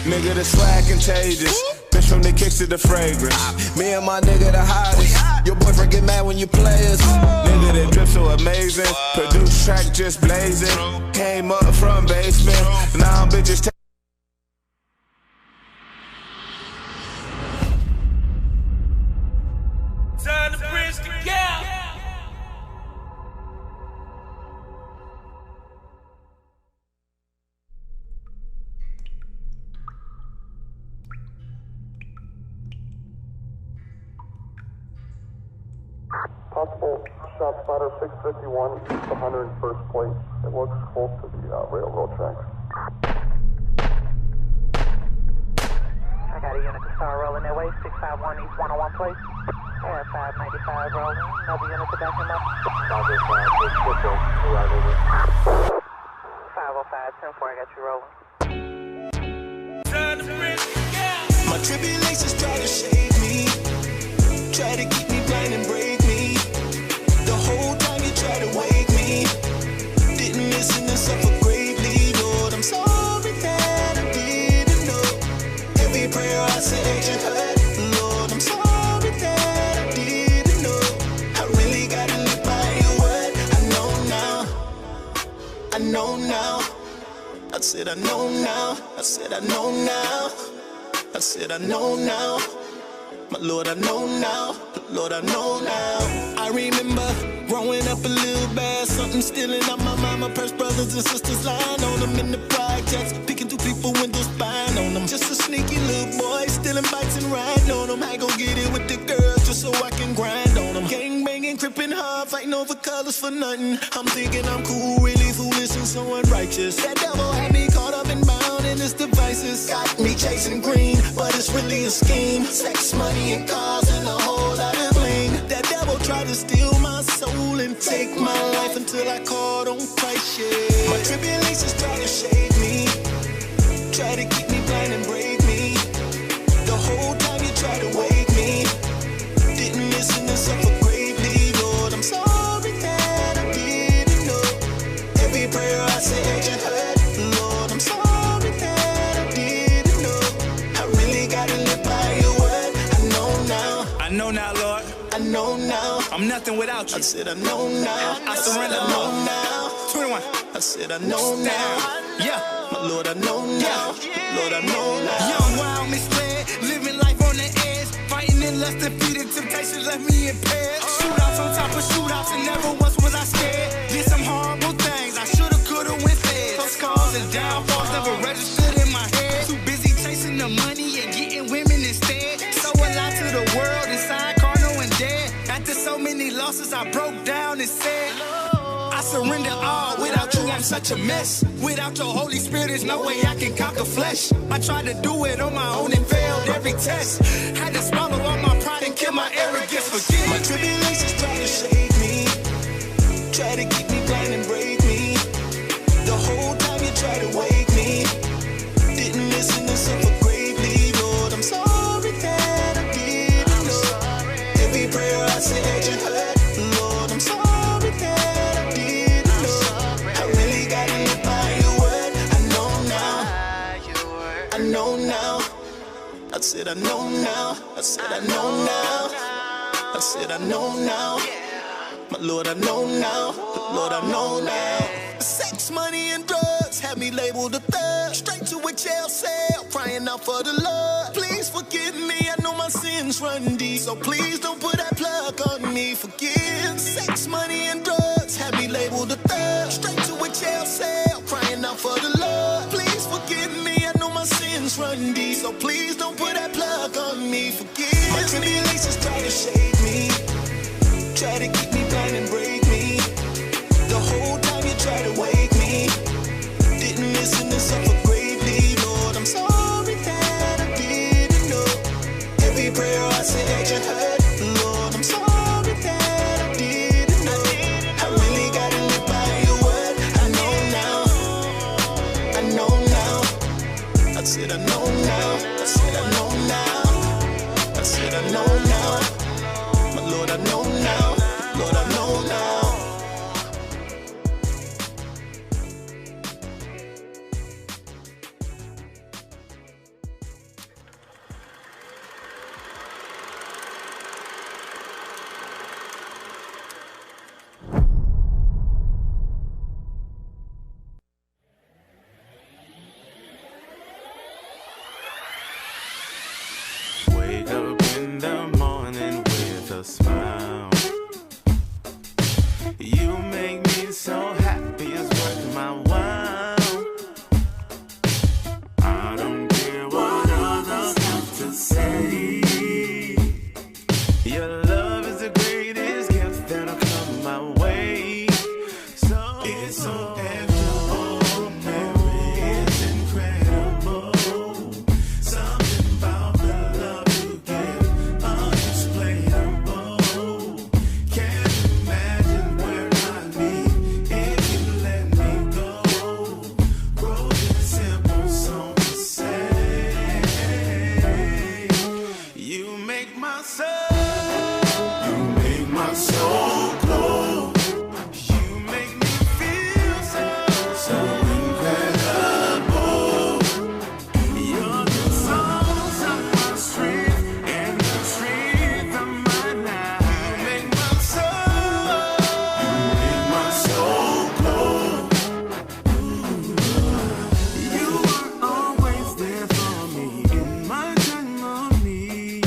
Nigga, the swag contagious. Bitch from the kicks to the fragrance. Me and my nigga the hottest. Your boyfriend get mad when you play us. Nigga, that drip so amazing. Produce track just blazing. Came up from basement. Now bitches Time to bridge the gap. Possible shot spotter 651, 101st place. It looks close to the railroad tracks. I got a unit to start rolling that way, 651 East 101 place. Yeah, 595 rolling. Another unit to back him up. 505, 10-4, I got you rolling. Time to bridge the gap. My tribulations try to shake me, try to keep me blind and break me. The whole time you try to wake me, didn't listen and suffer greatly. Lord, I'm sorry that I didn't know. Every prayer I said you heard. Lord, I'm sorry that I didn't know. I really gotta live by your word. I know now. I know now. I said I know now. I said I know now. I said I know now. My Lord, I know now. Lord, I know now. I remember growing up a little bad, something stealing out my mama purse, brothers and sisters lying on them in the projects, picking through people windows, spying on them. Just a sneaky little boy, stealing bikes and riding on them. I go get it with the girls just so I can grind on them. Gang banging, crippin' hard, fighting over colors for nothing. I'm thinking I'm cool, really foolish and so unrighteous. That devil had me caught up and bound in his devices. Got me chasing green, but it's really a scheme. Sex, money, and cars, and a whole lot of bling. That devil tried to steal my soul and take my life until I called on Christ, yeah. My tribulations try to shake me, try to keep me blind and break me. The whole time you try to wake me, didn't listen and suffer greatly. Lord, I'm sorry that I didn't know. Every prayer I said you heard. Lord, I'm sorry that I didn't know. I really gotta live by your word. I know now. I know now, Lord. I know now. I'm nothing without you. I said I know now. I surrender, I know Lord. now. 21. I said I know now. Yeah. My Lord, I know now. Lord, I know now. Young, wild, misled, living life on the edge, fighting in lust, defeated temptations left me impaired. Shootouts on top of shootouts, and never once was I scared. Did some horrible things, I shoulda, coulda, went fed. Close calls and downfalls never registered in my head. Too busy chasing the money and getting women instead. So a lot to the world inside, carnal and dead. After so many losses, I broke down and said, I surrender all. Without you, I'm such a mess. Without your Holy Spirit, there's no way I can conquer flesh. I tried to do it on my own and failed every test. Had to swallow all my pride and kill my arrogance. Forgive My me. tribulations try to shake me, try to keep me blind and break me. The whole time you try to wake me, didn't listen and suffer greatly. Lord, I'm sorry that I didn't know. Every prayer I said you heard. Lord, I'm sorry that I didn't know. I really gotta live by your word. I know now. I know now. I said I know now. I said I know now. I said I know now. My Lord, I know now. Lord, I know now. Sex, money, and drugs had me labeled a thug. Straight to a jail cell, crying out for the Lord. Please forgive me, I know my sins run deep. So please don't put that plug on me. Forgive. Sex, money, and drugs had me labeled a thug. Straight to a jail cell, crying out for the Lord. Please forgive me, I know my sins run deep. So please don't put that plug on me. Forgive. My tribulations try to shake me, try to keep me blind and break me. The whole time you try to wake me, didn't listen and suffer greatly. Lord, I'm sorry that I didn't know. Every prayer I said you heard. Lord, I'm sorry that I didn't know. I really gotta live by your word. I know now. I know now. I said I know now. I said I know now. I said I know now. a smile. You make me so happy, it's worth my while. I don't care what others have to say. Your love is the greatest gift that'll come my way. So it's so extraordinary, it's incredible. Something about the love you give, unexplainable. Can't imagine where I'd be if you let me go. Wrote a simple song to say, you make my soul. My soul glow. You make me feel so incredible. You're the source of my strength and the strength of my life. You make my soul glow. You are always there for me in my time of need.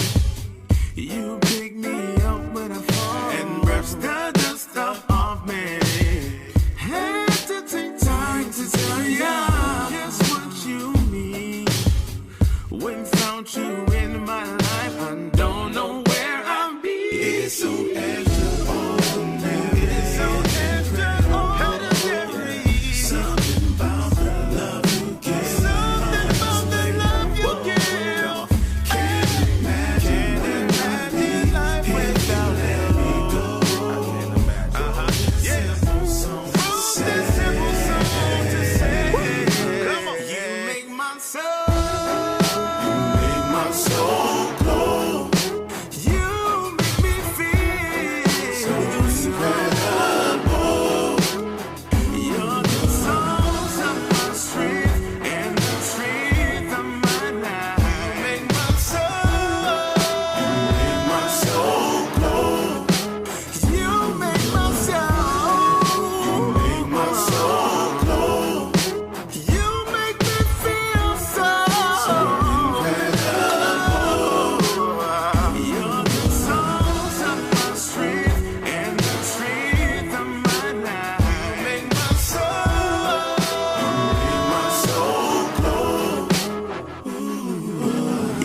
You pick me up when I fall and brush the dust off me. Had to take time to tell ya just what you mean. When found you in my life, I don't know where I'll be. It's so extraordinary. It's so extraordinary. Something about the love you give. Something about the love you give. Can't imagine life without it. Simple song to say. Come on. You make my soul glow. You make me feel so incredible. You're the source of my strength and the strength of my life. You make my soul glow. You make my soul glow. You make me feel so incredible. You're the source of my strength and the strength of my life. You make my soul glow.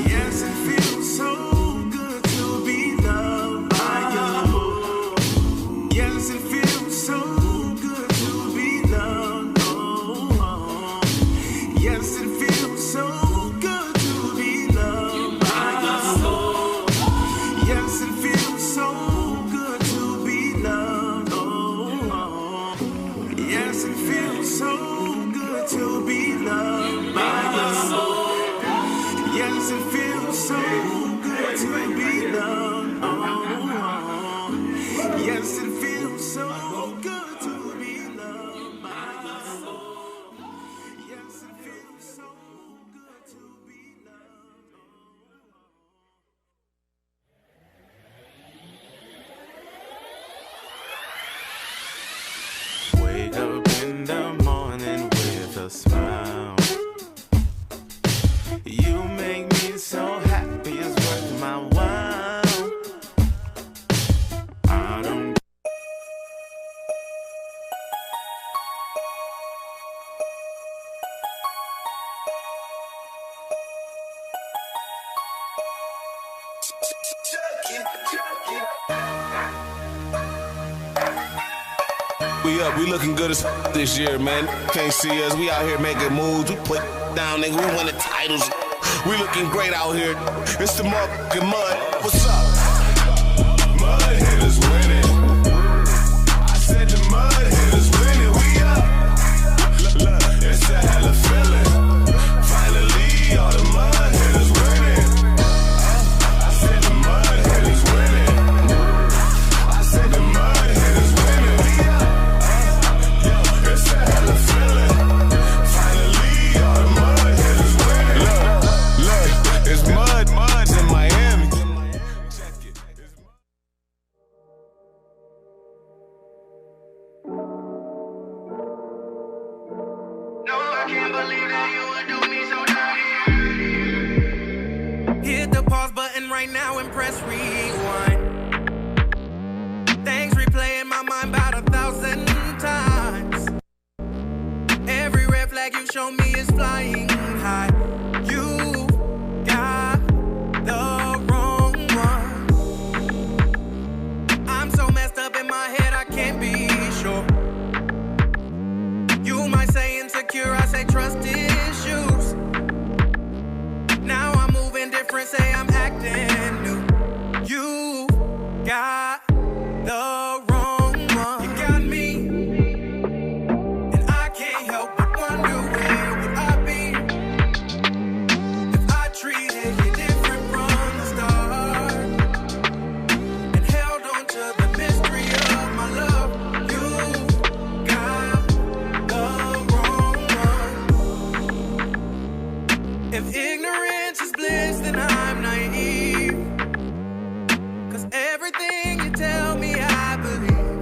Yes, it feels so good to be loved by you. Yes, it feels so good to be loved. Oh, yes, it feels so good to be loved by you. Yes, it feels so good to be loved. Oh, yes, it feels so good to be loved by you. Yes, it feels so good to be loved. Oh, yes, it feels so good to be loved by you. Yes, it feels so good to be loved. Wake up in the morning with a smile. You make me so happy, it's worth my while. I don't. We up, we looking good as this year, man. Can't see us, we out here making moves. We put down, nigga, we winning titles. We looking great out here. It's the motherfucking mud. What's up? Mud hitters winning. I said the mud hitters winning. We up. Look, it's a hella feeling. Finally, all the mud hitters winning. I said the mud hitters winning. I said the mud hitters winning. We up. It's a hella feeling. Finally, all the mud hitters winning. Look, it's mud's in Miami. Check it. No, I can't believe that you would do me so dirty. Hit the pause button right now and press rewind. show me is flying high. You got the wrong one. I'm so messed up in my head, I can't be sure. You might say insecure, I say trust issues. Now I'm moving different, say I'm acting new. You got the wrong one. You got me, and I can't help but wonder where would I be if I treated you different from the start and held on to the mystery of my love. You got the wrong one. If ignorance is bliss, then I'm naive. Everything you tell me, I believe.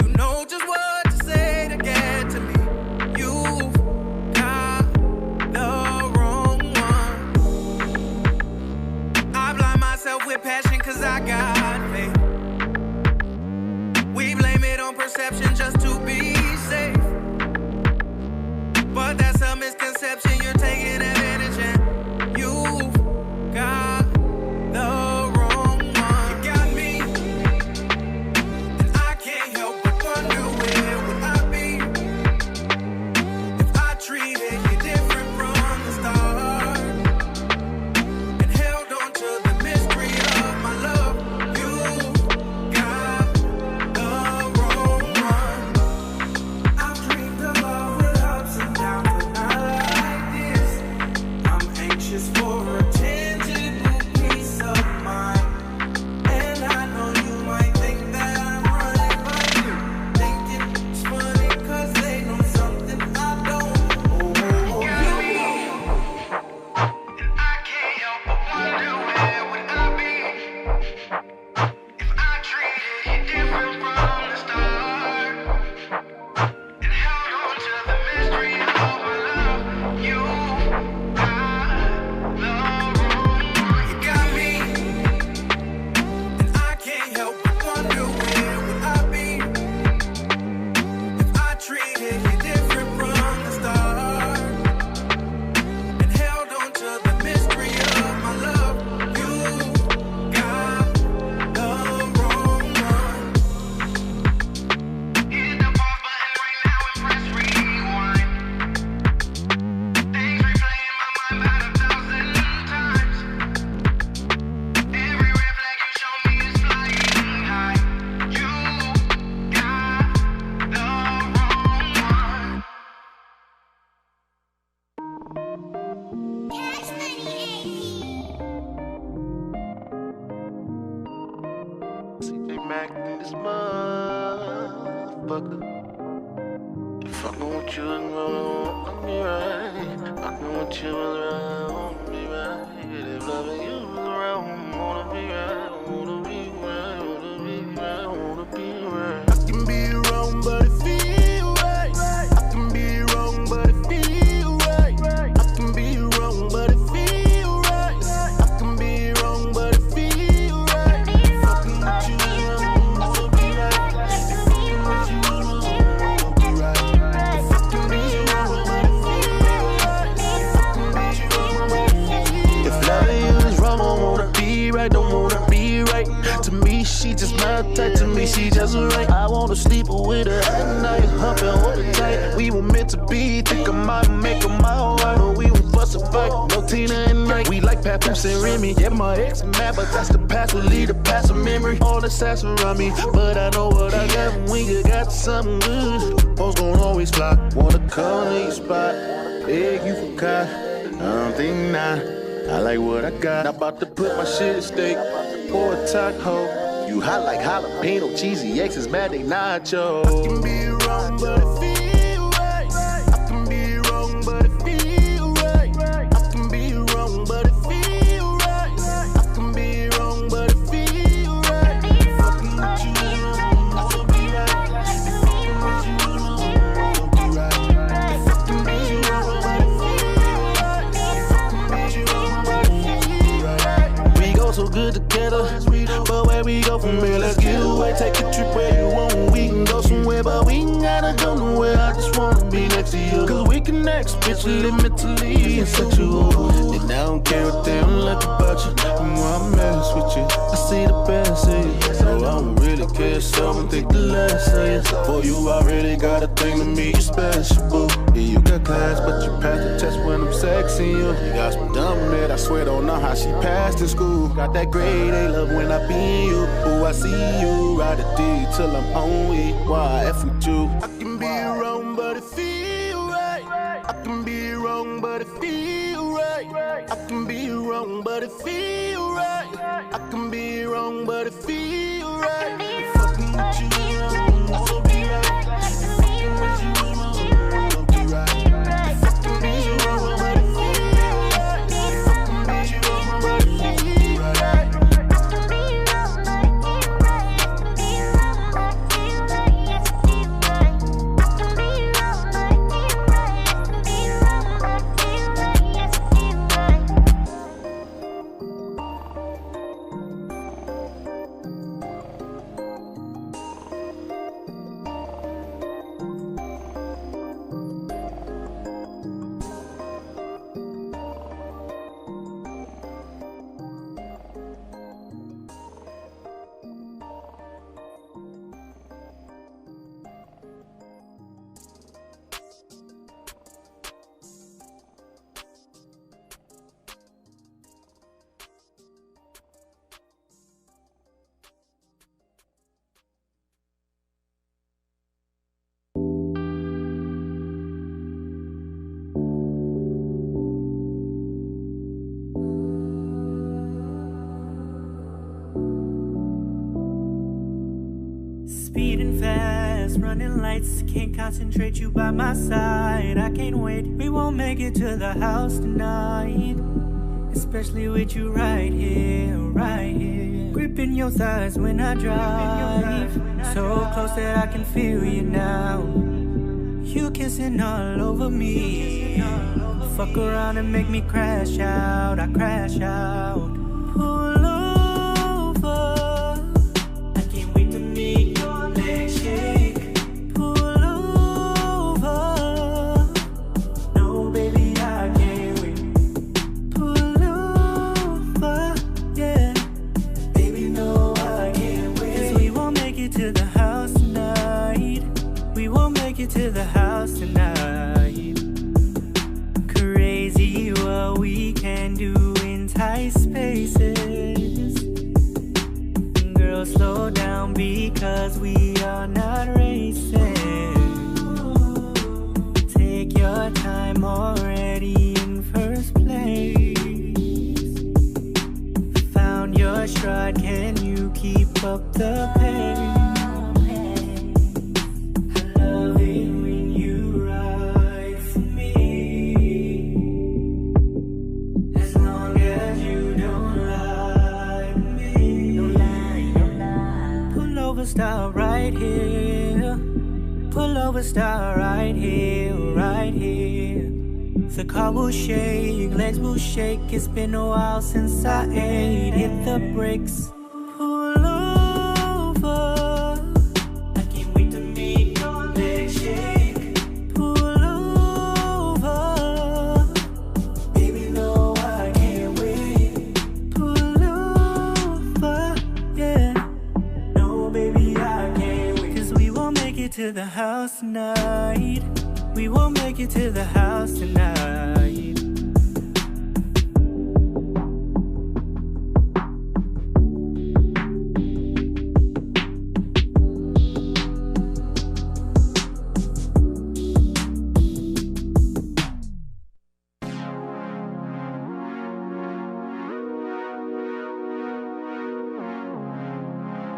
You know just what to say to get to me. You've got the wrong one. I blind myself with passion cause I got faith. We blame it on perception just to be safe. But that's a misconception, you're taking advantage and you've got the wrong one. You got me, and I can't help but wonder where would I be if I treated you different from the start and held on to the mystery of my love. You got the wrong one. I've dreamed of love with ups and downs, but not like this. I'm anxious for a tangible peace of mind, and I know you might think that I'm running, but you think it's funny cause they know something I don't. Oh, you know. And I can't help but wonder where would I be if I treated you different from the start and held on to the mystery of my love. You got the wrong one. You got me, and I can't help but wonder where would I be if I treated you different from the start and held on to the mystery of my love. You got the wrong one. Hit the pause button right now and press rewind. Things replay in my mind about 1,000 times. Every red flag you show me is flying high. You got the wrong one. CJ Mac in this motherfucker. Fucking with you and on me right. Fucking with you around me right. If loving you around, wanna be right, wanna be right, wanna be right, wanna be right. I can be wrong, but it feel right. I can be wrong, but it feel right. I can be wrong, but it feel right. I can be wrong, but it feel right. Fucking with you, wanna be right. Fucking with you, wanna be right. I can be wrong, but it feel right. Fucking with you, wanna be right. If loving you is wrong, I wanna be right, don't wanna be right. To me, she just not tight. To me, she just right. I wanna sleep with her at night, hump and hold her tight. We were meant to be. Think I might make her my wife, but we won't bust a fight. No Tina and Mike. We like Papoose and Remy. Yeah, my ex mad, but that's the past. Will lead the past of memory. All the sass around me, but I know what I got. When we got something good, folks gon' always fly. Wanna come to your spot, beg you for cop. I don't think not. I like what I got. I'm about to put my shit at stake for a taco. You hot like jalapeno, cheesy X's mad they nacho. I can be wrong, but it feel right. I can be wrong, but it feel right. I can be wrong, but it feel right. I can be wrong, but it feel right. Fucking with you, wanna be right. Fucking with you, wanna be right. Fucking with you, but it feel right. Fucking with you, but it feel right. We go so good together, but where we go from here, let's get away. Take a trip where you want. We can go somewhere, but we ain't gotta go nowhere. I spiritually, mentally, and sexual. And I don't care what they don't like about you. And why I mess with you, I see the best in you. So I don't really care, so I don't think the less of you. For you, I really got a thing to me, you special, boo. Yeah, you got class, but you passed the test when I'm sexing you. You got some dumb mid, I swear don't know how she passed in school. Got that grade A love when I be you. Ooh, I see you, ride a D till I'm on E. Why F with you? I can be wrong, but it feel right. I can be wrong, but it feel right. I can be wrong, but it feel right. I can be wrong, but it feel right. Fucking with you wrong, won't be right. Fucking with you wrong, won't be right. Fucking with you wrong, but it feel right. Fucking with you wrong, but it feel right. Speeding fast, running lights, can't concentrate, you by my side. I can't wait, we won't make it to the house tonight. Especially with you right here, right here. Gripping your thighs when I drive, so close that I can feel you now. You kissing all over me. Fuck around and make me crash out, I crash out. Pull over, I can't wait to meet your legs shake. Pull over, no baby I can't wait. Pull over, yeah, baby no I can't wait. 'Cause we won't make it to the house tonight. We won't make it to the house tonight. Crazy what we can do in tight spaces. Girl, slow down because we are not racing. Take your time already in first place. Found your stride, can you keep up the pace? Stop right here. Pull over, stop right here, right here. The car will shake, legs will shake. It's been a while since I ate. Hit the brakes. Pull over, I can't wait to meet your legs shake. Pull over, baby, no, I can't wait. Pull over, yeah. Baby, I can't wait. 'Cause we won't make it to the house tonight. We won't make it to the house tonight.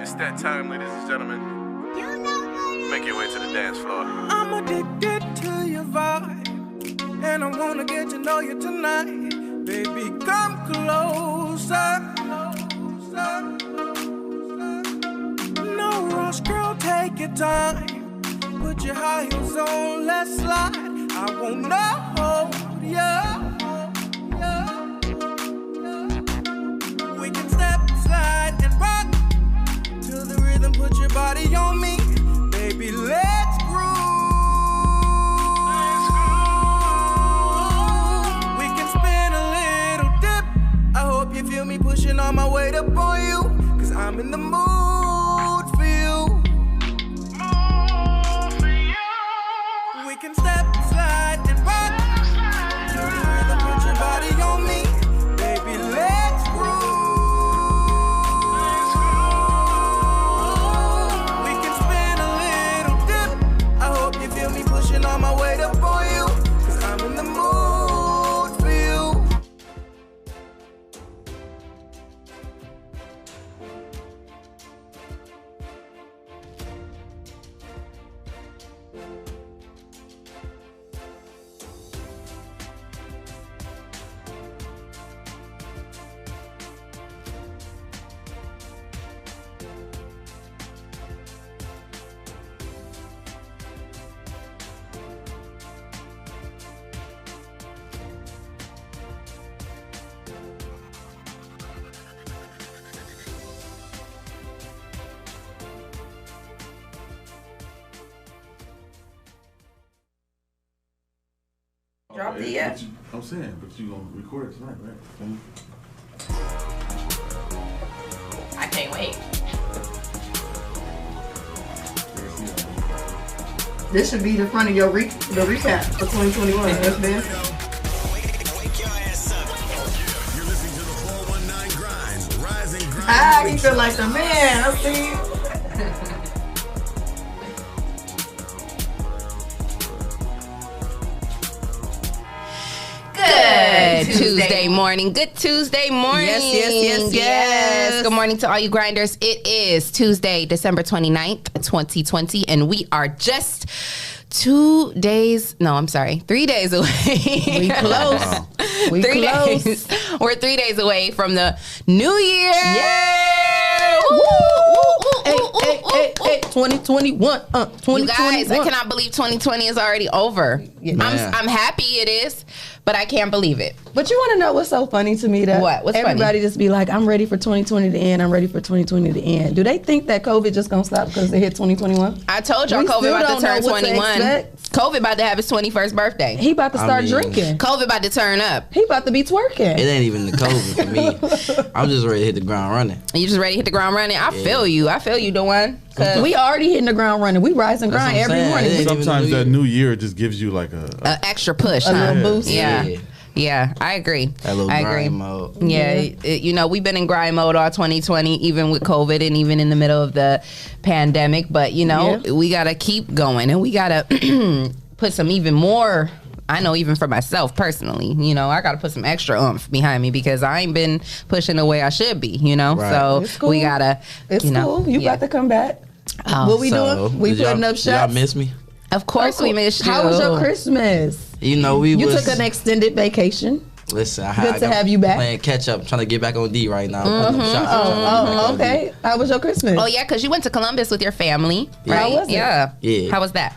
It's that time, ladies and gentlemen. Make your way to the dance floor. I'm addicted to your vibe, and I wanna get to know you tonight. Baby, come closer. No rush, girl, take your time. Put your high heels on, let's slide. I wanna hold you. We can step, slide, and rock to the rhythm. Put your body on me, baby. Let's groove. dropped it yet? I'm saying, but you gonna record it tonight, right? I can't wait. This should be the front of your the recap for 2021. Yes, man. Ah, you feel like the man. I see. Good Tuesday morning. Good Tuesday morning. Yes. Good morning to all you grinders. It is Tuesday, December 29th, 2020, and we are just 3 days away. We close. Wow. 3 days. We're 3 days away from the new year. Yeah. Hey, 2021. 2021. You guys, I cannot believe 2020 is already over. Yeah. I'm happy it is, but I can't believe it. But you want to know what's so funny to me? That what's everybody funny? Just be like, I'm ready for 2020 to end. I'm ready for 2020 to end. Do they think that COVID just gonna stop because they hit 2021? I told y'all COVID about to turn 21. COVID about to have his 21st birthday. He about to start drinking. COVID about to turn up. He about to be twerking. It ain't even the COVID for me. I'm just ready to hit the ground running. You just ready to hit the ground running? I feel you, Dawan. We already hitting the ground running. We rise and grind every morning. Sometimes that new year just gives you like a extra push, a little boost. Yeah, I agree. That little grind mode. Yeah, we've been in grind mode all 2020, even with COVID and even in the middle of the pandemic. But, we got to keep going and we got to put some even more. I know even for myself personally, I got to put some extra oomph behind me because I ain't been pushing the way I should be, Right. So cool. we got to, It's cool. You got to come back. What we doing? We putting up shots. Y'all miss me? Of course we missed you. How was your Christmas? You took an extended vacation. Listen, good to have you back. Playing catch up, trying to get back on D right now. Okay. How was your Christmas? Oh, yeah, because you went to Columbus with your family, right? How was it? Yeah. How was that?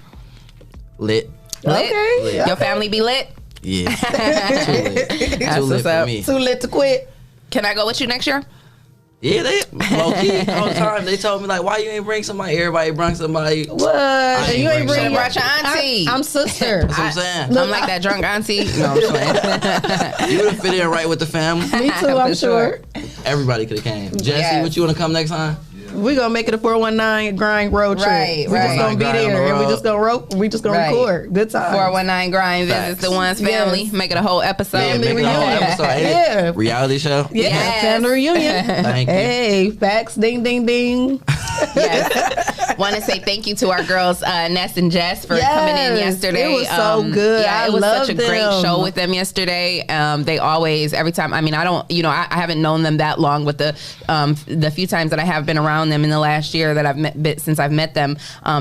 Lit. Okay. Your family be lit? Yeah. Too lit. That's Too lit for me. Too lit to quit. Can I go with you next year? Yeah, they all the time. They told me like, why you ain't bring somebody? Everybody bring somebody. What? You ain't bring brought your auntie. I'm sister. That's what I'm saying. I'm like that drunk auntie. No, I'm playing. You would have fit in right with the family. Me too. I'm sure. Everybody could have came. Jesse, what you want to come next time? We gonna make it a 419 grind road trip. Right. We just gonna be there and we just gonna record. Good time. 419 grind visits the one's family. Yes. Make it a whole episode. Family reunion. Yeah. Reality show. Yes. Family reunion. Thank you. Hey, facts. Ding, ding, ding. Yes. Want to say thank you to our girls Ness and Jess for coming in yesterday. It was so good. Yeah, it was such a great them. show with them yesterday. They always, every time. I mean, I don't, I haven't known them that long, but the few times that I have been around them in the last year that I've met, since I've met them,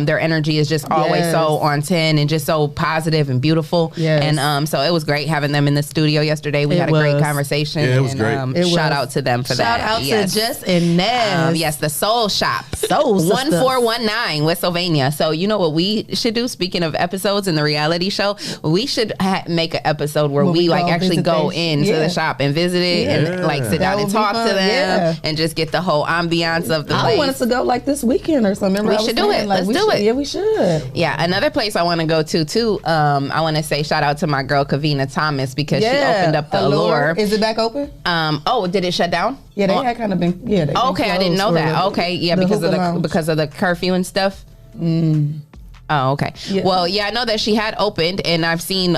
their energy is just always so on 10 and just so positive and beautiful. Yes. And so it was great having them in the studio yesterday. We had a great conversation. Yeah, it was great. Shout out to them for that. Shout out to Jess and Ness. Yes, the Soul Shop. 1419 West Sylvania. So you know what we should do? Speaking of episodes in the reality show, we should make an episode where we like actually go into the shop and visit it and like sit down and talk to them and just get the whole ambiance of the place. I wanted to go like this weekend or something. We should do it. Let's do it. Yeah, we should. Yeah, another place I want to go to too. I want to say shout out to my girl Kavina Thomas because she opened up the Allure. Is it back open? Did it shut down? Yeah, they had kind of been. Yeah. Okay, I didn't know that. Okay, yeah, because of the curfew and stuff. Oh, okay. Yeah. Well, yeah, I know that she had opened, and I've seen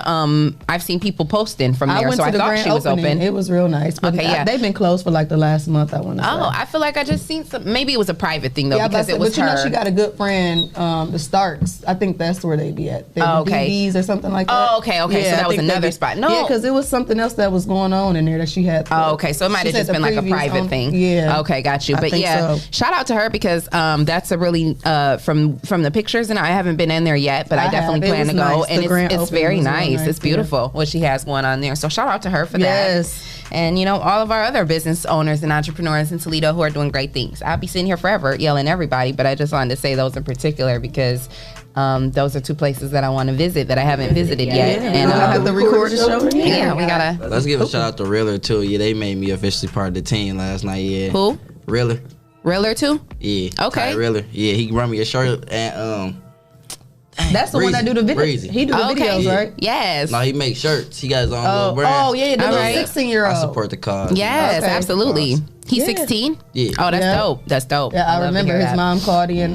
people posting from there, so I thought she was open. It was real nice. But they've been closed for like the last month. I want to say. I feel like I just seen some. Maybe it was a private thing though, because it was her. But you know, she got a good friend, the Starks. I think that's where they be at. BBs or something like that. Oh, okay. Yeah, so that was another spot. No, yeah, because it was something else that was going on in there that she had. Oh, okay. So it might have just been like a private thing. Yeah. Okay, got you. But yeah, shout out to her because that's a really from the pictures, and I haven't been in there yet, but I definitely plan to go, and it's very nice. It's beautiful what she has going on there. So shout out to her for that. Yes. And all of our other business owners and entrepreneurs in Toledo who are doing great things. I'll be sitting here forever yelling everybody, but I just wanted to say those in particular because those are two places that I want to visit that I haven't visited yet. And I have to record the show. Yeah, we gotta. Let's give a shout out to Riller too. Yeah, they made me officially part of the team last night. Yeah. Who? Riller. Riller too? Yeah. Okay. Riller. Yeah, he run me a shirt and That's the one that do the video. Breezy. He do the videos, right? Yes. No, he makes shirts. He got his own little brand. Yeah, the little 16-year-old. I support the cause. Yes, absolutely. He's 16? Yeah. Oh, that's dope. That's dope. Yeah, I love to remember hear his that. mom called in,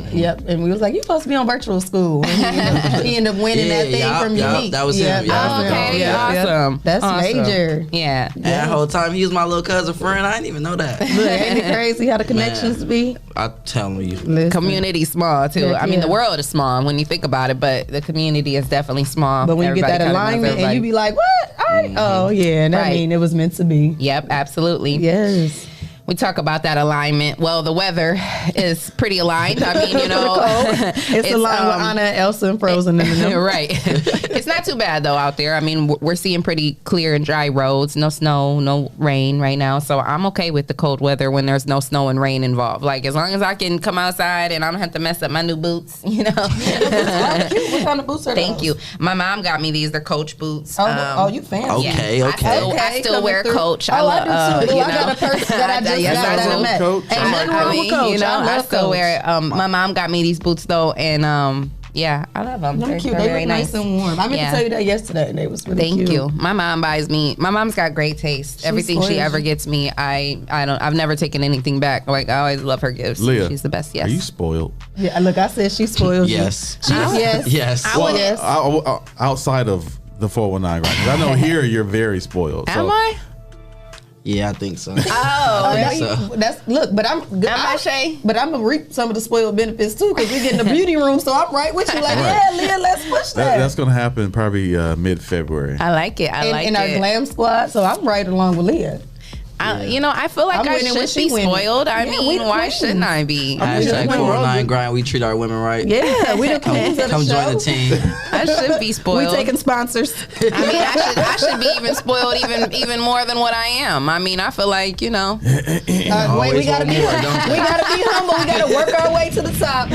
and we was like, "You supposed to be on virtual school." And he ended up winning that thing from Unique. That was him. Okay, awesome. That's major. Yeah. And that whole time he was my little cousin friend. I didn't even know that. Look, ain't it crazy how the connections be? I'm telling you. Listen. Community small too. Yeah, I mean, yeah. the world is small when you think about it, but the community is definitely small. But when you get Everybody that kinda knows alignment and everybody. you be like, "What? Oh yeah," and I Right. mean, it was meant to be. Yep, absolutely. Yes. We talk about that alignment. Well, the weather is pretty aligned. I mean, you know, It's aligned with Anna and Elsa and Frozen in the right. It's not too bad though out there. I mean, we're seeing pretty clear and dry roads. No snow, no rain right now. So I'm okay with the cold weather when there's no snow and rain involved. Like as long as I can come outside and I don't have to mess up my new boots, you know. What kind of boots are Thank those? you. My mom got me these. They're Coach boots. Oh, you fancy. Okay. I still wear Coach. Oh, I do too. I got a purse that I just yes, got I that do. I met. Coach. Ain't nothing wrong with Coach. You know, I I love still Coach. wear it. My mom got me these boots though, and yeah, I love them. They're cute. They look nice and warm. I meant to tell you that yesterday. They was really Thank cute. you. My mom buys me. My mom's got great taste. Everything she spoils ever you. gets me, I've never taken anything back. Like I always love her gifts. Leah, She's the best. Yes. Are you spoiled? Yeah, look, I said she spoils you. Yes. Yes. Yes. Well, yes. Outside of the 419 grind, 'cause I know here you're very spoiled. Am I? Yeah, I think so. Oh, That's, so. that's look, but I'm good. Am I, Shay? But I'm gonna reap some of the spoiled benefits too, because we get in the beauty room. So I'm right with you, like, yeah, Leah, let's push that. That's going to happen probably mid-February. I like it. I like in it. our glam squad. So I'm right along with Leah. You know, I feel like I'm I winning when should be she winning. spoiled. I Yeah, we mean, the why queens. shouldn't I be? Hashtag 419 grind. We treat our women right. Yeah, we the queens of the Come show. join the team. I should be We spoiled. taking sponsors. I mean, I should be even spoiled even more than what I am. I mean, I feel like, you know. Wait, we Always gotta want be, more, don't we gotta be humble. We gotta work our way to the top.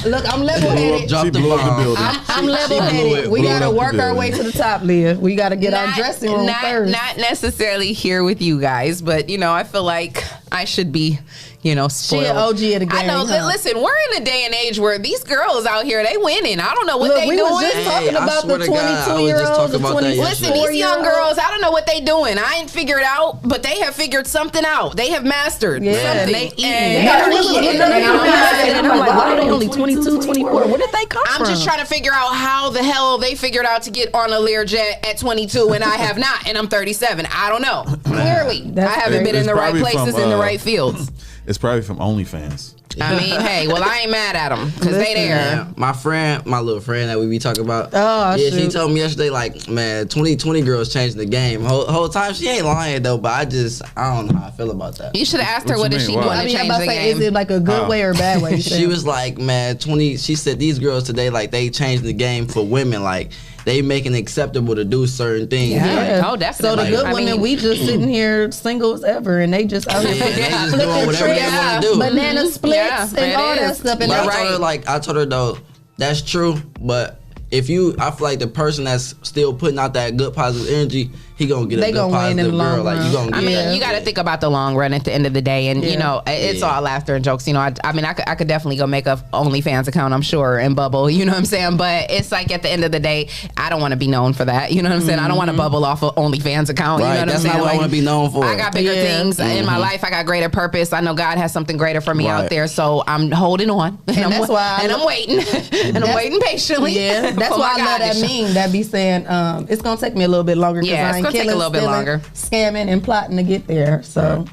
Look, I'm level headed. Drop She the blew up the bomb. building. I'm level blew headed. it, We blew gotta up the work our building. way to the top, Leah. We gotta get our dressing room first. Not necessarily here with you guys, but you know, I feel like I should be, you know, spoiled. She an OG of the game. I know. huh? Listen, we're in a day and age where these girls out here, they winning. I don't know what Look, they we doing. was just talking Hey, I about swear the to God, I was just 22-year-olds, talking the about that 24 Listen, these young year-olds. girls, I don't know what they doing. I ain't figured out, but they have figured something out. They have mastered Yeah, something. they eating. And- They already eating. And I'm like, why are they only 22, 24? Where did they come I'm from? just trying to figure out how the hell they figured out to get on a Learjet at 22 and I have not, and I'm 37. I don't know. Clearly, That's I haven't been in It's the right probably places from, in the right fields. It's probably from OnlyFans. I mean, hey, well, I ain't mad at them because they there. Yeah, my little friend that we be talking about. Oh, yeah, she shoot. told me yesterday, like, man, 2020 girls changing the game. Whole time she ain't lying though, but I don't know how I feel about that. You should have asked her What what you is she mean? doing Why? to I mean, I'm change about the to say, is game. it like a good way or a bad way? She was like, man, 20. She said these girls today, like, they changed the game for women. Like, they making it acceptable to do certain things. Yeah. Like, Oh, definitely. So the good I women, mean- we just sitting here single as ever, and they just out here Yeah, they just flipping doing whatever they tricks, want to do. banana splits, Yeah, and it all that is. stuff. And But they I told her though, that's true. But I feel like the person that's still putting out that good positive energy, he gonna get a They good gonna win in positive the long girl. Like you run. gonna I get. mean, Yeah. you got to think about the long run at the end of the day, and you Yeah. know, it's Yeah. all laughter and jokes. You know, I mean, I could definitely go make a OnlyFans account, I'm sure, and bubble. You know what I'm saying? But it's like at the end of the day, I don't want to be known for that. You know what I'm saying? I don't want to bubble off an OnlyFans account. Right, You know what that's I'm saying? not what I wanna be known for. I got bigger Yeah. things in my life. I got greater purpose. I know God has something greater for me out Right. there, so I'm holding on, And that's why I I'm waiting, and I'm waiting patiently. Yeah, that's for why I my love God that to show- meme that be saying it's gonna take me a little bit longer. Yeah, I it's ain't gonna take a killing, little bit stealing, longer. scamming and plotting to get there. So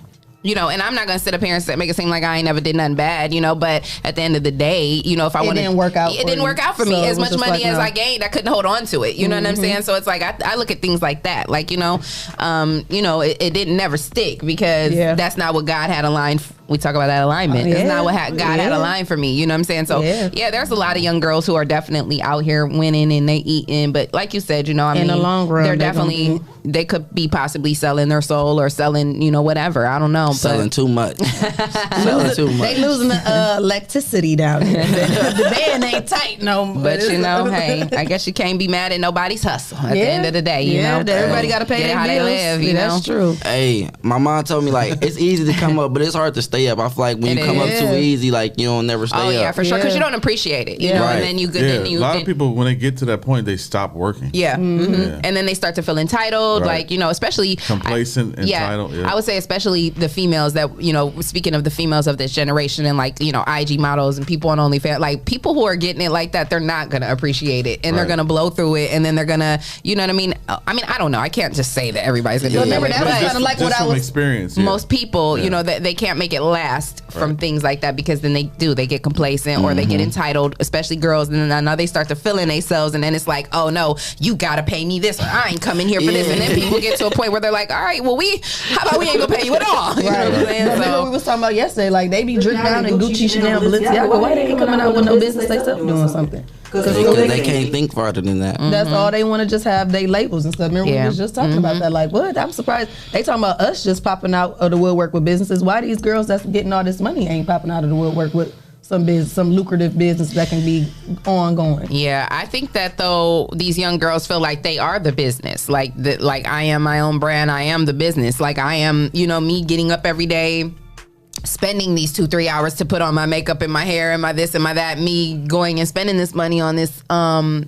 You know, and I'm not gonna sit up here and make it seem like I ain't never did nothing bad, you know. But at the end of the day, you know, if I It want didn't work out it for didn't you. work out for So me. it As was much just money like, as no. I gained, I couldn't hold on to it. You know what I'm saying? So it's like I look at things like that. Like, you know, it didn't never stick because Yeah. that's not what God had aligned. We talk about that alignment. Yeah. It's not what God had Yeah. aligned for me. You know what I'm saying? So Yeah. there's a lot of young girls who are definitely out here winning and they eating. But like you said, you know, I In mean, the long run, they're they're gonna definitely they could be possibly selling their soul or selling, you know, whatever. I don't know. Selling too much. Selling too much. they losing the electricity down here. The band ain't tight no more. But you know, hey, I guess you can't be mad at nobody's hustle at the end of the day. You yeah, know, everybody got to pay Get their how bills. they live. You Yeah, know, that's true. Hey, my mom told me like it's easy to come up, but it's hard to stay stay up. I feel like when you come up too easy, like you don't never stay up. Oh yeah, for sure, because you don't appreciate it. You know, and then you a lot of people when they get to that point, they stop working. Yeah. And then they start to feel entitled, like, you know, especially complacent, entitled. I would say especially the females that, you know, speaking of the females of this generation and like, you know, IG models and people on OnlyFans, like people who are getting it like that, they're not gonna appreciate it and they're gonna blow through it and then they're gonna, you know what I mean? I don't know. I can't just say that everybody's gonna do it. Remember, that was kind of like what I was. Experience, most people, you know, that they can't make it last from things like that because then they get complacent or they get entitled, especially girls, and then now they start to fill in themselves and then it's like, oh no, you gotta pay me this or I ain't coming here for this, and then people get to a point where they're like, all right, well how about we ain't gonna pay you at all? You know what I'm saying? Remember we was talking about yesterday, like they be drinking down in Gucci, Chanel, Balenciaga. Why they ain't coming out with no business they self doing something? Because they can't think farther than that. That's all they want to just have they labels and stuff. Remember we was just talking about that. Like what? I'm surprised they talking about us just popping out of the woodwork with businesses. Why these girls that's getting all this money ain't popping out of the woodwork with some lucrative business that can be ongoing? Yeah, I think that though these young girls feel like they are the business. Like I am my own brand. I am the business. Like I am, you know, me getting up every day, spending these 2-3 hours to put on my makeup and my hair and my this and my that, me going and spending this money on this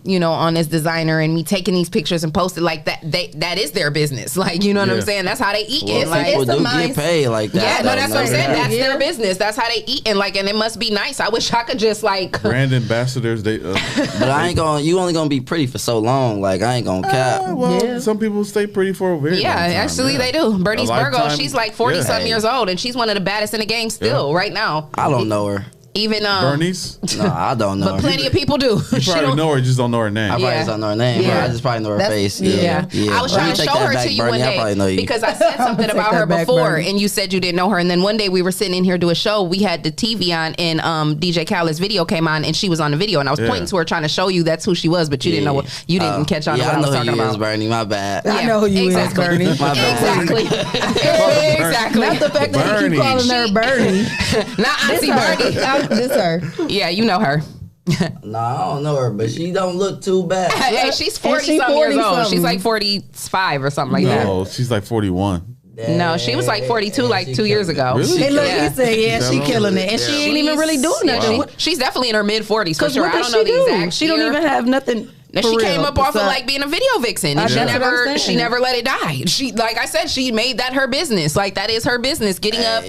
you know, on this designer, and me taking these pictures and posting like that. That is their business. Like, you know what I'm saying? That's how they eat. Well, like people do get paid like that. Yeah, no, that's what I'm saying. That's their business. That's how they eat, and like, and it must be nice. I wish I could just like brand ambassadors. They but I ain't gonna. You only gonna be pretty for so long. Like I ain't gonna cap. Some people stay pretty for a very long time. Actually they do. Bernice Burgo, she's like 40 something years old, and she's one of the baddest in the game still right now. I don't know her. Even Bernice? No, I don't know but her. plenty of people do. You probably know her, you just don't know her name. I probably just don't know her name. I just probably know her face. Yeah. I was trying to show her to you one day because I said something about her before and you said you didn't know her, and then one day we were sitting in here doing a show, we had the TV on and DJ Khaled's video came on and she was on the video and I was pointing to her trying to show you that's who she was, but you didn't know, you didn't catch on to what I was talking about. Bernie, my bad. I know who you is, Bernie. My bad. Exactly. Not the fact that you keep calling her Bernie. Not Auntie Bernie. This her. Yeah, you know her. No, I don't know her, but she don't look too bad. Hey, she's 40-something years old. She's like 45 or something like that. No, she's like 41. No, she was like 42 like 2 years ago. Really? Hey, look, he said, she killing it. And she ain't even really doing nothing. She's definitely in her mid-40s for sure. What I does don't know she the do? exact She don't year. even have nothing. Now, she came up off of like being a video vixen, and she never let it die. She, like I said, she made that her business. Like that is her business. Getting up,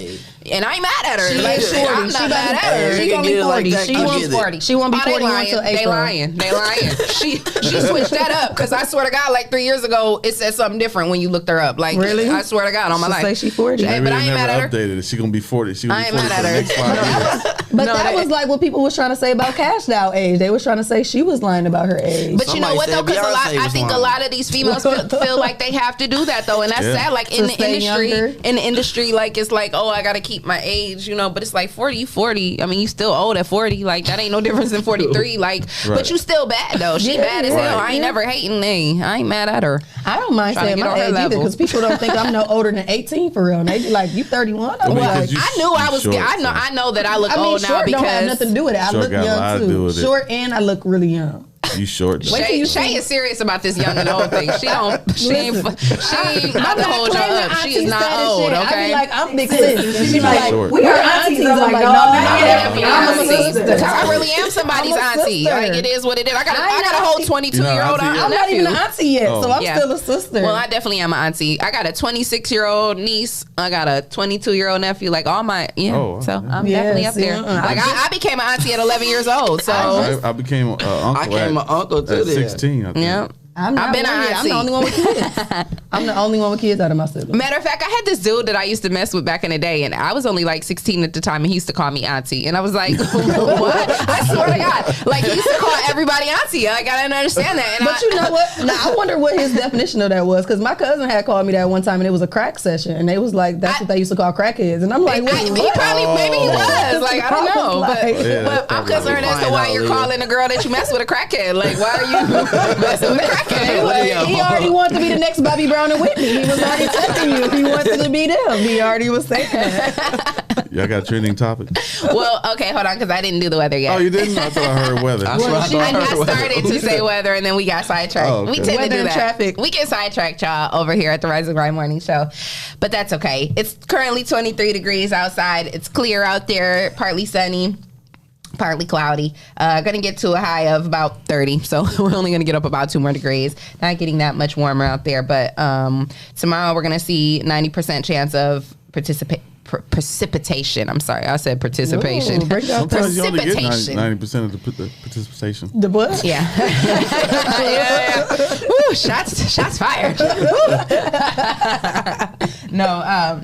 and I ain't mad at her. She like, is 40. I'm not mad at her. She gonna be 40. She wants 40. She won't be 41 until April. They lying. She switched that up because I swear to God, like 3 years ago, it said something different when you looked her up. Like really, I swear to God, on my life. Say she 40. Hey, but I ain't mad at her. Updated. She gonna be 40. She gonna I be 40 ain't mad for the at next 5 years. But that was like what people was trying to say about Cashed Out age. They was trying to say she was lying about her age. But you know what though? Because I think a lot of these females feel like they have to do that though, and that's sad. Like in the industry, like it's like, oh, I gotta keep my age, you know. But it's like 40. I mean, you still old at 40. Like that ain't no difference than 43. Like, but you still bad though. She bad as hell. I ain't never hating. I ain't mad at her. I don't mind saying my age either because people don't think I'm no older than 18 for real. And they be like, you 31? I'm like, I knew I was. I know that I look old now because don't have nothing to do with it. I look young too. Short and I look really young. You short. Shay is serious about this young and old thing. She ain't not to hold you up. She is not old. Okay. I be like, I'm big sis. She be like, we are aunties. I'm like, no, I'm a sister. I really am somebody's auntie. Like it is what it is. I got a whole 22-year-old nephew. I'm not even an auntie yet, so I'm still a sister. Well, I definitely am an auntie. I got a 26-year-old niece. I got a 22-year-old nephew. Like all my so I'm definitely up there. Like I became an auntie at 11 years old. So I became an uncle. My uncle too. At 16, I think. Yeah. I'm the only one with kids. I'm the only one with kids out of my siblings. Matter of fact, I had this dude that I used to mess with back in the day, and I was only like 16 at the time, and he used to call me auntie, and I was like, what? I swear to God, like he used to call everybody auntie. Like I didn't understand that. And but you know what? Now I wonder what his definition of that was, because my cousin had called me that one time, and it was a crack session, and they was like, that's what they used to call crackheads, and I'm like, maybe he was. Like I don't know, but I'm concerned as to why you're calling a girl that you mess with a crackhead. Like why are you messing with a crackhead? He already wanted to be the next Bobby Brown and Whitney. He was already telling you he wanted to be them. He already was saying that. Y'all got a trending topic? Well, okay, hold on, because I didn't do the weather yet. Oh, you didn't? I thought I heard weather. I started to say weather, and then we got sidetracked. Oh, okay. We tend Weather to do and that. traffic. We get sidetracked, y'all, over here at the Rise and Grind Morning Show. But that's okay. It's currently 23 degrees outside. It's clear out there, partly sunny. Partly cloudy. Gonna get to a high of about 30, so we're only gonna get up about 2 more degrees. Not getting that much warmer out there, but tomorrow we're gonna see 90% chance of precipitation. I'm sorry, I said participation. Whoa, Sometimes you only get Precipitation. 90% of the participation. The what? Yeah. Yeah. Woo, shots fired. No,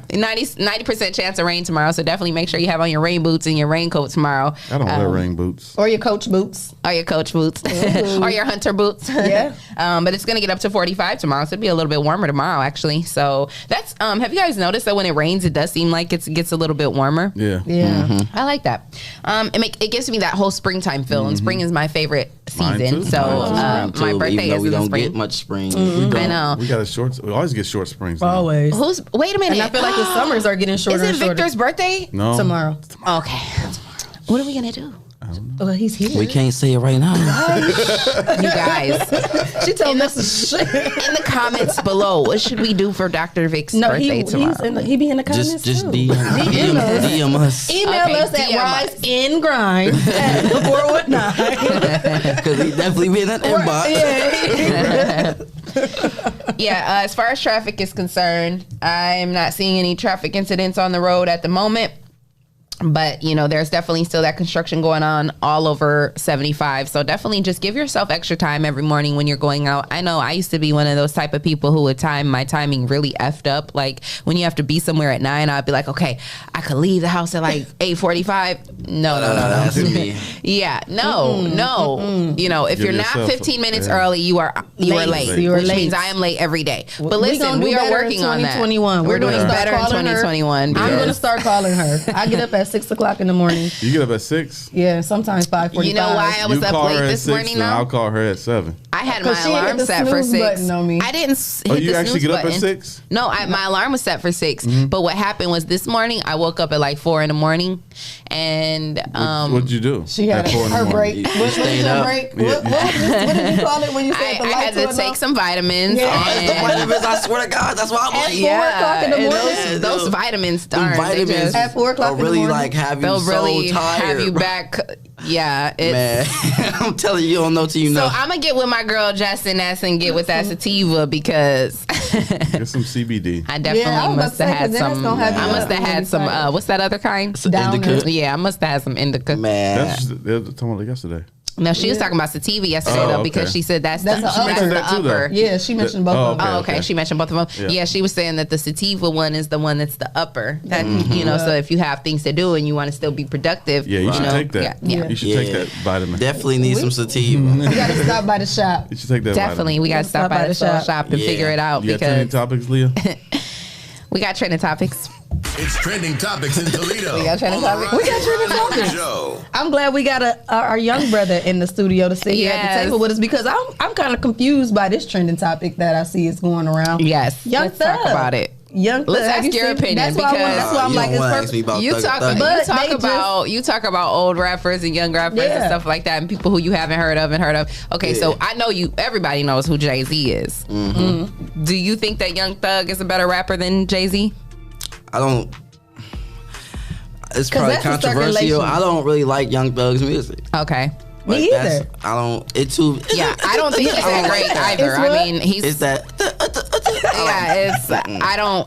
90% chance of rain tomorrow, so definitely make sure you have on your rain boots and your raincoat tomorrow. I don't wear rain boots. Or your coach boots. Or your coach boots. Or your hunter boots. Yeah. But it's going to get up to 45 tomorrow, so it'll be a little bit warmer tomorrow, actually. So that's, have you guys noticed that when it rains, it does seem like it gets a little bit warmer? Yeah. Yeah. Mm-hmm. I like that. It gives me that whole springtime feel, and spring is my favorite Mine season. too. So Mine too, my birthday even though is we in the don't spring. get much spring. I know. We got a short. We always get short springs. Now. Always. Wait a minute. And I feel like the summers are getting shorter Is it and shorter. Victor's birthday? No. Tomorrow. Okay. What are we going to do? Well, he's here. We can't say it right now. You guys. She told us In the comments below, what should we do for Dr. Vic's birthday tomorrow? He be in the comments Just too. DM us. Email Okay, us at DM us. riseandgrind@419. Because he definitely be in that inbox. Yeah, as far as traffic is concerned, I'm not seeing any traffic incidents on the road at the moment. But, you know, there's definitely still that construction going on all over 75. So definitely just give yourself extra time every morning when you're going out. I know I used to be one of those type of people who would time my timing really effed up. Like when you have to be somewhere at 9, I'd be like, okay, I could leave the house at like 8:45. No. That's me. Yeah, no. You know, if Give you're not yourself 15 minutes yeah. early, you are late. You are Which late. means I am late every day. But We listen, gonna do we are better in working on that. 2021. We're doing gonna start better in calling her. 2021. I'm because- gonna start calling her. I get up at 6 o'clock in the morning. You get up at 6. Yeah, sometimes 5:45. You know why I was you up call late her at this 6, morning and now? I'll call her at 7. I had 'Cause my she hit alarm the set for snooze 6. button on me. I didn't hit Oh, the you actually snooze get up button. at 6? No, my alarm was set for 6. But what happened was this morning I woke up at like 4 in the morning, and What'd you do? She had at 4 in the her morning? break. What stayed is her up. break? Yeah. What did you call it when you said the I lights had to went take off? some vitamins. Yeah. and- I swear to God, that's why I'm like, At 4 o'clock in the and morning? those vitamins, darn, vitamins they just, At 4 o'clock in the really morning? like have you they'll so really tired. have you back. Yeah, it's, Man, I'm telling you, you don't know till you So know. I'm gonna get with my girl Justin Ness and get with that sativa because Get some CBD. I definitely Yeah, I was must about to have say, had 'cause that's some. gonna have you I must up have had really some. tight. What's that other kind? Indica. Yeah, I must have had some indica. Man, That's they were talking about it yesterday. No, she was talking about sativa yesterday Oh, though okay. because she said that's That's the, the upper. that's She the mentioned that too, upper. though. Yeah, she mentioned both of them. Oh, okay. She mentioned both of them. Yeah. Yeah, she was saying that the sativa one is the one that's the upper. That you know, so if you have things to do and you want to still be productive, Yeah, you should know, take that. Yeah. You should take that vitamin. definitely need some sativa. We gotta stop by the shop. You should take that Definitely, we got to stop by the shop and Yeah. figure it out vitamin. You got trending because topics, Leah? we got trending topics. It's trending topics in Toledo. We got trending topics. We got trending topics. Show. I'm glad we got our young brother in the studio to sit here at Yes. the table with us because I'm kind of confused by this trending topic that I see is going around. Yes, Young let's talk Thug. about it. Young Thug. Let's have ask you your seen- opinion That's why because I'm you like, don't it's wanna perfect. ask me about You Thug talk, Thug. you But talk they about you talk about old rappers and young rappers and Yeah. stuff like that, and people who you haven't heard of and heard of. Okay, so I know you. Everybody knows who Jay-Z is. Mm-hmm. Do you think that Young Thug is a better rapper than Jay-Z? I don't. It's 'Cause probably that's the controversial. circulation. I don't really like Young Thug's music. Okay. Me that's- either. I don't. It too. Yeah, I don't think he's that great either. It's I what? mean, he's It's that. yeah. It's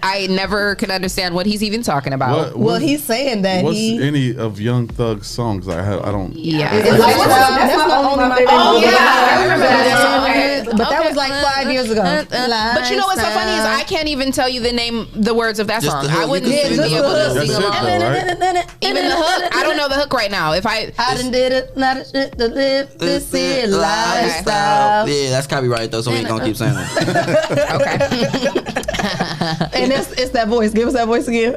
I never could understand what he's even talking about. Well, he's saying that What's he. any of Young Thug's songs? I don't. Yeah. It's like, that's not only my favorite. Oh, movie. yeah, I remember that. Okay. But that Okay. was like 5 years ago. But you know what's so funny is I can't even tell you the words of that Just song. the hook. I wouldn't You can even sing be the able hook. to That's sing it, along. though, right? Even the hook, I don't know the hook right now. If I done did it, not a shit to live this here lifestyle. Yeah, that's copyright though, so we ain't gonna keep saying it. okay. And it's that voice. Give us that voice again.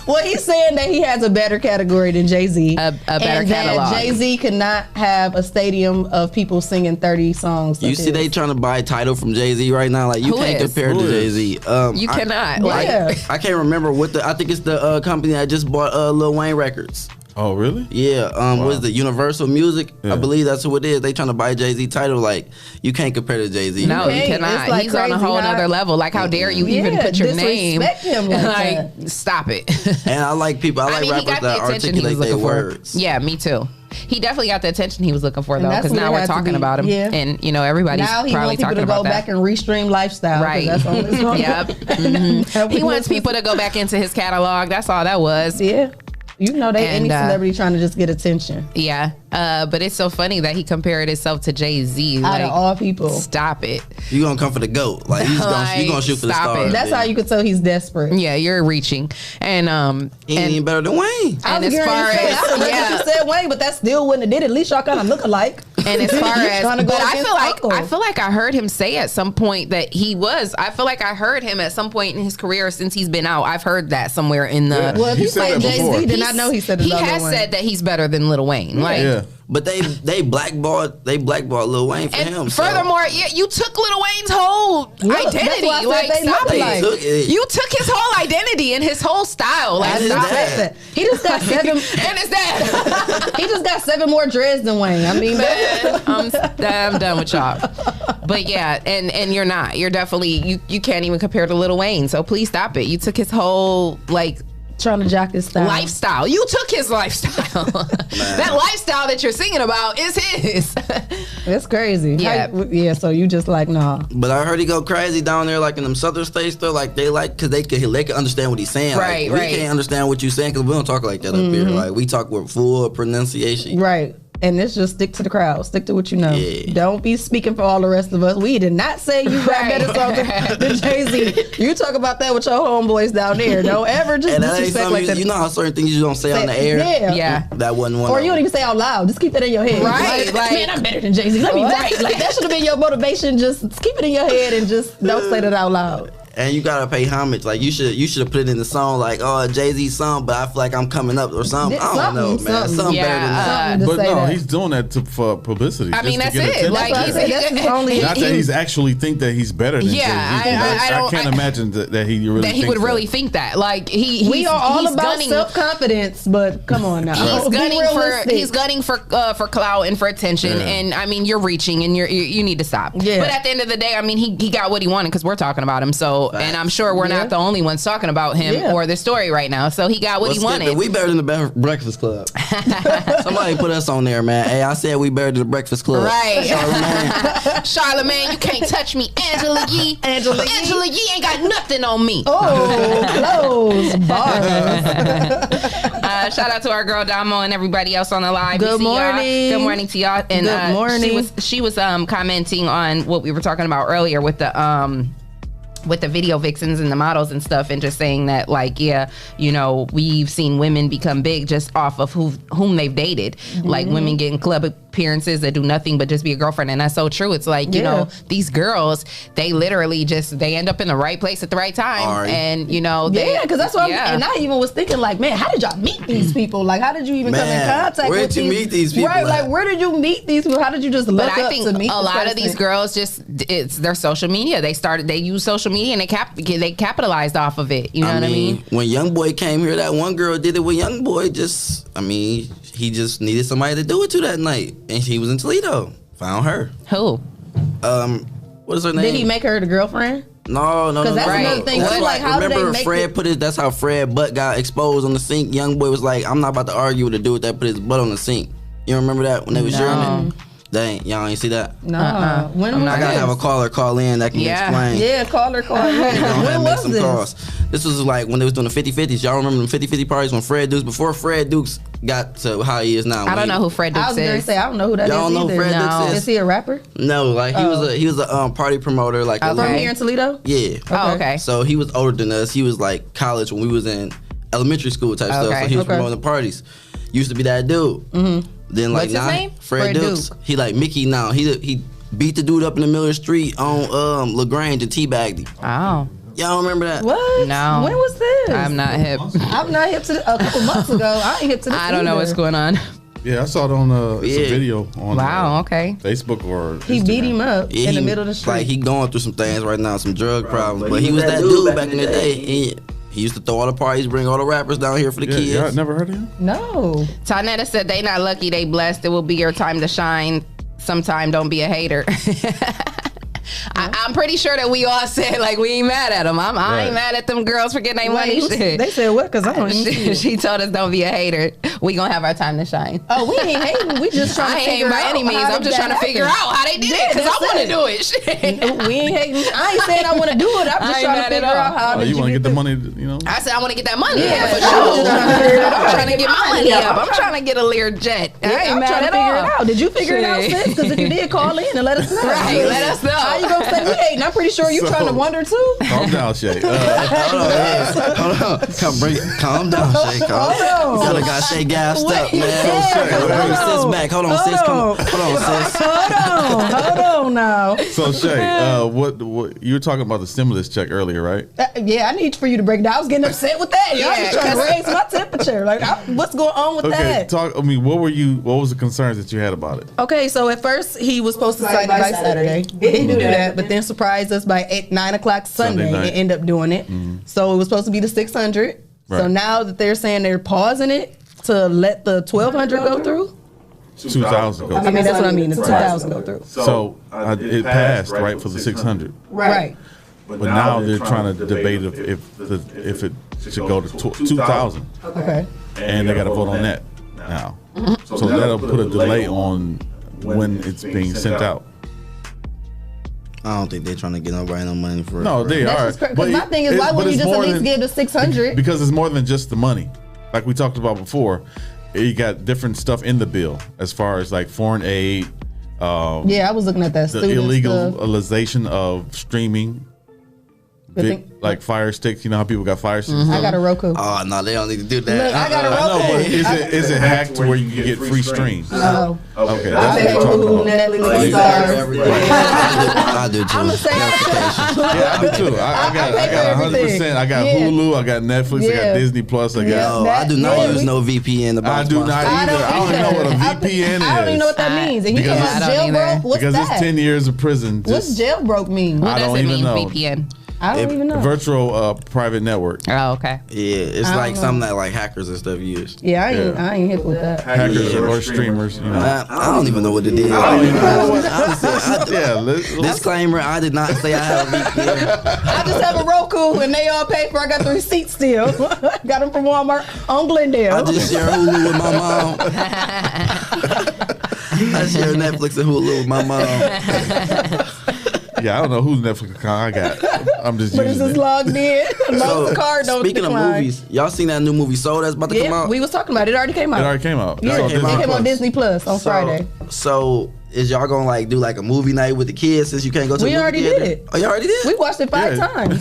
Well, he's saying that he has a better category than Jay-Z. A better and catalog. That Jay-Z could not have a stadium of people singing 30 songs. You see, they trying to buy Tidal from Jay-Z right now. Like, you Who can't is? compare to Jay-Z. You cannot. I can't remember I think it's the company that just bought Lil Wayne Records. Oh, really? Yeah. What is it? Universal Music? Yeah. I believe that's who it is. They trying to buy Jay-Z Tidal. Like, you can't compare to Jay-Z. No, you cannot. Like He's on a whole nother level. Like, how dare you even put your name? Him like stop it. And I like people. I like he rappers got that the attention he was articulate their looking for. words. Yeah, me too. He definitely got the attention he was looking for, And though, that's because what now it we're had to talking be. about him, Yeah. and everybody's now he probably wants people talking to go about that. back and restream Lifestyle. Right. That's on his song. Yep. Mhm. He wants people to go back into his catalog. That's all that was. Yeah. You know, any And, celebrity trying to just get attention. Yeah. But it's so funny that he compared himself to Jay-Z. Out of all people. Stop it. You gonna come for the GOAT. Like, you gonna shoot for the stop stars. That's how you could tell he's desperate. Yeah, you're reaching. And he ain't even better than Wayne. I And was as far I as you said Wayne, but that still wouldn't have did it. At least y'all kind of look alike. And as far as, Trying to go but I against feel like I heard him say at some point that he was. I feel like I heard him at some point in his career since he's been out. I've heard that somewhere in the. Yeah. Well, if He he said played that before. Jay-Z, then I know he said it. He has said that he's better than Lil Wayne. Like, Yeah. But they blackballed Lil Wayne for and him. so. furthermore, you took Lil Wayne's whole Look, that's identity. why I said Like, they stop look it. alike. Took it. You took his whole identity and his whole style. Like, And his stop dad. it. He just got 7. And his dad. He just got 7 more dreads than Wayne. I mean, Man, I'm done with y'all. But yeah, and you're not. You're definitely you can't even compare to Lil Wayne. So please stop it. You took his whole trying to jock his style. lifestyle. You took his lifestyle. That lifestyle that you're singing about is his. That's crazy. Yeah. So you just like, nah. But I heard he go crazy down there, like in them southern states, though. Like because they can understand what he's saying. Right, like, right. We can't understand what you're saying because we don't talk like that up here. Like we talk with full pronunciation. Right. And it's just stick to the crowd. Stick to what you know. Yeah. Don't be speaking for all the rest of us. We did not say you got better songs than Jay-Z. You talk about that with your homeboys down there. Don't ever just And that ain't disrespect something like that. you know how certain things you don't say on the air. Yeah. That wasn't one. Or of you don't them. even say out loud. Just keep that in your head. Right, like- man, I'm better than Jay-Z. Let me Right. Like that should have been your motivation. Just keep it in your head and just don't say that out loud. And you gotta pay homage. Like you should have put it in the song, like Jay-Z song, but I feel like I'm coming up or something. I don't know, man. Something Yeah, better than that. Something to But say no, that. he's doing that for publicity. I mean, just that's to get it. attention. Like, That's why I say that's his only. Not that he's actually think that he's better than Yeah, Jay-Z. I can't imagine that he really that he thinks would really that. think that. Like he's We are all he's about gunning, self-confidence, but come on now. He's Be gunning realistic. for clout and for attention, Yeah. and I mean you're reaching, and you need to stop. Yeah. But at the end of the day, I mean he got what he wanted because we're talking about him. So, and I'm sure we're not the only ones talking about him Yeah. or the story right now. So he got what he wanted. We better than the Breakfast Club. Somebody put us on there, man. Hey, I said we better than the Breakfast Club. Right. Charlamagne. Charlamagne, you can't touch me. Angela Yee. Angela Yee ain't got nothing on me. Oh, close bars. Shout out to our girl Damo and everybody else on the live. Good We see y'all. morning. Good morning to y'all. And Good morning. She was commenting on what we were talking about earlier with the video vixens and the models and stuff, and just saying that, like, yeah, you know, we've seen women become big just off of whom they've dated. Like women getting club appearances that do nothing but just be a girlfriend, and that's so true. It's like, you know, these girls, they literally they end up in the right place at the right time, and you know, because that's what and I even was thinking, like, man, how did y'all meet these people? Like, how did you even come in contact where with did you meet these people Right, at? like, where did you meet these people? How did you just look but I up think to meet a this lot of person? these girls it's their social media. They use social media and they capitalized off of it. You know what I mean? When YoungBoy came here, that one girl did it with YoungBoy. He just needed somebody to do it to that night, and he was in Toledo. Found her. Who? What is her name? Did he make her the girlfriend? No. Because that's another thing. That's Too, like, how do they remember make Fred put it? That's how Fred butt got exposed on the sink. YoungBoy was like, "I'm not about to argue with a dude that put his butt on the sink." You remember that when they was urinating? Dang, y'all ain't see that? No. When was I gotta this? have a caller call in that can explain. Yeah, call her. They gonna When have make was some this? calls. This was like when they was doing the 50-50s. Y'all remember them 50-50 parties when Fred Dukes, before Fred Dukes got to how he is now. I don't know who Fred Dukes I was going to is. say, I don't know who that Y'all is don't know either. who Fred Dukes is? Is he a rapper? No, like he was a party promoter, like a From little- here in Toledo? Yeah. Oh, okay. So he was older than us. He was like college when we was in elementary school type stuff. Okay. So he was promoting the parties. Used to be that dude. Mm-hmm. Then like What's his name? Fred Dukes. He like Mickey now. He beat the dude up in the middle of the street on LaGrange and teabagged him. Oh. Y'all don't remember that? What? No. When was this? I'm not hip. I'm not hip to a couple months ago. I ain't hip to this I don't know what's going on. Yeah, I saw it on it's a video on okay. Facebook or he Instagram. beat him up in the middle of the street. Like he going through some things right now, some drug problems. But he was that dude back in the day. He used to throw all the parties, bring all the rappers down here for the kids. Yeah, I never heard of him. No. Tanetta said they not lucky, they blessed. It will be your time to shine. Sometime, don't be a hater. I'm pretty sure that we all said like we ain't mad at them. I ain't mad at them girls for getting their money. Shit. They said what? Because I don't even She told us don't be a hater. We gonna have our time to shine. Oh, we ain't hating. We just trying to figure out. by any means. I'm just trying to figure out how they did it because I want to do it. Shit. We ain't hating. I ain't saying I want to do it. I'm just trying to figure out how. You want to get the money? You know. I said I want to get that money. Yeah, for sure. I'm trying to get my money up. I'm trying to get a Learjet. I ain't mad at all. Did you figure it out, sis? Because if you did, call in and let us know. Right, let us know. How you gonna say we hating? I'm pretty sure you trying to wonder too. Calm down, Shay. Hold on. Calm down, Shay. Calm down. Got Shay gassed up, man. Sis back. Hold on, sis. Hold on, sis. Hold on now. So Shay, what you were talking about the stimulus check earlier, right? Yeah, I need for you to break it down. I was getting upset with that. Y'all just trying to raise my temperature. Like, what's going on with that? What was the concerns that you had about it? Okay, so at first he was supposed to sign it by Saturday. Didn't do that, but then surprised us by 9 o'clock Sunday and end up doing it. So it was supposed to be the 600. Right. So now that they're saying they're pausing it to let the 1,200 go through. 2,000 go through. I mean, that's what I mean. The 2,000 go through. So it passed, right, for the 600. Right. But now they're trying to debate if it should go to 2,000. Okay. And they got to vote on that now. So that'll put a delay on when it's being sent out. I don't think they're trying to get nobody no money for it. No, they are. Because my thing is, why wouldn't you just at least give the 600? Because it's more than just the money. Like we talked about before, you got different stuff in the bill as far as like foreign aid. Yeah, I was looking at that. The illegalization of streaming. Like Fire Sticks, you know how people got Fire Sticks? I got a Roku. Oh no, they don't need to do that. Look, I got a Roku. No, but is it hacked to where you can get free streams? No. Okay, that's what we're talking about. Netflix, I do too. I'm gonna say yeah, I do too. I got 100%. I got Hulu. I got Netflix. I got Disney Plus. I got. I do not use no VPN. I do not either. I don't even know what a VPN is. I don't even know what that means. And he is jailbroke. What's that? Because it's 10 years of prison. What's jailbroke mean? What does it mean, VPN? I don't even know. Virtual private network. Oh, okay. Yeah, it's like something that like hackers and stuff use. Yeah, I ain't hip with that. Hackers or streamers. You know. I don't even know what it is. Disclaimer: I did not say I have a VPN. I just have a Roku, and they all pay for. I got the receipt still. Got them from Walmart on Glendale. I just share Hulu with my mom. I share Netflix and Hulu with my mom. Yeah, I don't know whose Netflix account I got. I'm just but using it's just logged in. So, card don't speaking of movies, y'all seen that new movie Soul that's about to come out? We was talking about it. It already came out. It already came out. Yeah, it came on Disney Plus on Friday. So is y'all gonna like do like a movie night with the kids since you can't go to the movie already theater? did it. Oh, you already did? We watched it 5 times.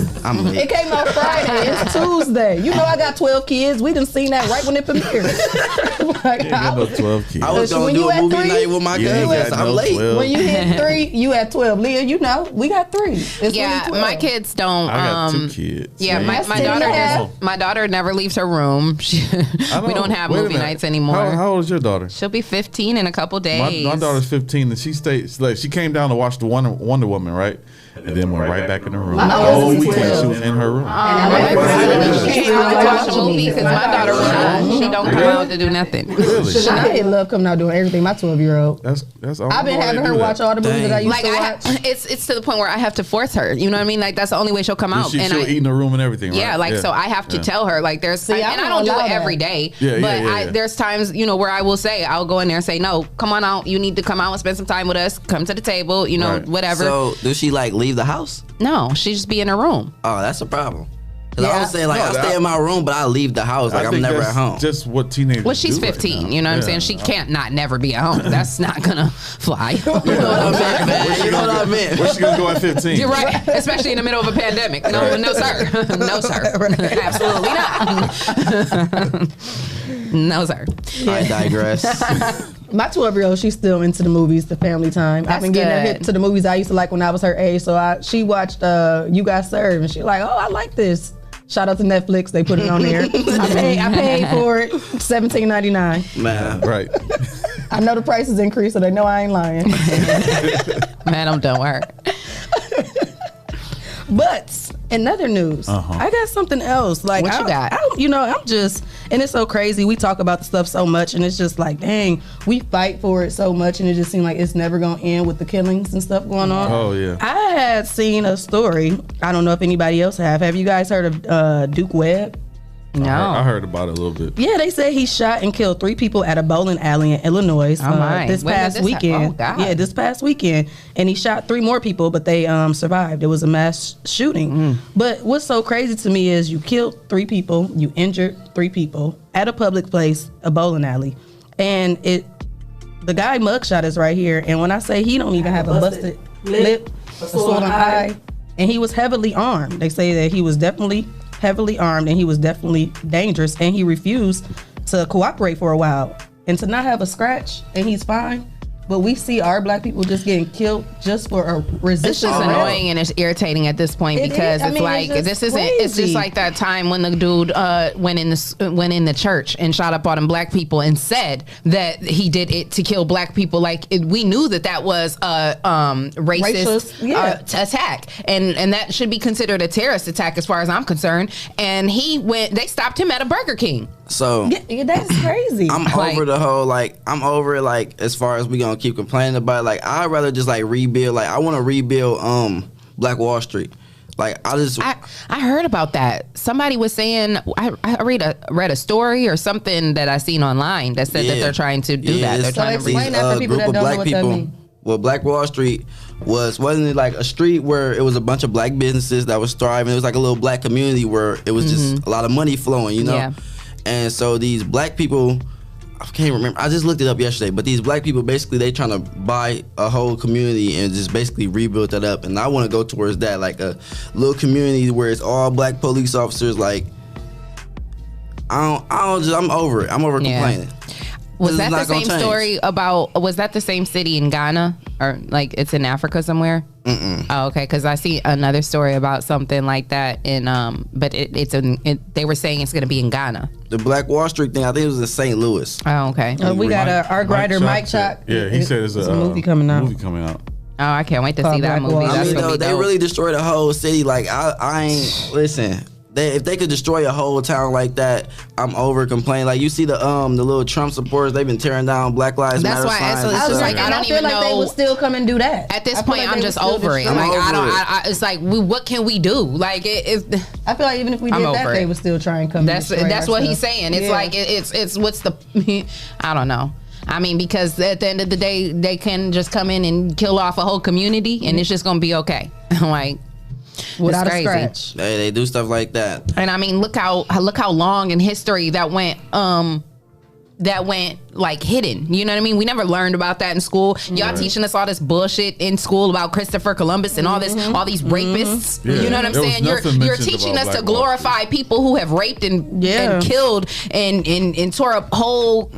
It came out Friday. It's Tuesday. You know I got 12 kids. We done seen that right when it premiered. Like, you got no 12 kids. I was gonna do a movie night with my cousins. I'm late. 12. When you hit 3, you at 12. Leah, you know, we got 3. It's yeah, my kids don't. I got 2 kids. Yeah, my daughter never leaves her room. We don't have movie nights anymore. How old is your daughter? She'll be 15 in a couple days. My daughter's 15 and she stays. Like, she came down to watch the Wonder Woman, right? And then went right back in the room. The whole weekend she was in her room. She came out to watch a movie because my daughter she don't come out to do nothing. Really? I love coming out doing everything. My 12-year-old. That's all. I've been having her watch all the movies that I used to watch. It's to the point where I have to force her. You know what I mean? Like that's the only way she'll come out. And she'll eat in the room and everything. Right? Yeah, so I have to tell her like there's. And I don't do it every day. But there's times where I will say I'll go in there and say no, come on out. You need to come out and spend some time with us. Come to the table. Whatever. So does she like leave the house? No, she just be in her room. Oh, that's a problem. Because I was saying, like, I stay in my room, but I leave the house. Like, I'm never at home. Just what teenagers Well, she's do 15. Right, you know what I'm saying? She can't not never be at home. That's not going to fly. You know what I'm saying? You know what I meant? Where's she going to go at 15? You're right. Especially in the middle of a pandemic. No, no, sir. No, sir. Absolutely not. No, sir. I digress. My 12-year-old, she's still into the movies, the family time. I've been getting her hip to the movies I used to like when I was her age. So she watched You Got Served, and she's like, oh, I like this. Shout out to Netflix, they put it on there. I paid for it, $17.99. Man, right. I know the prices increased, so they know I ain't lying. Man, I'm done work. But in other news, I got something else. Like, what you got? I'm just, and it's so crazy. We talk about the stuff so much, and it's just like, dang, we fight for it so much, and it just seems like it's never gonna end with the killings and stuff going on. Oh yeah. I had seen a story. I don't know if anybody else have. Have you guys heard of Duke Webb? No. I heard about it a little bit. Yeah, they said he shot and killed 3 people at a bowling alley in Illinois this past weekend. Yeah, this past weekend. And he shot 3 more people, but they survived. It was a mass shooting. But what's so crazy to me is you killed 3 people, you injured 3 people at a public place, a bowling alley. And the guy mugshot is right here. And when I say he don't even have a busted lip, a swollen eye, and he was heavily armed. They say that he was definitely heavily armed and he was definitely dangerous, and he refused to cooperate for a while. And to not have a scratch and he's fine, but we see our black people just getting killed just for a resistance. It's just annoying and it's irritating at this point because it's just like that time when the dude went in the church and shot up all them black people and said that he did it to kill black people. Like we knew that was a racist attack, and that should be considered a terrorist attack as far as I'm concerned. And they stopped him at a Burger King. So that's crazy. I'm over the whole I'm over it as far as we gonna keep complaining about it. Like I'd rather just rebuild. Like I want to rebuild Black Wall Street. Like I heard about that. Somebody was saying I read a story or something that I seen online that said that they're trying to do that. They're trying to explain that for people that don't know what that means. Well, Black Wall Street wasn't it like a street where it was a bunch of black businesses that was thriving. It was like a little black community where it was just a lot of money flowing, you know? Yeah. And so these black people, I can't remember, I just looked it up yesterday, but these black people, basically, they trying to buy a whole community and just basically rebuild that up. And I want to go towards that, like a little community where it's all black police officers. Like, I'm over it. I'm over complaining. Was that the same story about, was that the same city in Ghana? Or like it's in Africa somewhere? Oh, okay, because I see another story about something like that in, but they were saying it's going to be in Ghana. The Black Wall Street thing, I think it was in St. Louis. Oh, okay. We got our writer Mike Chock. Yeah, he said it's a movie coming out. Oh, I can't wait to see that movie. I mean, they really destroyed the whole city. Like I ain't listen. If they could destroy a whole town like that, I'm over complaining. Like you see the little Trump supporters, they've been tearing down Black Lives Matter signs. I was like, I don't even know. They would still come and do that. At this point, I'm just over it. Like it's like, what can we do? Like I feel like even if we did that, they would still try and come. That's what he's saying. It's like it's what's the I don't know. I mean, because at the end of the day, they can just come in and kill off a whole community, and it's just gonna be okay. Like. Without a scratch. They do stuff like that. And I mean, look how long in history that went like hidden. You know what I mean? We never learned about that in school. Y'all teaching us all this bullshit in school about Christopher Columbus and all these rapists. Yeah. You know what I'm saying? You're teaching us to glorify people who have raped and killed and tore up whole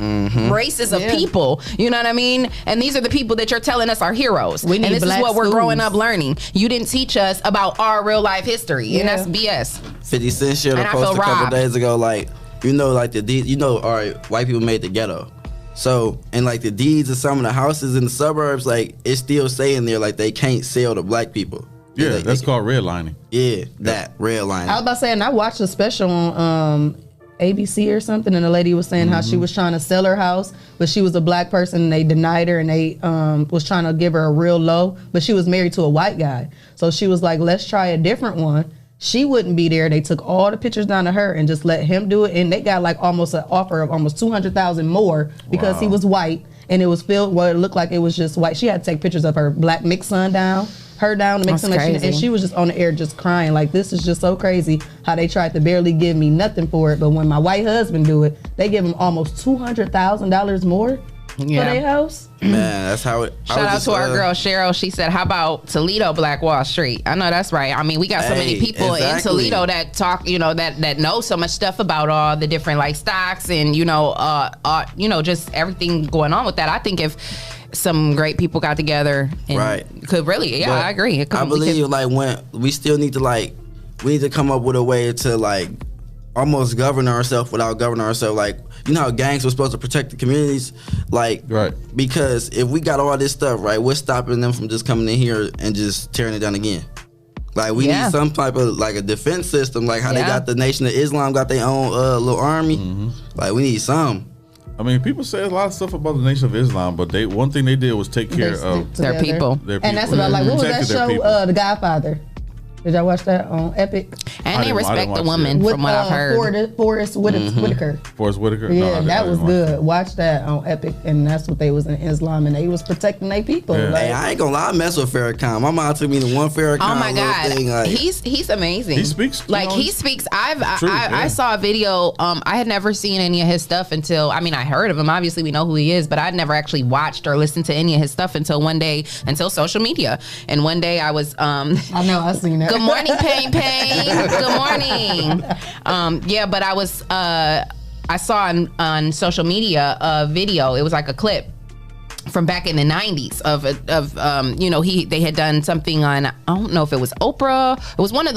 races of people. You know what I mean? And these are the people that you're telling us are heroes. And this is what we're growing up learning. You didn't teach us about our real life history, and that's BS. 50 Cent shared a post a couple days ago, like, you know, like the deeds, you know, all right, white people made the ghetto. So, and like the deeds of some of the houses in the suburbs, like it's still saying there, like they can't sell to black people. Yeah, that's called redlining. Yeah, that redlining. I was about to say, and I watched a special on ABC or something, and the lady was saying how she was trying to sell her house, but she was a black person, and they denied her, and they was trying to give her a real low, but she was married to a white guy. So she was like, let's try a different one. She wouldn't be there. They took all the pictures down to her and just let him do it. And they got like almost an offer of almost $200,000 more because he was white, and it was filled. Well, it looked like it was just white. She had to take pictures of her black mixed son down, her down, mixed son, and she was just on the air just crying. Like, this is just so crazy how they tried to barely give me nothing for it. But when my white husband do it, they give him almost $200,000 more. for their house. Man, that's how it. Shout out to our girl Cheryl. She said, "How about Toledo, Black Wall Street?" I know that's right. I mean, we got so many people in Toledo that talk, that know so much stuff about all the different like stocks and just everything going on with that. I think if some great people got together and could really, I agree. I believe when we still need to we need to come up with a way to almost govern ourselves without governing ourselves. Like, you know how gangs were supposed to protect the communities? Because if we got all this stuff, right, what's stopping them from just coming in here and just tearing it down again? Like, we need some type of, a defense system, like how they got the Nation of Islam, got their own little army. Like, we need some. I mean, people say a lot of stuff about the Nation of Islam, but one thing they did was take care of their people. And that's about, what was that show, The Godfather? Did y'all watch that on Epic? And they respect the woman, from what I've heard. Forrest Whitaker. Forrest Whitaker? Yeah, that was good. Watch that on Epic, and that's what they was in Islam, and they was protecting their people. Yeah. Hey, I ain't gonna lie, I mess with Farrakhan. My mom took me to one Farrakhan. Oh my God, thing, he's amazing. He speaks. He speaks. I saw a video. I had never seen any of his stuff until I heard of him. Obviously, we know who he is, but I'd never actually watched or listened to any of his stuff until social media. And one day I was. I know, I seen that. Good morning, Pain. Good morning. But I was I saw on social media a video. It was like a clip from back in the 90s of they had done something on, I don't know if it was Oprah. It was one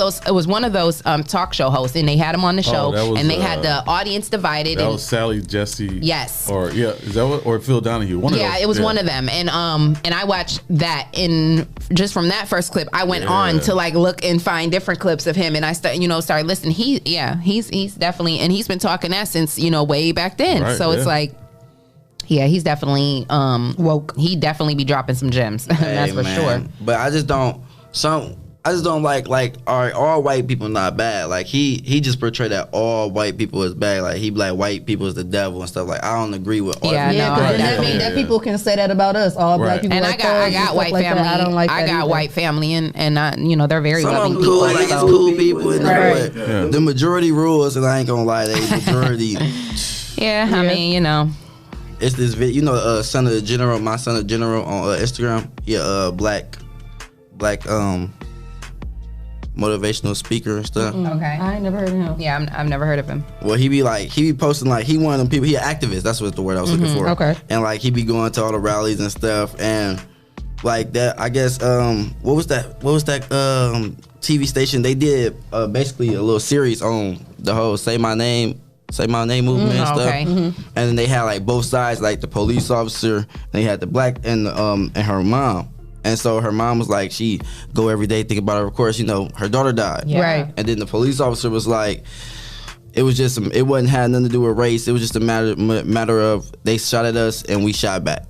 of those talk show hosts, and they had him on the show, and they had the audience divided. That was Sally Jesse. Yes. Is that what, or Phil Donahue? One of those. It was one of them, and I watched that, and just from that first clip, I went on to look and find different clips of him, and I started listening. He's definitely, and he's been talking that since way back then. Right, so it's like. Yeah, he's definitely woke. He definitely be dropping some gems. That's for sure. But I just don't like all white people not bad. Like he just portrayed that all white people is bad. Like he be like white people is the devil and stuff. Like I don't agree with all that. That mean that people can say that about us. All black people. And I got white family. I don't like that. I got white family and they're very loving people. Cool, it's cool people in there, but the majority rules, and I ain't gonna lie, they majority. I mean, It's this video, son of the general, my son of general on Instagram. Yeah, black, motivational speaker and stuff. Okay, I ain't never heard of him. Yeah, I've never heard of him. Well, he be posting he one of them people. He an activist. That's what the word I was looking for. Okay, and he be going to all the rallies and stuff, and that. I guess what was that TV station? They did basically a little series on the whole Say My Name movement and stuff. Okay. And then they had both sides, the police officer, and they had the black and her mom. And so her mom was she go every day, think about her. Of course, her daughter died. Yeah. Right. And then the police officer was it was just it wasn't had nothing to do with race. It was just a matter of they shot at us and we shot back.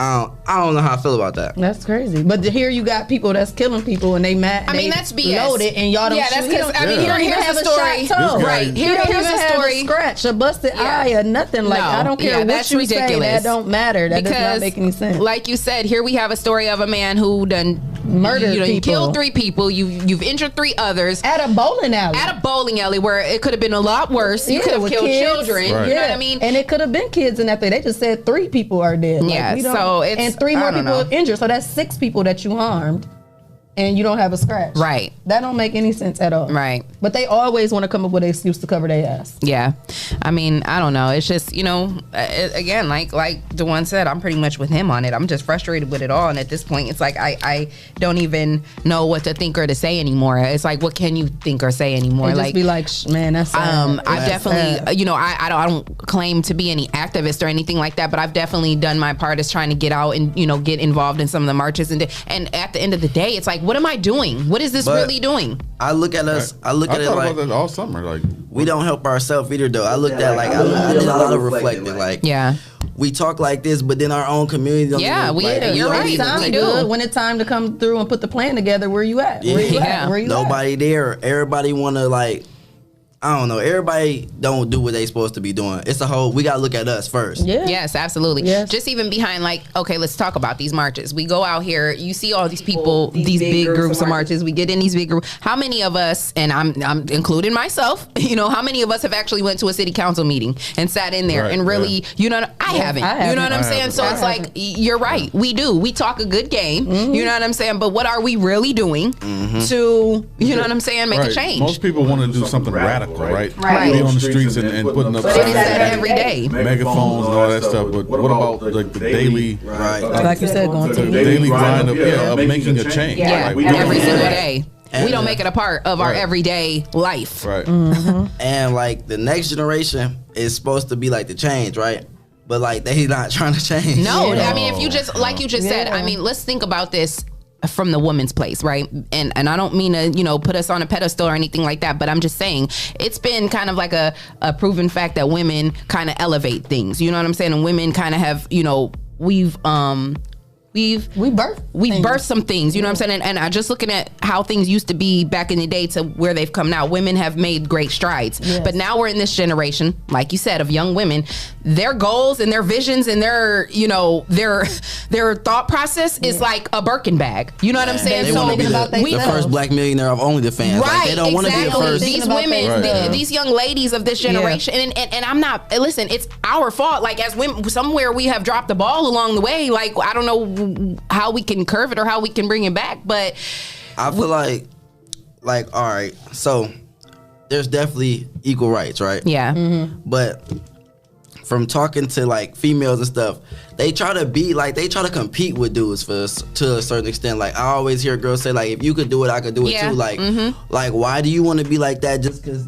I don't know how I feel about that. That's crazy. But here you got people that's killing people and they mad. That's BS. Loaded and y'all don't. Yeah, that's because here's the story. Right. Here's the story. A scratch, a busted eye, or nothing. I don't care what you say. That don't matter. That does not make any sense. Like you said, here we have a story of a man who done murdered people. You killed 3 people. You've injured 3 others at a bowling alley. Where it could have been a lot worse. You could have killed children. Right. You know what I mean? And it could have been kids in that thing. They just said 3 people are dead. And 3 more people injured, so that's 6 people that you harmed, and you don't have a scratch. Right. That don't make any sense at all. Right. But they always want to come up with an excuse to cover their ass. Yeah. I mean, I don't know. It's just, again, like DeJuan said, I'm pretty much with him on it. I'm just frustrated with it all, and at this point, it's I don't even know what to think or to say anymore. It's what can you think or say anymore? Just be man, that's sad. I've definitely, I don't claim to be any activist or anything like that, but I've definitely done my part as trying to get out and get involved in some of the marches, and at the end of the day, it's what am I doing? What is this really doing? I look at us. I look at it about that all summer. We don't help ourselves either, though. I looked at I did a lot of reflecting. We talk like this, but then our own community don't. Yeah, you're right. Sounds good. When it's time to come through and put the plan together, where you at? Where you at? Nobody there. Everybody want to I don't know. Everybody don't do what they supposed to be doing. It's a whole. We gotta look at us first. Yeah. Yes, absolutely. Yes. Just even behind, like, okay, let's talk about these marches. We go out here. You see all these people, these big groups of marches. We get in these big groups. How many of us, and I'm including myself, you know, how many of us have actually went to a city council meeting and sat in there and really, you know, I haven't. You know what I'm saying? So it's like, you're right. We do. We talk a good game. You know what I'm saying? But what are we really doing to, you know what I'm saying, make a change? Most people want to do something radical, right? Be on the streets and putting up signs every day, megaphones and all that stuff. But what about like the daily, like you said, going to the daily grind of making a change? Yeah, like, every single day. We don't make it a part of our everyday life. Right. And like the next generation is supposed to be like the change, right? But like they not trying to change. No, I mean, if you just like you just said, I mean, let's think about this from the woman's place, right? And I don't mean to, you know, put us on a pedestal or anything like that, but I'm just saying it's been kind of like a proven fact that women kind of elevate things. You know what I'm saying? And women kind of have, you know, we've birthed some things, you know what I'm saying? And I just looking at how things used to be back in the day to where they've come now, women have made great strides. Yes. But now we're in this generation, like you said, of young women. Their goals and their visions and their, you know, their thought process is like a Birkin bag. You know what I'm saying? They want to be the first black millionaire of OnlyFans. Right, like, they don't want to be the first. These women, these young ladies of this generation, and I'm not, listen, it's our fault. Like as women, somewhere we have dropped the ball along the way. Like I don't know how we can curve it or how we can bring it back, but I feel like all right, so there's definitely equal rights, right? Yeah. But from talking to like females and stuff, they try to compete with dudes to a certain extent. Like I always hear girls say like, if you could do it, I could do it too. Like like why do you want to be like that just because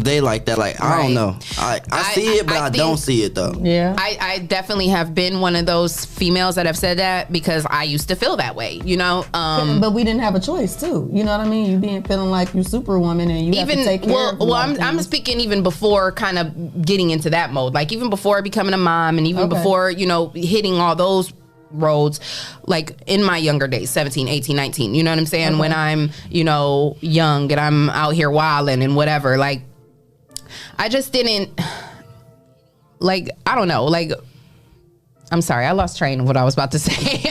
they like that? Like I don't know. I see it, but I don't see it though. Yeah. I definitely have been one of those females that have said that because I used to feel that way, you know. But we didn't have a choice too. You know what I mean? You feeling like you superwoman and you have to take care of. Well, I'm speaking even before kind of getting into that mode. Like even before becoming a mom and even before, you know, hitting all those roads, like in my younger days, 17, 18, 19, you know what I'm saying? When I'm, you know, young and I'm out here wilding and whatever, like I just didn't, like, I don't know, like, I'm sorry, I lost train of what I was about to say.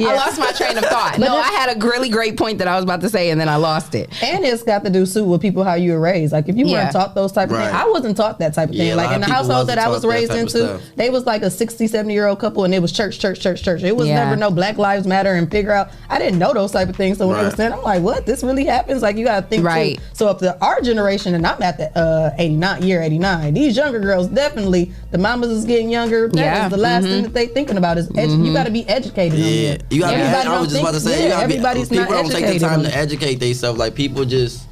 I lost my train of thought. No, I had a really great point that I was about to say and then I lost it. And it's got to do too with people how you were raised. Like if you weren't taught those type of things, I wasn't taught that type of thing. Like in the household that I was raised into, they was like a 60, 70-year-old couple and it was church. It was never no Black Lives Matter and figure out. I didn't know those type of things. So when they were saying, I'm like, what? This really happens? Like you got to think too. So if our generation, and I'm at the 89, these younger girls definitely, the mamas is getting younger. That is the last thing that they thinking about is you got to be educated on it. You gotta I was just about to say, people don't take the time to educate themselves. Like people just,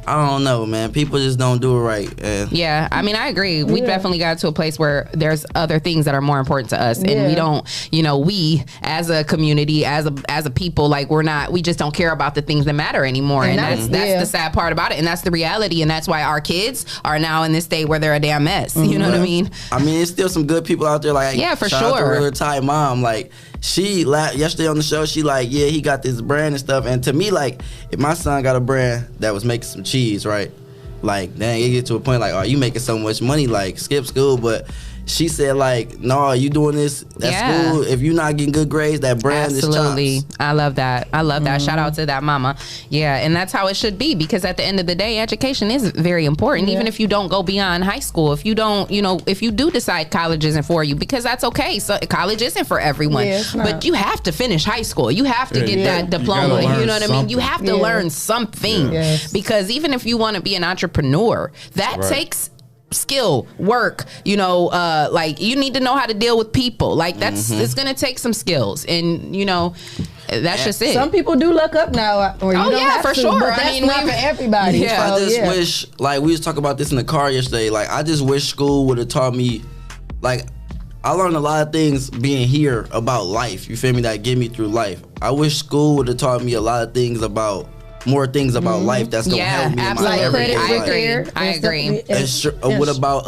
I don't know, man. People just don't do it right. Yeah, I mean, I agree. We definitely got to a place where there's other things that are more important to us, and we don't, you know, we as a community, as a people, like we just don't care about the things that matter anymore, and that's the sad part about it, and that's the reality, and that's why our kids are now in this state where they're a damn mess. You know what I mean? I mean, there's still some good people out there. Like for shout out to Real Thai Mom, like. She yesterday on the show, she like, yeah, he got this brand and stuff. And to me, like, if my son got a brand that was making some cheese, right? Like, dang, it get to a point like, oh, you making so much money, like, skip school. But she said, like, no, you doing this at school. If you're not getting good grades, that brand is chops. I love that. Shout out to that mama. Yeah, and that's how it should be, because at the end of the day, education is very important. Even if you don't go beyond high school, if you don't, you know, if you do decide college isn't for you, because that's okay. So college isn't for everyone, but you have to finish high school. You have to get that diploma. You know what I mean? You have to learn something, because even if you want to be an entrepreneur, that takes skill, work, you know, like you need to know how to deal with people. Like that's it's gonna take some skills, and you know, that's just it. Some people do look up now, or you don't have for to, sure. But that's not for everybody. I just wish, like we was talking about this in the car yesterday. Like I just wish school would have taught me, like I learned a lot of things being here about life. You feel me? That get me through life. I wish school would have taught me a lot of things about more things about life that's gonna help me in my everyday life. I agree. And what about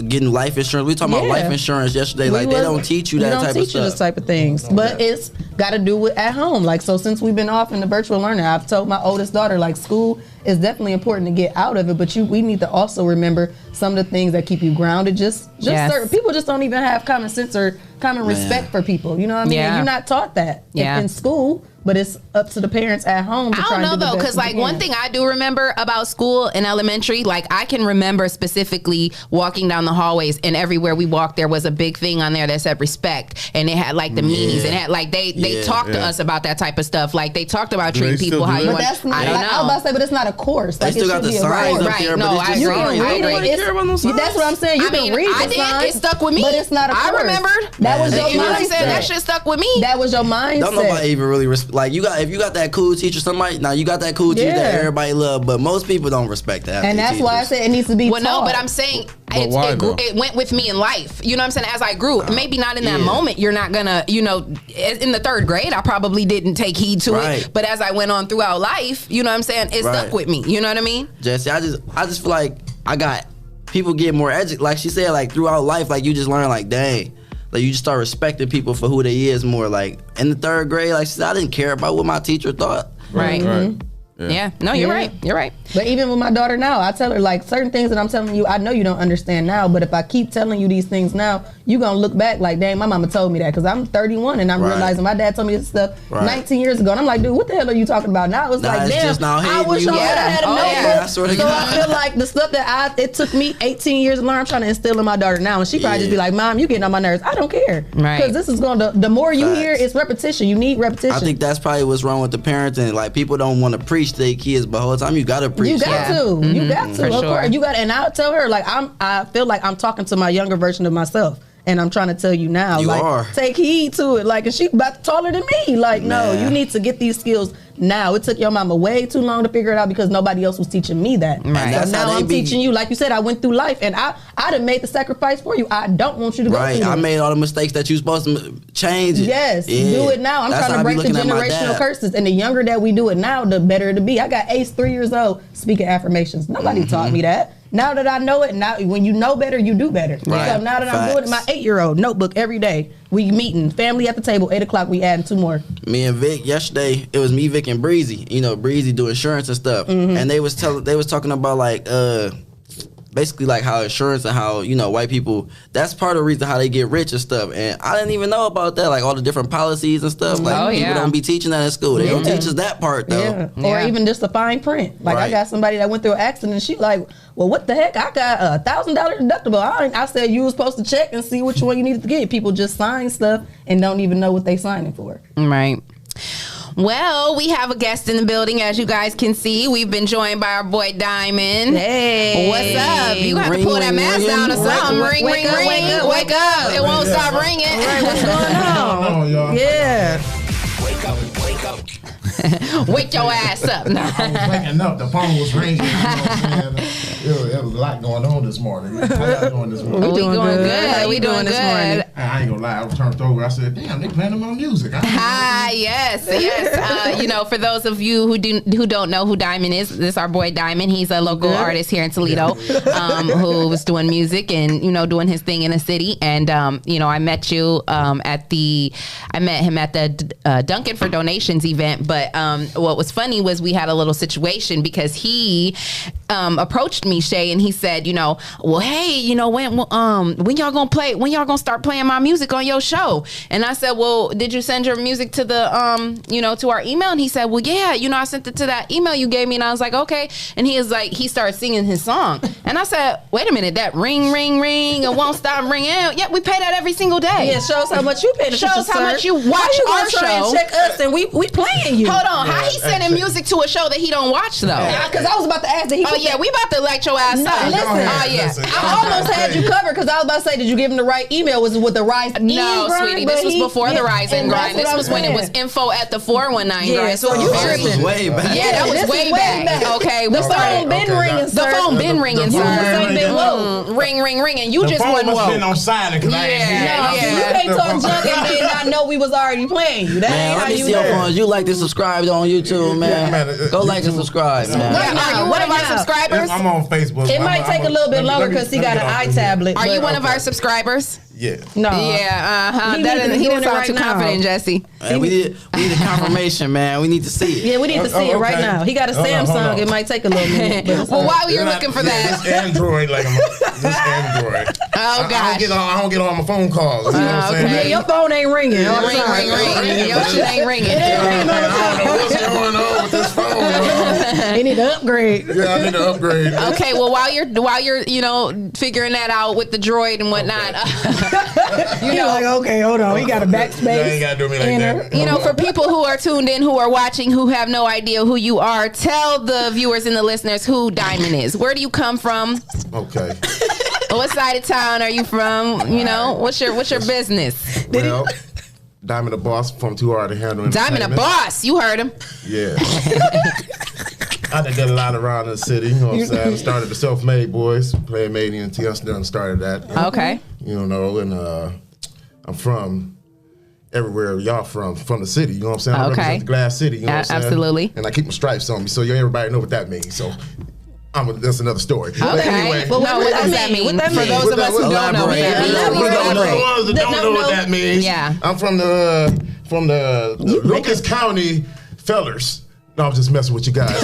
getting life insurance? We talking about life insurance yesterday. Like they don't teach you that type of stuff. They don't teach you this type of things, but it's got to do with at home. Like so, since we've been off in the virtual learning, I've told my oldest daughter like school is definitely important to get out of it, but we need to also remember some of the things that keep you grounded. Just certain people just don't even have common sense or common respect for people. You know what I mean? And you're not taught that in school. But it's up to the parents at home. I don't know though, because like one thing I do remember about school in elementary, like I can remember specifically walking down the hallways, and everywhere we walked, there was a big thing on there that said respect, and it had like the meanies, and it had like they talked to us about that type of stuff. Like they talked about treating people how you want. I don't know. I was about to say, but it's not a course. They still got the signs up there, but it's just signs. That's what I'm saying. You can read the signs. It stuck with me. But it's not a course. I remembered. That was your mindset. That shit stuck with me. That was your mindset. Don't nobody even really respect. Like if you got that cool teacher, you got that cool teacher that everybody love, but most people don't respect that. And that's why I said it needs to be taught. No, but I'm saying it went with me in life. You know what I'm saying? As I grew, maybe not in that moment, you're not gonna, in the 3rd grade, I probably didn't take heed to it. But as I went on throughout life, you know what I'm saying? It stuck with me. You know what I mean? Jesse, I just feel like I got people get more educated. Like she said, like throughout life, like you just learn like, dang. Like you just start respecting people for who they is more. Like in the 3rd grade, like I didn't care about what my teacher thought. Right. Right. Yeah. No, you're right. You're right. But even with my daughter now, I tell her like certain things that I'm telling you, I know you don't understand now, but if I keep telling you these things now, you gonna look back like, dang, my mama told me that, because I'm 31 and I'm realizing my dad told me this stuff 19 years ago, and I'm like, dude, what the hell are you talking about now? It's like, damn, I wish I had a notebook. So I feel like the stuff that it took me 18 years to learn, I'm trying to instill in my daughter now, and she probably just be like, Mom, you getting on my nerves. I don't care, because this is going to, the more you hear, it's repetition. You need repetition. I think that's probably what's wrong with the parents, and like people don't want to preach to their kids, but whole time you gotta preach. You got to. You got to. Of course. You got, and I'll tell her like I feel like I'm talking to my younger version of myself, and I'm trying to tell you now. You like, are. Take heed to it. Like, and she about taller than me. Like, no, you need to get these skills now. It took your mama way too long to figure it out because nobody else was teaching me that. Right. So now I'm teaching you. Like you said, I went through life, and I'd have made the sacrifice for you. I don't want you to go through it. I made all the mistakes that you supposed to change it. Yes, do it now. I'm trying to break the generational curses, and the younger that we do it now, the better it'll be. I got Ace 3 years old speaking affirmations. Nobody taught me that. Now that I know it, now when you know better, you do better. Right. So now that I'm doing it, my 8-year-old notebook every day. We meeting, family at the table, 8 o'clock, we adding 2 more. Me and Vic, yesterday, it was me, Vic, and Breezy. Breezy do insurance and stuff. And they was talking about like basically like how insurance and how, white people, that's part of the reason how they get rich and stuff. And I didn't even know about that, like all the different policies and stuff. Like people don't be teaching that in school. They don't teach us that part though. Or even just the fine print. Like I got somebody that went through an accident and she like, well, what the heck? I got $1,000 deductible. I said you was supposed to check and see which one you needed to get. People just sign stuff and don't even know what they signing for. Right. Well, we have a guest in the building, as you guys can see. We've been joined by our boy Diamond. Hey, what's up? You have to pull that mask down or something. Ring, ring, ring. Wake up. It won't stop ringing. Right, what's going on? Y'all? Yeah. Wake up. Wake your ass up. I was waking up. The phone was ringing. You know what I'm saying? There was a lot going on this morning. How y'all doing this morning? We doing good. How we doing this morning? I ain't gonna lie. I was turned over. I said, "Damn, they playing my music." Yes. For those of you who don't know who Diamond is, this is our boy Diamond. He's a local artist here in Toledo, who was doing music and doing his thing in the city. And I met you I met him at the Dunkin' for Donations event. But what was funny was we had a little situation because he approached me, Shay, and he said, well, hey, when y'all gonna start playing my music on your show? And I said, well, did you send your music to the to our email? And he said, well, yeah, I sent it to that email you gave me. And I was like, okay. And he was like, he started singing his song. And I said, wait a minute, that ring, ring, ring, it won't stop ringing. Yeah, we pay that every single day. Yeah, shows how much you pay. Shows how much you watch our show. And check us, and we playing you. Hold on, how he sending music to a show that he don't watch though? Because I was about to ask that he. Oh yeah, we about to light your ass up. Listen, I almost had you covered because I was about to say, did you give him the right email? Was it with the Rise? No, sweetie, this was before the Rise and Grind. This was when it was info@the419 grind. So you tripping? Way back. Yeah, that was way back. Okay, the phone been ringing, sir. The phone been ringing, sir. Ring, ring, ring, and you just wasn't woke. Been on silent because I ain't You can't talk junk and then not know we was already playing you. That Man, ain't let how me you see your do. phones. You like to subscribe on YouTube, man. Go like and subscribe, man. Right now, you one of our subscribers? I'm on Facebook. It might take a little bit longer because he got an iTablet. Are you one of our subscribers? Yeah. No. Yeah. He He didn't sound too now. confident, Jesse. Man, we need a confirmation, man. We need to see it. Yeah, we need to see it right okay. now. He got a Hold on, hold Samsung. on. It might take a little minute. But Well, while you're looking for This that. Android, this Android. Oh, gosh. I don't get all my phone calls. You know what I'm okay. saying? yeah, your phone ain't ringing. Ring. Your shit ain't ringing. I don't know what's going on with this phone. You need to upgrade. Yeah, I need to upgrade. Okay, well while you're figuring that out with the droid and whatnot, You're like, okay, hold on. He got a backspace. You ain't gotta do me like that. for people who are tuned in, who are watching, who have no idea who you are, tell the viewers and the listeners who Diamond is. Where do you come from? Okay. What side of town are you from? What's your business? Well, Diamond the Boss from Too Hard to Handle. Diamond a boss. You heard him. Yeah. I done did a lot around the city. You know what I'm saying? Started the Self-Made Boys, playing Made in T. I done started that. Okay. And I'm from everywhere y'all from the city. You know what I'm saying? I represent the Glass City. You know what I'm saying? Absolutely. And I keep my stripes on me, so everybody know what that means. So that's another story. Okay. Anyway, What does that mean? For those of us who don't know what that means. the ones that don't know what that means. Yeah. I'm from the Lucas County Fellers. No, I'm just messing with you guys.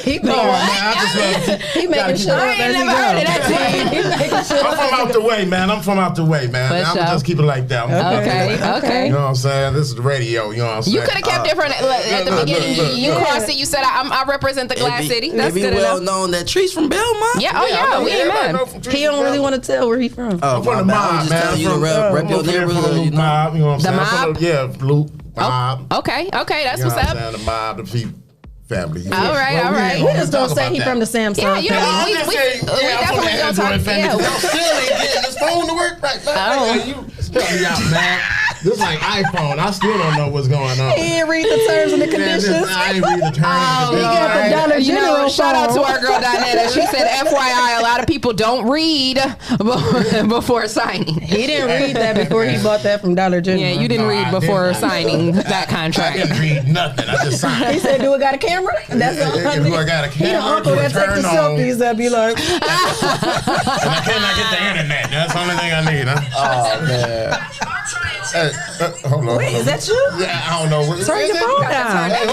He making sure. I ain't never heard of that team. He making sure. I'm from out the way, man. I'm sure. just keep it like that. Okay. You know what I'm saying? This is the radio. You know what I'm saying? You could have kept it from at the beginning. You crossed it. You said I represent the Glass City. That's good enough. well known that Tree's from Belmont. Yeah. Oh yeah. We ain't mad. He don't really want to tell where he from. I'm from the mob, man. You rep your neighborhood. Mob. You know what I'm The saying? mob? Yeah, Blue Mob. Okay. That's You know what's what up. I'm saying? The mob, the feet. Family. All right. We just don't say he from the Samsung. Yeah, we definitely don't talk. Yeah, still ain't getting this phone to work right now. You help me out, man. This is like iPhone. I still don't know what's going on. He didn't read the terms and the conditions. I ain't read the terms. He got the Dollar General shout out to phone. our girl Donetta. She said, FYI, a lot of people don't read before signing. He didn't read that before he bought that from Dollar General. Yeah, you didn't read before signing that contract. I didn't read nothing. I just signed. He said, "Do it got a camera?" That's the only. Do I got a He the camera? uncle that takes the selfies that be like. And I cannot get the internet. That's the only thing I need, huh? Oh man. Hey, hold on. Wait, is that you? Yeah, I don't know. Turn your phone down. Hey,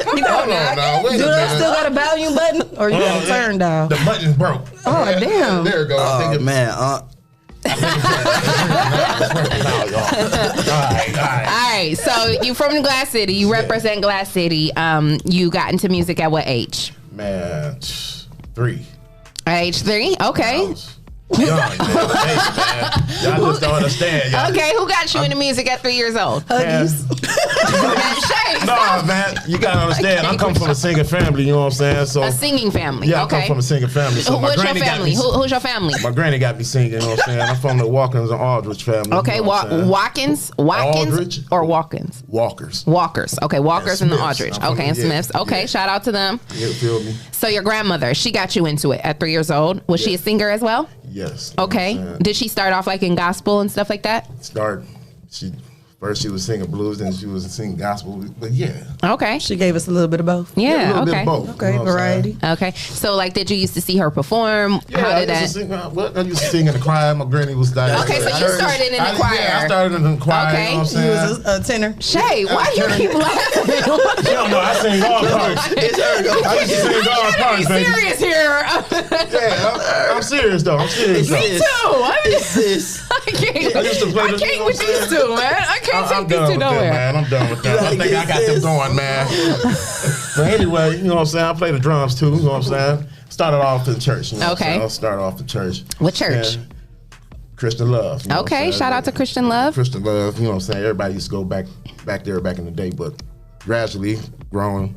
hold on now. Wait a Do minute. it still got a volume button, or you got a turn down? The button's broke. Oh damn! There it goes. Oh man. All right, so you from Glass City. You represent Glass City. You got into music at what age? Man, 3. At age 3? Okay. Young, man. Hey, man. Y'all just don't understand. Y'all Okay, who got you into music at 3 years old? Huggies. No, man, you gotta understand. I come from a singing family. You know what I'm saying? So A singing family. yeah, I Okay. come from a singing family. So my What's your granny got family? me. Who's your family? My granny got me singing. You know what I'm saying? I'm from the Walkins and Aldrich family. Okay, you know what I'm saying? Watkins Aldrich. or Watkins? Walkers. Walkers. Okay, Walkers and the Smiths. Aldrich. I'm from Okay, and the- Smiths. yeah, Okay, yeah. shout out to them. You feel me? So your grandmother, she got you into it at 3 years old. Was she a singer as well? Yes. Okay. Did she start off like in gospel and stuff like that? First she was singing blues, then she was singing gospel. But yeah. Okay. She gave us a little bit of both. Yeah, a little bit okay. of both. Okay, you know what I'm variety. Okay. So like, did you used to see her perform? Yeah, How I did used that? to sing. I used to sing in the choir. My granny was like. Okay, so you started in the choir. Yeah, I started in the choir. Okay. You know what I'm He saying? was a tenor. Shay, why you keep laughing? You don't know, I sing all parts. I used to sing all parts, Be baby. serious here. Yeah, I'm serious though. I'm serious though. Me too. I mean, I can't. I used to play I this, can't you know with what I'm these saying? two, man. I can't I'm take these done two with them, nowhere. man. I'm done with them. I think I got them going, man. But anyway, you know what I'm saying? I play the drums too, you know what I'm saying? Started off in church, you know what I'm Okay. saying? I started off in church. What church? And Christian Love. You know what I'm Okay, saying? shout out to Christian Love. Christian Love, you know what I'm saying? Everybody used to go back there back in the day, but gradually growing,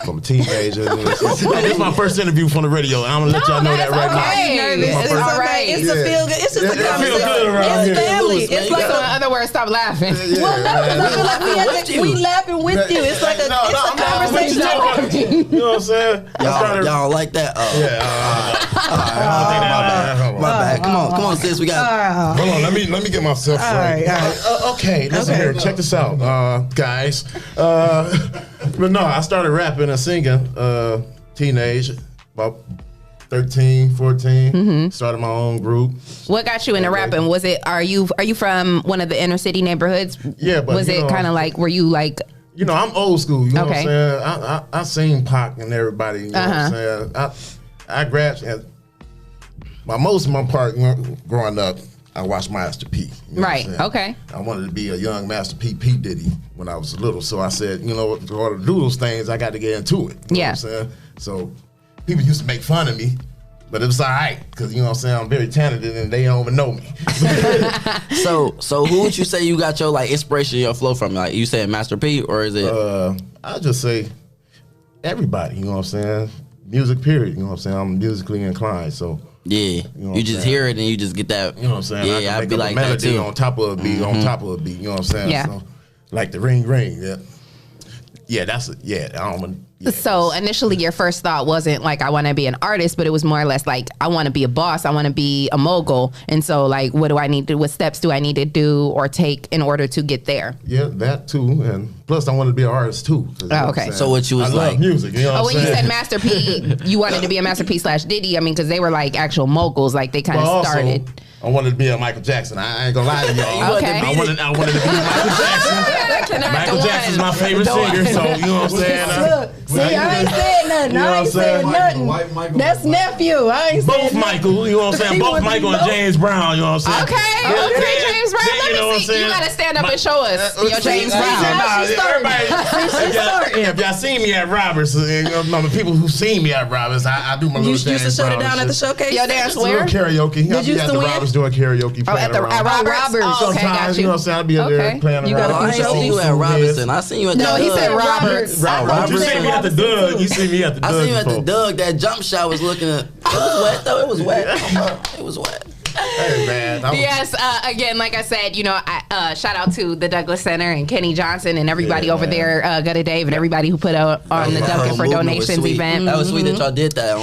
from a teenager. This is my first interview from the radio. I'm gonna let y'all know that right now. It's all right. It's a feel good. It's just a conversation. Good around It's family. It's like, so in other words, stop laughing. Well, no, because I feel like we laughing with you. It's like a conversation. You know what I'm saying? Y'all like that? My bad. Come on, sis. We got. Hold on. Let me get myself right. Okay, listen here. Check this out, guys. But no, I started rapping and singing teenage, about 13, 14. Started my own group. What got you into rapping? Was it? Are you from one of the inner city neighborhoods? Yeah, but was it kind of like? Were you like? You know, I'm old school. You know what I'm saying? I seen Pac and everybody. You know what I'm saying? I graduated. Most of my part growing up, I watched Master P. You know right. Okay. I wanted to be a young Master P. P. Diddy when I was little. So I said, you know, in order to do those things, I got to get into it. You know what I'm saying? So people used to make fun of me, but it was all right because, you know what I'm saying, I'm very talented and they don't even know me. So who would you say you got your like inspiration, your flow from? Like you said Master P, or is it? I'll just say everybody, you know what I'm saying? Music period, you know what I'm saying? I'm musically inclined, so. Yeah, you just hear it and you just get that. You know what I'm saying? Yeah, I'd be like that too. On top of a beat, on top of a beat. You know what I'm saying? Yeah. So, like the ring. Yeah, that's it. Yeah, I don't. Yeah, so initially, your first thought wasn't like I want to be an artist, but it was more or less like I want to be a boss. I want to be a mogul. And so, like, what do I need to? What steps do I need to do or take in order to get there? Yeah, that too, and plus I wanted to be an artist too. Oh, okay. So what you was I like? love music. You know what when I'm saying? you said Master P, you wanted to be a Master P / Diddy. I mean, because they were like actual moguls. Like they kind of started. I wanted to be a Michael Jackson. I ain't gonna lie to y'all. Okay. I wanted to be Michael Jackson. Michael Jackson's my favorite singer, so you know what I'm saying? See, I ain't said nothing. I ain't said nothing. That's nephew. I ain't said both Michael, you know what I'm saying? Both Michael and James Brown, you know what I'm saying? Okay, James Brown. Let me see. You gotta stand up and show us your James Brown. If y'all see me at Roberts, the people who see me at Roberts, I do my little dance. You used to shut it down at the showcase? Your dance where? Karaoke. Did you used to win? Doing karaoke, at Roberts. Sometimes, you know what I'm saying? I'll be up there playing around. I ain't seen you at Robinson. I seen you at the Doug. No, he said Roberts. You see me at the Doug. You see me at the Doug. I seen you at the Doug. That jump shot was looking at. It was wet though. It was wet. It was wet. Hey, man. Yes, again, like I said, you know, shout out to the Douglas Center and Kenny Johnson and everybody over there, Gutta Dave and everybody who put out on the Dunkin' for Donations event. That was sweet that y'all did that.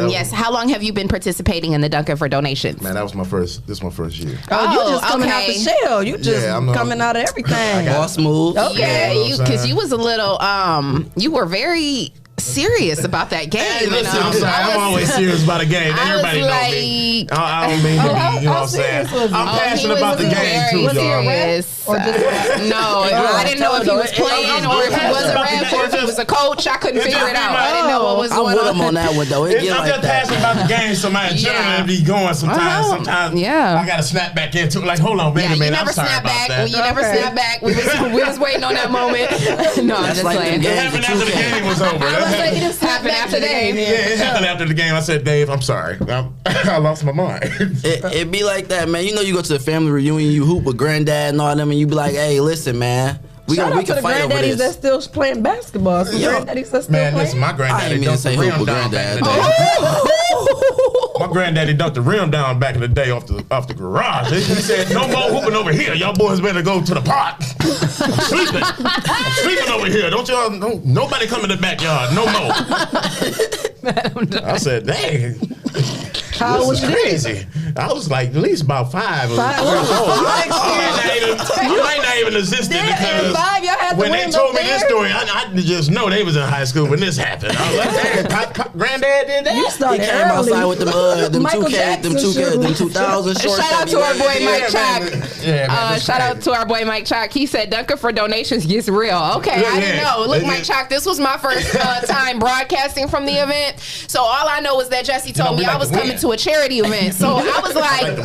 Yes. How long have you been participating in the Dunkin' for Donations? Man, this is my first year. Oh, you just coming out the shell. You just coming out of everything. All smooth. Okay, because you was a little, you were very serious about that game. Hey, listen, I'm sorry. I'm always serious about a game. Everybody know me. I don't mean to be, you know what I'm saying? I'm passionate about the game too, y'all. No, I didn't know if he was playing or if he was a ref or if he was a coach. I couldn't figure it out. I didn't know what was going on. I'm with him on that one though. I'm just passionate about the game, so my adrenaline be going sometimes. Sometimes I gotta snap back into it. Like, hold on, wait a minute. I'm sorry about that. You never snap back. We was waiting on that moment. No, I'm just playing. It happened after the game was over. It just happened after the game. Yeah, it happened after the game. I said, Dave, I'm sorry. I lost my mind. It be like that, man. You know, you go to the family reunion, you hoop with granddad and all them, and you be like, hey, listen, man. We can fight over this. That's still playing basketball. So granddaddies that's still playing. Listen, my granddaddy dunked the rim down back in the day. My granddaddy dunked the rim down back in the day off the garage. He said, no more hooping over here. Y'all boys better go to the park. I'm sleeping over here. Nobody come in the backyard. No more. I said, dang. How old was you? Crazy. I was like at least about 5 or 6 years old. I might not even existed because when they told me this story, I just know they was in high school when this happened. I was like, dang, granddad did that? You he came outside with them 2000 shorts. Shout out to our boy Mike Chalk. Shout out to our boy Mike Chalk. He said Dunkin' for Donations gets real. Okay, I didn't know. Look, Mike Chalk, this was my first time broadcasting from the event. So all I know is that Jesse told me I was coming to a charity event. So I was like,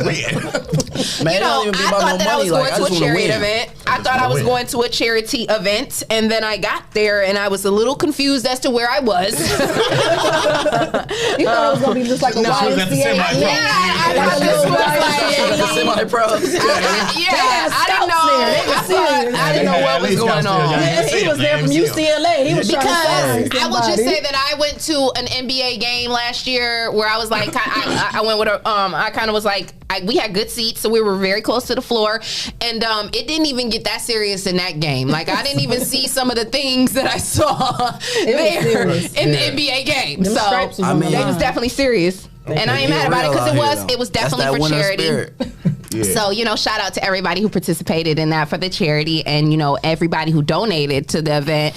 man, you know, I thought that I was going to a charity event. I thought I was going to a charity event, and then I got there, and I was a little confused as to where I was. You thought it was going to be just like a YMCA? Yeah, I thought this was like semi-pro. Yeah, I didn't know. serious. I didn't know what was going on. Yeah, he was there from UCLA. He was trying to sign I will just somebody. say that I went to an NBA game last year where I was like, I went with I kind of was like, we had good seats, so we were very close to the floor, and it didn't even get that serious in that game. Like I didn't even see some of the things that I saw there in the NBA game. Them stripes was So on the they was line. definitely serious. And I ain't mad about it because it was definitely for charity. So, shout out to everybody who participated in that for the charity and, everybody who donated to the event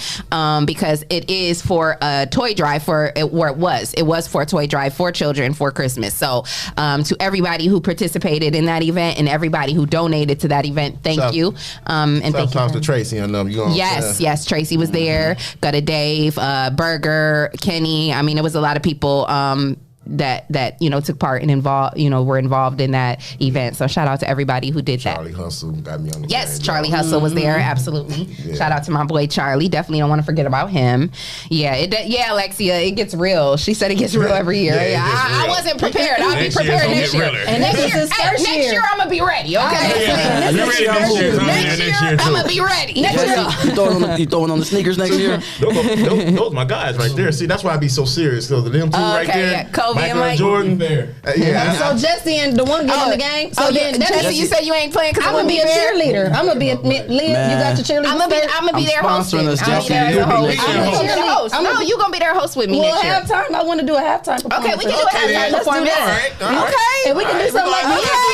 because it is for a toy drive it was for a toy drive for children for Christmas. So to everybody who participated in that event and everybody who donated to that event, thank you. And thank you. to Tracy and them. Yes, Tracy was there. Gutta Dave, Burger, Kenny. I mean, it was a lot of people that took part and were involved in that event. So shout out to everybody who did Charlie Hustle got me on the Yes, game, Charlie y'all. Hustle was there. Absolutely. Yeah. Shout out to my boy Charlie. Definitely don't want to forget about him. Yeah, Alexia, it gets real. She said it gets real every year. Yeah, it gets I real. wasn't prepared. I'll be Next year prepared it's next gonna year. get realer. And next year, First year. I'm gonna be ready. Okay. You're ready next year. Next year I'm too. gonna be ready. Jesse, you throwing on the sneakers next year? Those my guys right there. See, that's why I be so serious. Because them two right there, yeah. Kobe and Michael Mike. Jordan there. So Jesse and the one getting in the game. So then Jesse, you said you ain't playing because I'm gonna be a cheerleader. I'm gonna be a Liz. You got your cheerleader. I'm gonna be there hosting. sponsoring us, I'm Jesse. gonna be there You'll as be a next year. host. No, you gonna be there host with me Well, next year. halftime. I want to do a halftime performance. Okay, we can do a halftime Let's do performance. that. All right. Okay, and we can do something like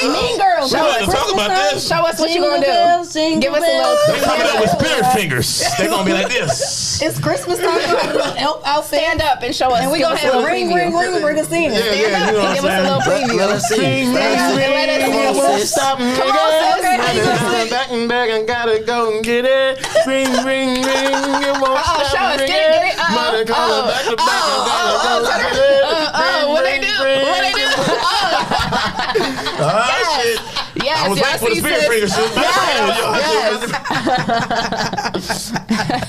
Mean Girls. Show us. Talk about this. Show us what you gonna do. Give us a They little. coming up with spirit fingers. They gonna be like this. It's Christmas time. Outfit. Stand up and show us. And we give gonna us a have little ring, preview. ring, ring. We're gonna sing it. Stand up and give us a little preview. Let us see. Stand up and let us Come see. on, sis. Stop, Come on, sis. Okay, back and back and gotta go and get it. Ring, ring, ring. It won't stop. Show us. ringing. Get it. Mother calling back to back and gotta go and get it. What they do? What they do? Ah, shit. Yes, I was yes, back for the he spirit says- finger shit.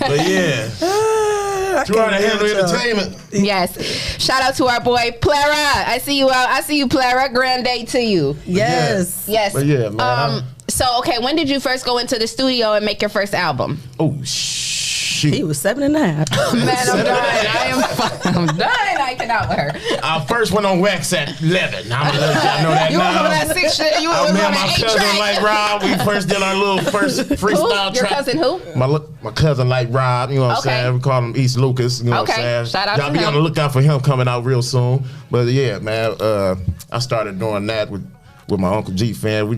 But yeah. Trying to handle entertainment. Yes. Shout out to our boy Plera. I see you out. I see you, Plera. Grand day to you. Yes. Yes. But yeah, man. So okay, when did you first go into the studio and make your first album? Oh shit. He was 7.5. Man, I'm done. I'm done. I cannot with her. I first went on wax at 11. I'm gonna let y'all know that You now. was on that 6 shit. You was Me on and my that 8 cousin track. like Rob, we first did our little first freestyle Your track. cousin who? My cousin like Rob, you know what Okay. I'm saying? We call him East Lucas, you know what I'm Okay. saying? Shout out Y'all to be him. on the lookout for him coming out real soon. But yeah, man, I started doing that with my Uncle G fan.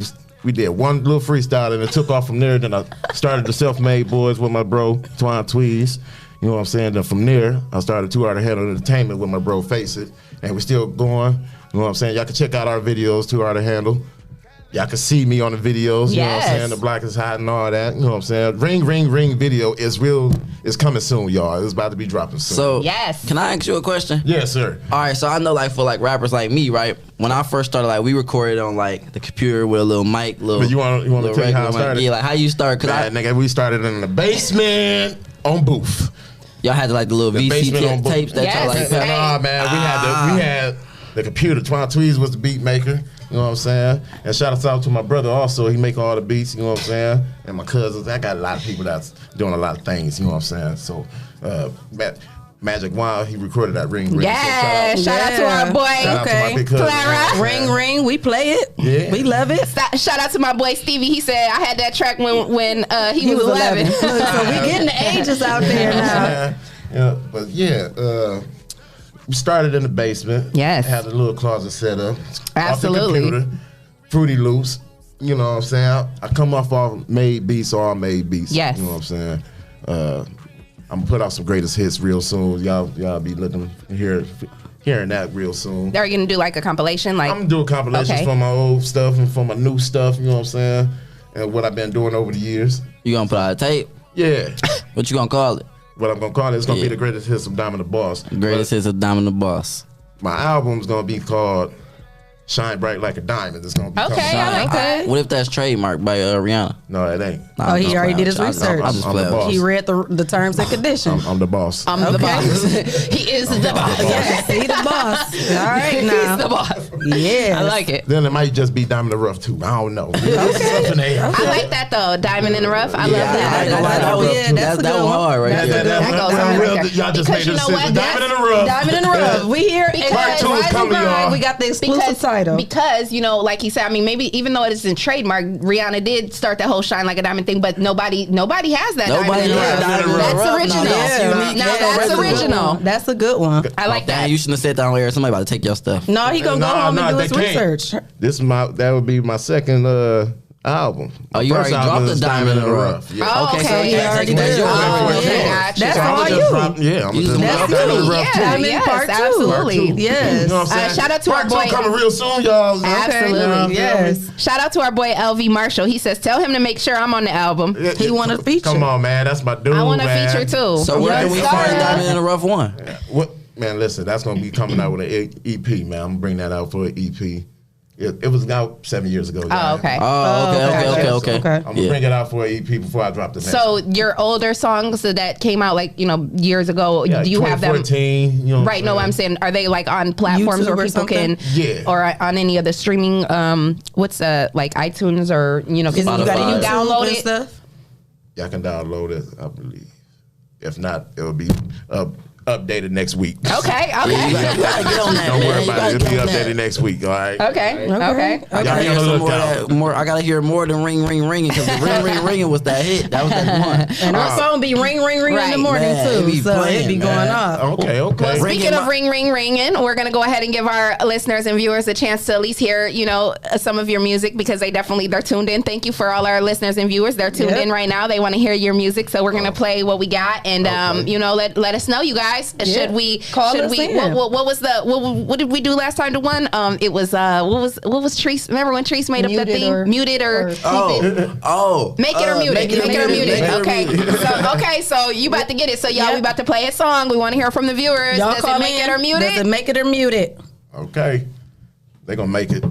We did one little freestyle and it took off from there. Then I started the Self-Made Boys with my bro, Twine Tweez. You know what I'm saying? Then from there, I started 2 Art Ahead of Entertainment with my bro Face It. And we're still going. You know what I'm saying? Y'all can check out our videos, 2 Art Handle. Y'all can see me on the videos. You know what I'm Yes. saying? The Block is Hot and all that. You know what I'm saying? Ring, ring, ring video is real. It's coming soon, y'all. It's about to be dropping soon. So, Yes. can I ask you a question? Yes, sir. All right, so I know like for like rappers like me, right? When I first started, like we recorded on like the computer with a little mic, little. But you want to little tell you how I regular mic. started? Yeah, like how you start? Cause Man, nigga, we started in the basement on Booth. y'all had like the little The VC basement on Booth. tapes that y'all like. Yes. Nah, man, we had the computer. Twine Tweez was the beat maker. You know what I'm saying? And shout out to my brother also. He make all the beats. You know what I'm saying? And my cousins. I got a lot of people that's doing a lot of things. You know what I'm saying? So, Magic Wild, he recorded that Ring Ring. Yeah. So Shout out to our boy. shout out to my big cousin. Clara. Ring, ring. We play it. Yeah. We love it. Shout out to my boy Stevie. He said I had that track when he was 11. Look, so we getting the ages out there now. Yeah, but yeah, we started in the basement. Yes. Had a little closet set up. Absolutely. Off the computer, Fruity Loops. You know what I'm saying? I come off made beats, all made beats. Yes. You know what I'm saying? I'm gonna put out some greatest hits real soon. Y'all be looking hearing that real soon. Are you gonna do like a compilation? Like I'm gonna do a compilation Okay. for my old stuff and for my new stuff. You know what I'm saying? And what I've been doing over the years. You gonna put out a tape? Yeah. What you gonna call it? What I'm gonna call it, it's gonna Yeah. be the greatest hits of Diamond the Boss. Greatest hits of Diamond the Boss. My album's gonna be called Shine Bright Like a Diamond. It's gonna be Okay, coming I like that. What if that's trademarked by Rihanna? No, it ain't. Oh, he already did his research. I'm the boss. He read the terms and conditions. I'm the boss. I'm the boss. He is the boss. Yes, he's the boss. All right, now. He's the boss. Yeah, I like it. Then it might just be Diamond in the Rough too. I don't know. Okay. I like that though. Diamond in the Rough. I love that. That was hard, right? Y'all just made a decision. Diamond in the Rough. Diamond in the Rough. We here. Part 2 is coming, y'all. We got the exclusive title. Because, you know, like he said, I mean, maybe even though it isn't trademark, Rihanna did start that whole Shine Like a Diamond thing, but nobody has that. Nobody has Diamond in the Rough. That's original. That's original. That's a good one. I like that. You shouldn't have said that on air. Somebody about to take your stuff. No, he gonna go home and do his research. That would be my second album. Oh, you already dropped the Diamond in the Rough. Yeah. Oh, okay. So he already did. That's all you. Yeah, I'm just That's Diamond in the Rough too. Diamond part 2. Absolutely. Yes. You know what I'm saying? Shout out to our boy. Part 2 coming real soon, y'all. Absolutely. Yes. Shout out to our boy LV Marshall. He says, tell him to make sure I'm on the album. He want to feature. Come on, man. That's my dude. I want to man. feature too. So where can we find Diamond in the Rough 1? What, man, listen, that's going to be coming out with an EP, man. I'm going to bring that out for an EP. It was out 7 years ago. Oh, okay. Okay. I'm going to bring it out for an EP before I drop the next So one. your older songs that came out like, you know, years ago, do you have them? 2014, you know. Right, no, I'm saying, are they like on platforms YouTube where or people something? can, or on any of the streaming, what's like iTunes or, you know, You got to download and it? stuff? Yeah, I can download it, I believe. If not, it will be updated next week. Okay. Get on that, Don't man. worry about it. It'll be Get on updated that. next week, all right? Okay. I gotta hear some more of that. I gotta hear more than ring, ring, ringing, because the ring, ring, ringing was that hit. That was that one. And our phone be ring, ring, ring in the morning Man, too. it be So playing, it be going man. off. Okay. Well, speaking of ring, ring, ringing, we're going to go ahead and give our listeners and viewers a chance to at least hear, you know, some of your music, because they're tuned in. Thank you for all our listeners and viewers. They're tuned in right now. They want to hear your music. So we're going to play what we got. And, you know, let us know, you guys. Should we, what did we do last time to one? It was, what was Treese? Remember when Treese made up that thing? Muted or keep it? Make it or mute it. Make it or mute it. Okay. So you about to get it. So y'all, we about to play a song. We want to hear from the viewers. Y'all Does it make it or mute it? Does it make it or mute it? Okay. They're going to make it.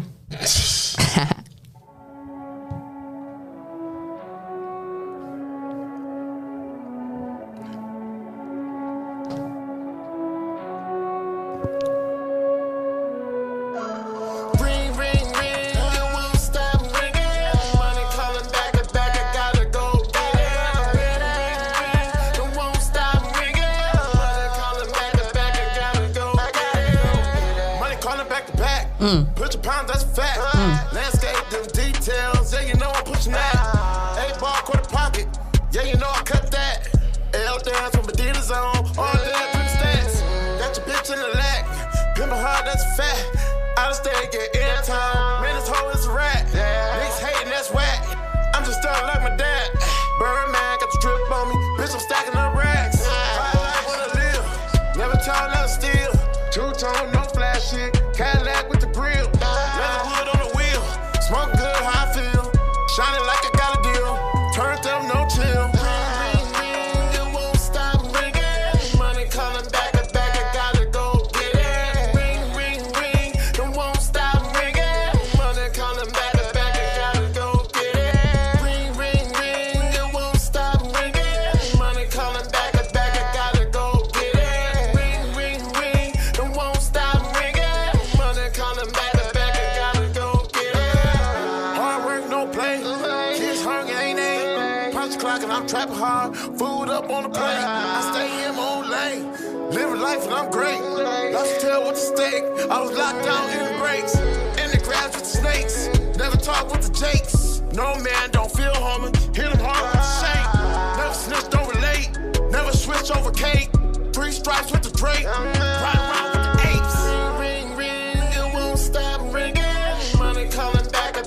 Put your pounds, that's a fact. Landscape, them details, yeah, you know I'm pushing that. 8-ball, quarter pocket, yeah, you know I cut that. L dance from Medina's on, all that, quick stats. Got your bitch in the lag, pimpin' her, that's a fact. Out of state, yeah, in town, man, this hoe is a rat. Niggas hating, that's whack. I'm just starting like my dad. Birdman, got the drip on me, bitch, I'm stacking up racks. High life with a live, never tall, never steal. Two-tone, no flash shit. Cadillac with the grill, leather wood on the wheel. Smoke good, how I feel. Shining like I got a deal. Turned up, no chill. Ring, ring, it won't stop ringing. Money calling back, I gotta go get it. Ring, ring, ring, it won't stop ringing. Money calling back, I gotta go get it. Ring, ring, ring, it won't stop ringing. Money calling back, I gotta go get it. Ring, ring, ring, it won't stop ringing. Calling back, I gotta go get it. Hard work, no play. Kids hungry, ain't. Punch clock and I'm trapping hard. Food up on the plate. I stay in my own lane. Living life and I'm great. Lost tail with the steak. I was locked down in the breaks. In the grass with the snakes. Never talk with the jakes. No man, don't feel homie. Hit him hard with the shake. Never snitch, don't relate. Never switch over cake. 3 stripes with the Drake. Ride around with the apes. Ring, ring, it won't stop ringing. Money calling back, I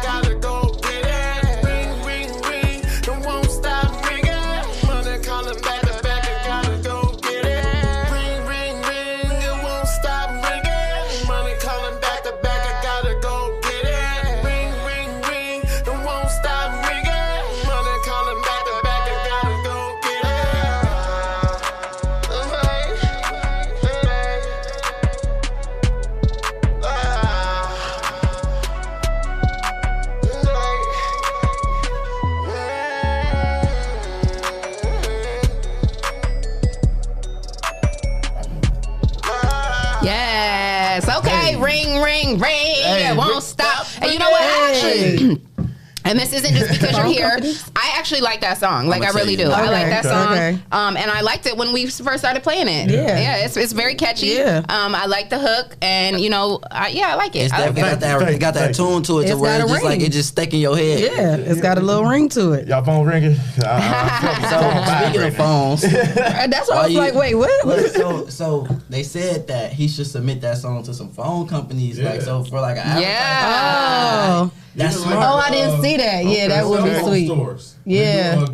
gotta go get it. Ring, ring, ring, it won't stop ringing. Money calling back, I gotta go get it. Ring, ring, ring, it won't stop ringing. Money calling back, I gotta go get it. Ring, ring, ring, it won't stop ringing. Money calling back, I gotta go get it. And this isn't just because you're here. I actually like that song. Like, I really do. I like that song. And I liked it when we first started playing it. Yeah, it's very catchy. Yeah. I like the hook, and you know, I like it. It got that tune to it, to where it's just like it just stuck in your head. Yeah, it's got a little ring to it. Y'all phone ringing? So speaking of phones, that's what I was like. Wait, what? So they said that he should submit that song to some phone companies, like so for like an advertising. That's smart. Oh, I didn't see that. Yeah, that would be sweet. Stores. Yeah,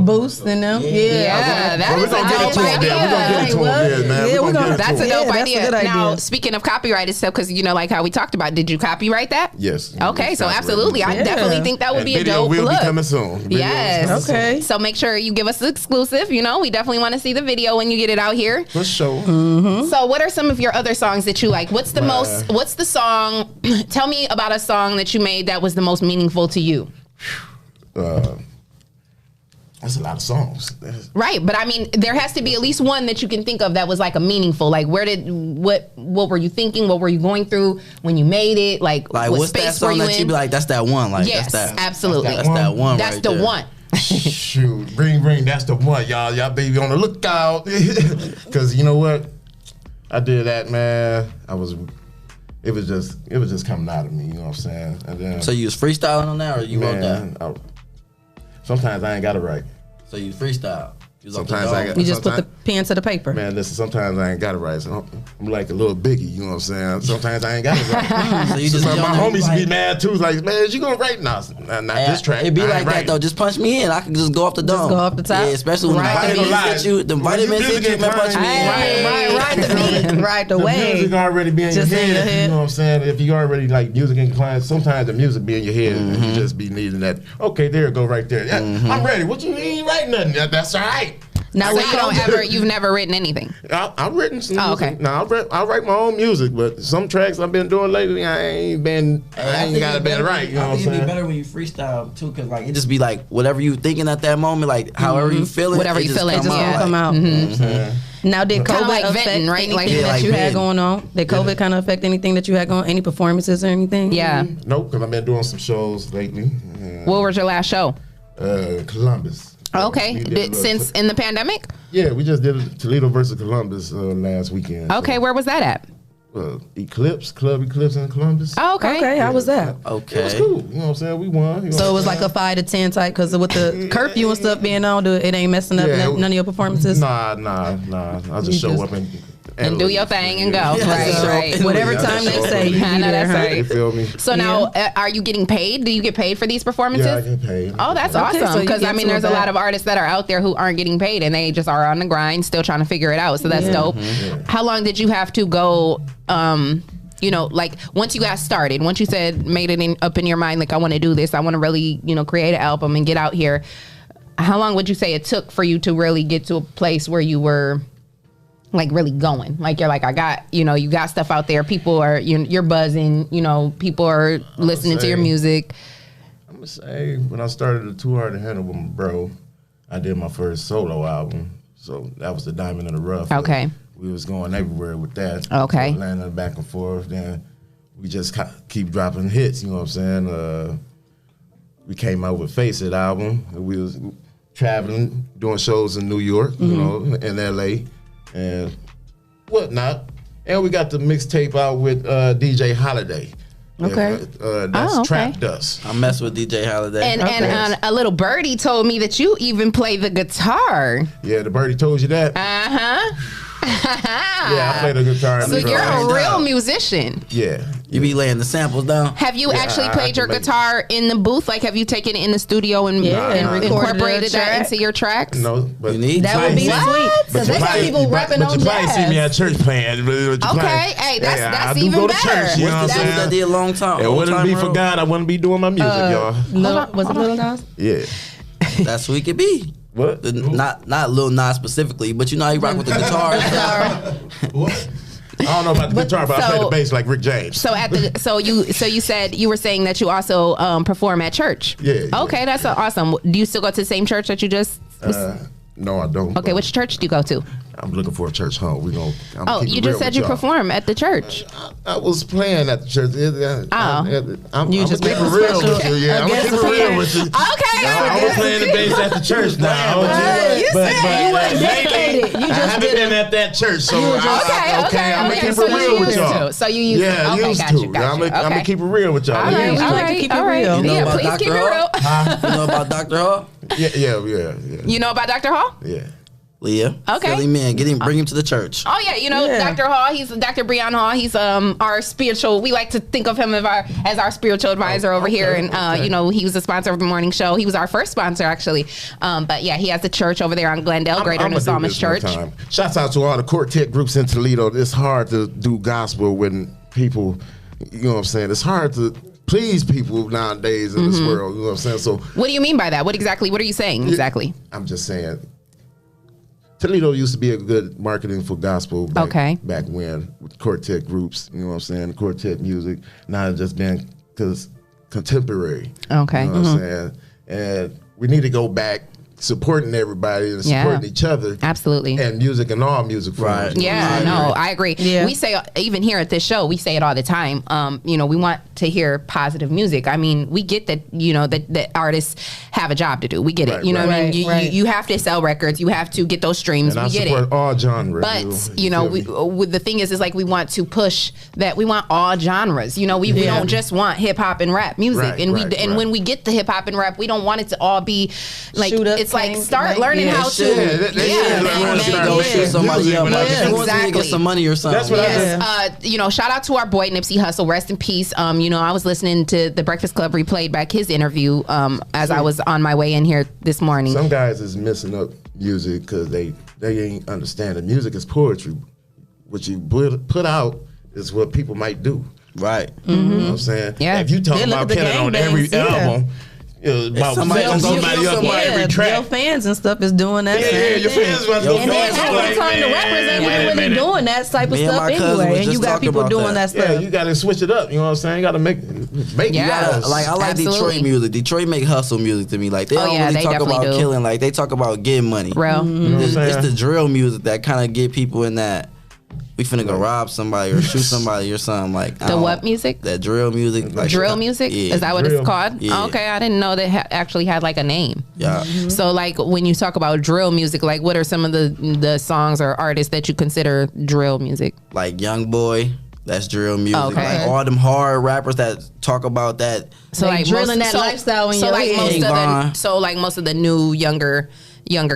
boosting them. Yeah, that is a dope idea. We're gonna That's a dope idea. Now, speaking of copyrighted stuff, because you know, like how we talked about, did you copyright that? Yes. Okay, so absolutely, I definitely think that would be a dope look. Will be coming soon. Yes. Okay. So make sure you give us the exclusive. You know, we definitely want to see the video when you get it out here. For sure. Mm-hmm. So, what are some of your other songs that you like? What's the song? Tell me about a song that you made that was the most meaningful to you. That's a lot of songs. Right, but I mean, there has to be at least one that you can think of that was like a meaningful. Like, what were you thinking? What were you going through when you made it? Like what what's space that song that you be like, that's that one? Like, yes, that's that, absolutely. That's that one. That's right the there. one. Shoot, ring, that's the one, y'all. Y'all be on the lookout, because you know what? I did that, man. It was just coming out of me. You know what I'm saying? And then, so you was freestyling on that, or you wrote that? Sometimes I ain't got it right. So you freestyle. Sometimes you just put the pen to the paper. Man, listen, sometimes I ain't got it right. So I'm like a little Biggie, you know what I'm saying? Sometimes I ain't got it right. So you just my homies be mad too. Like, man, you gonna write now? Not this track. It be like that though. Just punch me in. I can just go off the dome. Just go off the top. Yeah, especially when the vitamins hit you, man, punch me in. Right the way. The music already be in your head. You know what I'm saying? If you already like music inclined, sometimes the music be in your head and you just be needing that. Okay, there, go right there. Yeah, I'm ready. What you ain't writing nothing? That's all right. Now, you've never written anything? I've written some music. Okay. Now, I write my own music, but some tracks I've been doing lately, I ain't got it been right. You know what I'm saying? It'd be better when you freestyle too, because like it just be like whatever you thinking at that moment, like however you feeling, whatever you feeling, just come out. Now, did COVID affect anything that you had going on? Did COVID kind of affect anything that you had going on? Any performances or anything? Yeah. Nope, because I've been doing some shows lately. What was your last show? Columbus. Okay. Since in the pandemic? Yeah, we just did Toledo versus Columbus last weekend. Okay, where was that at? Club Eclipse in Columbus. Oh, okay. Okay, how was that? Okay. It was cool. You know what I'm saying? We won. So it was like a 5 to 10 type, because with the curfew and stuff being on, it ain't messing up none of your performances? Nah. I just show up and do your thing and go. Right. Whatever time they say, you I know that's right. You feel me? So now, are you getting paid? Do you get paid for these performances? Yeah, I get paid. Oh, that's awesome. Because I mean, there's a lot of artists that are out there who aren't getting paid, and they just are on the grind, still trying to figure it out. So that's dope. How long did you have to go? You know, like once you got started, once you made it up in your mind, like I want to do this, I want to really, create an album and get out here. How long would you say it took for you to really get to a place where you were like really going? Like you're like, I got, you got stuff out there. People are, you're buzzing, people are listening to your music. I'm gonna say when I started the Too Hard to Handle with my bro, I did my first solo album. So that was the Diamond in the Rough. Okay. We was going everywhere with that. Okay. Landing back and forth. Then we just keep dropping hits, you know what I'm saying? We came out with Face It album. We was traveling, doing shows in New York, in LA and whatnot. And we got the mixtape out with DJ Holiday. Okay. That's Trap Dust. I mess with DJ Holiday. And a little birdie told me that you even play the guitar. Yeah, the birdie told you that? Uh-huh. Yeah, I play the guitar. So you're a real musician. Yeah. You be laying the samples down. Have you actually played your guitar in the booth? Like, have you taken it in the studio and incorporated that into your tracks? No, but you need that would be sweet. Because they got people rapping on jazz. But you probably see me at church playing. Okay, hey, that's even go better. To church, you know what I'm saying? That did a long time. It wouldn't be for God. I wouldn't be doing my music, y'all. Was it Lil Nas? Yeah. That's who it could be. What? Not Lil Nas specifically, but you know how he rock with the guitar. What? I don't know about the guitar, but I play the bass like Rick James. So you said you were saying that you also perform at church. Yeah. Okay, that's awesome. Do you still go to the same church that you just? No, I don't. Okay, which church do you go to? I'm looking for a church home. You just said you perform at the church. I was playing at the church. I'm You just keep it real with you. Yeah, I'm gonna keep it real with you. Okay. I was playing the bass at the church now. I haven't been at that church, so I'm gonna keep it real with y'all. So you used to. Yeah, used to. I'm gonna keep it real with y'all. All right. You know Yeah, about please keep it Dr. real. You know about Dr. Hall? Yeah. You know about Dr. Hall? Yeah. Leah. Okay. Philly man, bring him to the church. Oh yeah, Dr. Hall. He's Dr. Breon Hall. He's our spiritual. We like to think of him as our spiritual advisor over here, and he was the sponsor of the morning show. He was our first sponsor actually. But yeah, he has a church over there on Glendale, Greater New Psalmist Church. Shouts out to all the quartet groups in Toledo. It's hard to do gospel when people, you know what I'm saying. It's hard to please people nowadays in this world. You know what I'm saying. So what do you mean by that? What are you saying exactly? I'm just saying. Toledo used to be a good marketing for gospel back when with quartet groups, you know what I'm saying, quartet music. Now it's just been because contemporary. Okay. You know what I'm saying? And we need to go back supporting everybody and supporting each other. Absolutely. And music and all music forms. Yeah, I agree. Yeah. We say, even here at this show, we say it all the time. We want to hear positive music. I mean, we get that, that artists have a job to do. We get it. What I mean? You have to sell records. You have to get those streams. And we get it. I support all genres. But, the thing is like we want to push that. We want all genres. We don't just want hip hop and rap music. And when we get the hip hop and rap, we don't want it to all be like, it's like start learning how to. Shoot somebody up. Exactly. Get some money or something. That's what I did. Shout out to our boy Nipsey Hussle. Rest in peace. I was listening to the Breakfast Club replayed back his interview as I was on my way in here this morning. Some guys is messing up music because they ain't understanding. Music is poetry. What you put out is what people might do. Right. You know what I'm saying? Yeah. If you talk about killing on every album. About somebody up every track. Your fans and stuff is doing that. Yeah, your fans about to go. And then half the time the rappers ain't really doing that type of stuff anyway. And you got people doing that stuff. Yeah, you got to switch it up. You know what I'm saying? You got to make I like Detroit music. Detroit make hustle music to me. Like they don't really talk about killing. Like they talk about getting money. Real. It's the drill music that kind of get people in that. We finna go rob somebody or shoot somebody or something like the what music? That drill music. Like drill music? Yeah. Is that what it's called? Yeah. Okay, I didn't know that actually had like a name. Yeah. So like when you talk about drill music, like what are some of the songs or artists that you consider drill music? Like Young Boy, that's drill music. Okay. Like all them hard rappers that talk about that. So like drilling that lifestyle in your head. Most of the new younger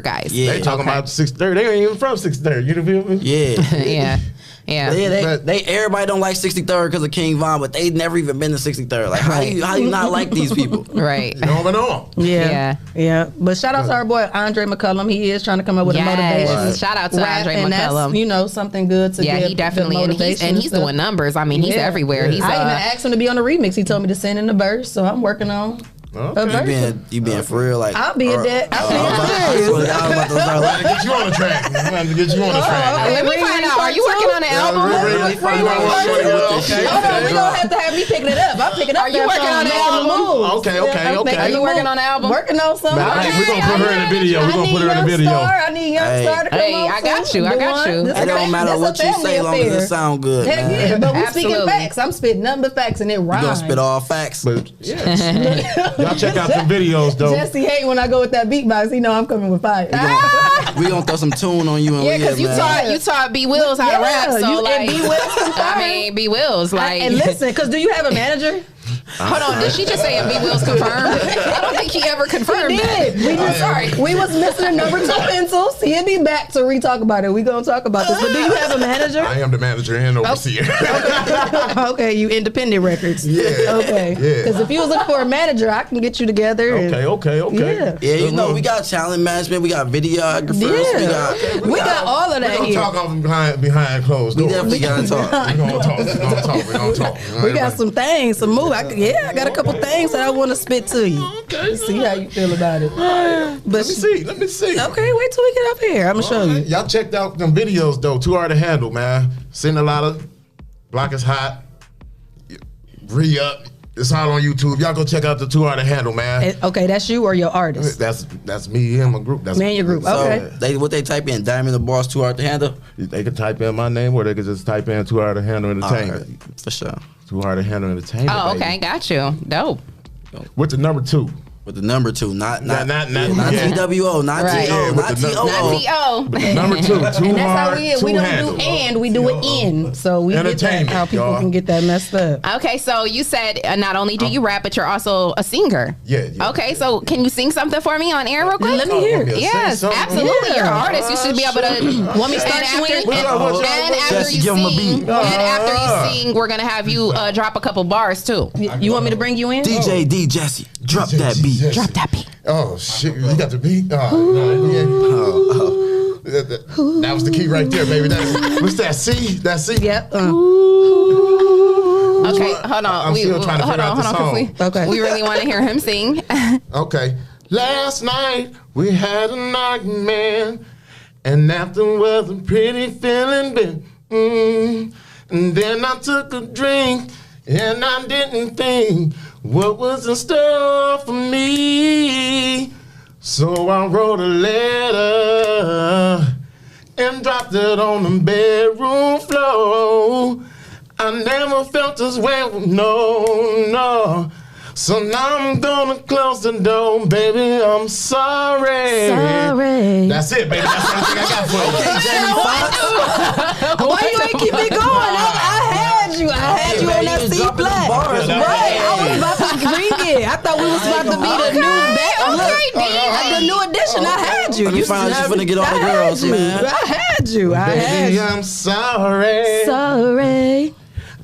guys. Yeah, they talking about 630. They ain't even from 630. You feel me? Yeah. Yeah. They everybody don't like 63rd because of King Von, but they never even been to 63rd. Like how you not like these people? Right. You don't even know. Yeah. But shout out to our boy Andre McCullum. He is trying to come up with a motivation. Right. Shout out to Andre McCullum. And that's, something good to give. He definitely and he's doing numbers. I mean, he's everywhere. I even asked him to be on the remix. He told me to send in the verse, so I'm working on. Okay. You being for real, like I'll be a dad. I'm about to get you on the track. I'm about to get you on the track. Let me find out. Are you working on an album? You're gonna have to have me picking it up. I'm picking up. Are you working on an album? Okay. Are you working on an album? Working on something. We're gonna put her in the video. I need Young Star to come on. I got you. It don't matter what you say, as long as it sound good. Heck yeah, but we're speaking facts. I'm spitting nothing but facts, and it rhymes. You gonna spit all facts? But y'all check out some videos though. Jesse hate when I go with that beatbox. He know I'm coming with fire. We gonna throw some tune on you. And because you taught B Wills how to rap. So like, B Wills B Wills like. And listen, because do you have a manager? Hold on, did she just say B Wills confirmed? I don't think he ever confirmed that. We was missing a number 2 pencils. He'll be back to re-talk about it. We gonna talk about this. But do you have a manager? I am the manager and overseer. Okay, you independent records. Yeah. Okay. Because if you was looking for a manager, I can get you together. Okay. Yeah, we got talent management, we got videographers, we got all of that. We're gonna talk off behind closed doors. We definitely gotta talk. We're gonna talk. We got some things, some moves. I got a couple things that I want to spit to you. Okay. See how you feel about it. But let me see. Okay, wait till we get up here. I'm gonna show you. Y'all checked out them videos though. Too hard to handle, man. Seen a lot of Block is Hot. Re-up. It's all on YouTube. Y'all go check out the Too Hard to Handle, man. Okay, that's you or your artist? That's me and my group. That's me and your group. Okay. So they type in Diamond the Boss Too Hard to Handle? They can type in my name or they can just type in Too Hard to Handle Entertainment. Right, for sure. Too Hard to Handle Entertainment. Oh, okay, baby. got you. Dope. With the number 2. With the number 2, not yeah. TWO, not TO, not TO. Not TO. Number 2, Too And that's how Hard, we don't do and, we do it in. So we get that, how people can get that messed up. Okay, so you said not only do you rap, but you're also a singer. Yeah. Okay, so can you sing something for me on air real quick? Let me hear. Yes, absolutely. You're an artist. You should be able to. Want me to start you in? And after you sing, we're gonna have you drop a couple bars too. You want me to bring you in? DJ D Jesse, drop that beat. Drop that beat. Oh shit! You got the beat. That was the key right there, baby. What's that? C? That C? Yep. Okay, hold on. I'm still trying to figure out the song. Okay. We really want to hear him sing. Okay. Last night we had an argument, and afterwards I'm pretty feeling bit. And then I took a drink, and I didn't think what was in store for me. So I wrote a letter and dropped it on the bedroom floor. I never felt this way, no. So now I'm gonna close the door, baby, I'm sorry. That's it, baby, that's everything I got for you. Okay, Jamie Foxx. Why you ain't keep it going? I had you on that C flat. Right, I was about to bring it. I thought we was about to be the new the new edition. I had you. You finally finna get all the girls, man. I had you. Baby, I'm sorry. Sorry.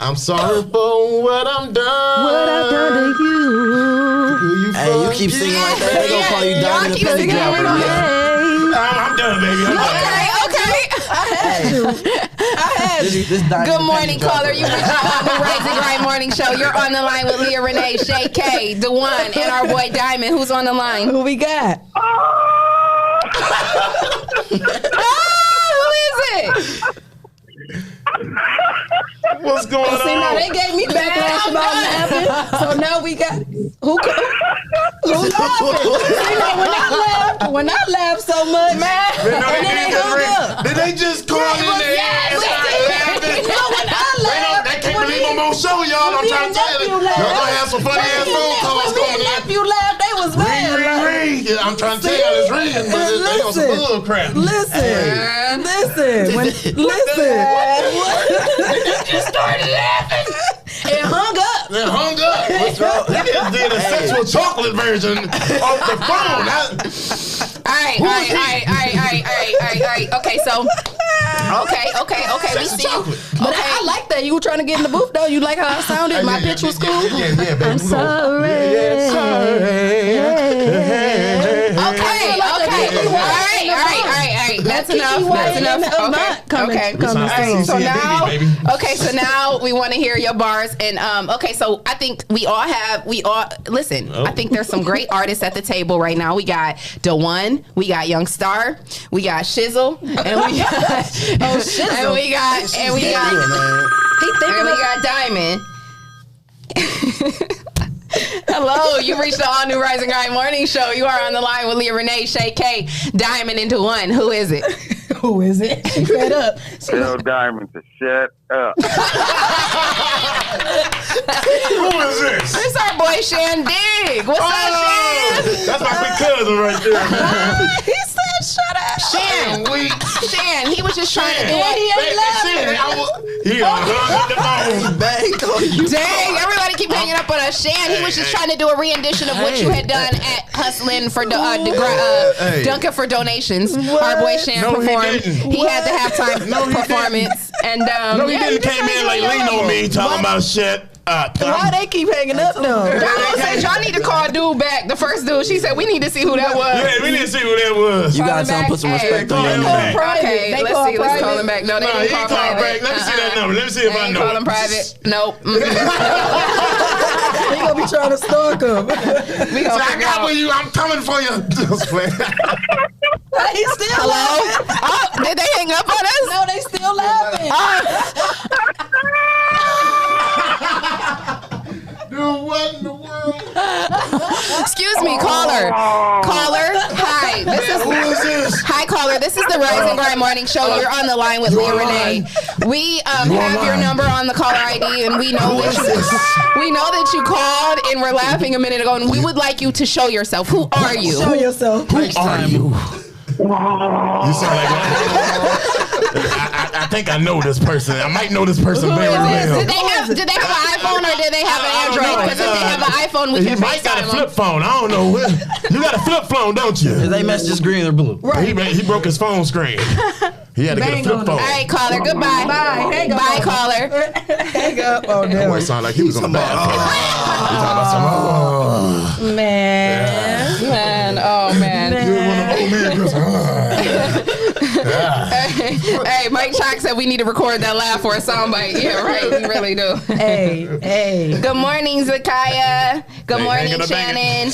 I'm sorry for what I've done. What I've done to you. Hey, you keep singing like that, they gonna call you Diamond the Petty Dropper. I'm done, baby. I'm done. Okay. I had you. Good morning, caller. You reached out on the Rise and Grind Morning Show. You're on the line with Leah Renee, Shay K, DeJuan, and our boy Diamond. Who's on the line? Who we got? Who is it? What's going on? See, now they gave me backlash about laughing. So now we got who's laughing? See, now when I laugh so much, man, and then they hung up. Did they just call in there and start laughing? No, when I laugh, they can't believe I'm gonna show y'all. I'm trying to tell you. Y'all gonna have some funny ass phone calls coming in. If you laugh, they was mad. Ring. I'm trying to tell y'all it's ringing, but they on some bull crap. Listen. They just started laughing. It hung up. It hung up. What's wrong? They just did a sexual chocolate version of the phone. All right. Okay, so. Okay. We see you. But I like that. You were trying to get in the booth, though. You like how I sounded? My pitch was cool. Yeah, baby. I'm sorry. Okay. All right. That's enough. So now we want to hear your bars. And so I think we all listen. I think there's some great artists at the table right now. We got DeJuan, we got Young Star, we got Shizzle, and we got and we got Diamond. Hello, you reached the all new Rise and Grind Morning Show. You are on the line with Leah Renee, Shay K, Diamond, and DeJuan. Who is it? Who is it? She fed up. Tell Diamond to shut up. Who is this? This our boy Shan Dig. What's up, Shan? That's my big cousin right there. He said, "Shut up." Shan, he was just trying to do it. He hung up the phone. Dang, everybody keep hanging up on us. Shan, he was just trying to do a rendition of what you had done at Hustling for Dunkin' for donations. Our boy Shan performed. He had the halftime performance. And no, he didn't. Came in like lean on me talking about shit. Why they keep hanging up though? Y'all said y'all need to call dude back. The first dude, she said we need to see who that was. Yeah, we need to see who that was. You gotta tell him put some respect on your name. Okay, let's see. Let's call him back. No, they didn't call private. Let me see that number. Let me see if I know. Call him private. Nope. They gonna be trying to stalk him. I got with you. I'm coming for you. He's still laughing. Oh, did they hang up on us? No, they still laughing. Do what? What in the world? Excuse me, caller. Caller, hi. Who is this? Hi, caller. This is the Rise and Grind Morning Show. You're on the line with Leah Renee. We have your number on the caller ID, and we know that you called and were laughing a minute ago, and we would like you to show yourself. Who are you? Show yourself. Who are you? You sound like I think I know this person. I might know this person very well. Did they have an iPhone or did they have an Android? Because if they have an iPhone, we can might got a flip phone. I don't know. You got a flip phone, don't you? Is they messages green or blue? Right. He broke his phone screen. He had to get a flip phone. All right, caller. Goodbye. Bye. Bye, caller. Hang up. Oh, That boy sounded like he was on a bad phone. He talking about some, Man. Oh, man. You one of those old men. Hey, Mike Chalk said we need to record that laugh for a soundbite. Yeah, right. We really do. Hey. Good morning, Zakaya. Good morning, Shannon.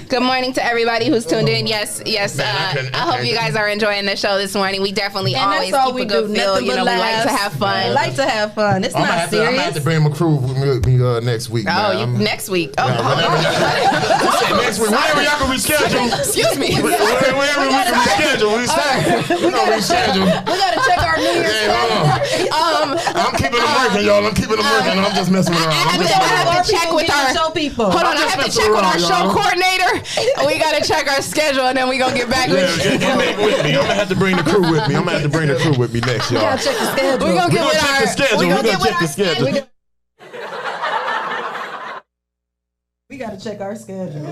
Good morning to everybody who's tuned in. Yes. I hope you guys are enjoying the show this morning. We definitely always keep a good feel. You know, we like to have fun. It's not serious. I'm gonna have to bring my crew with me next week. Next week. Oh, next week. Whenever y'all can reschedule. Excuse me. Whenever we can reschedule. We reschedule. We gotta check our New Year's I'm keeping them working, y'all. I'm just messing around. I have to check with our show people. Hold on, I have to check with our show coordinator. We gotta check our schedule and then we gonna get back with you. Get back with me. I'm gonna have to bring the crew with me. Next, y'all. We gotta check the schedule. We're gonna get with our schedule. We're gonna check the schedule. We gotta check our schedule.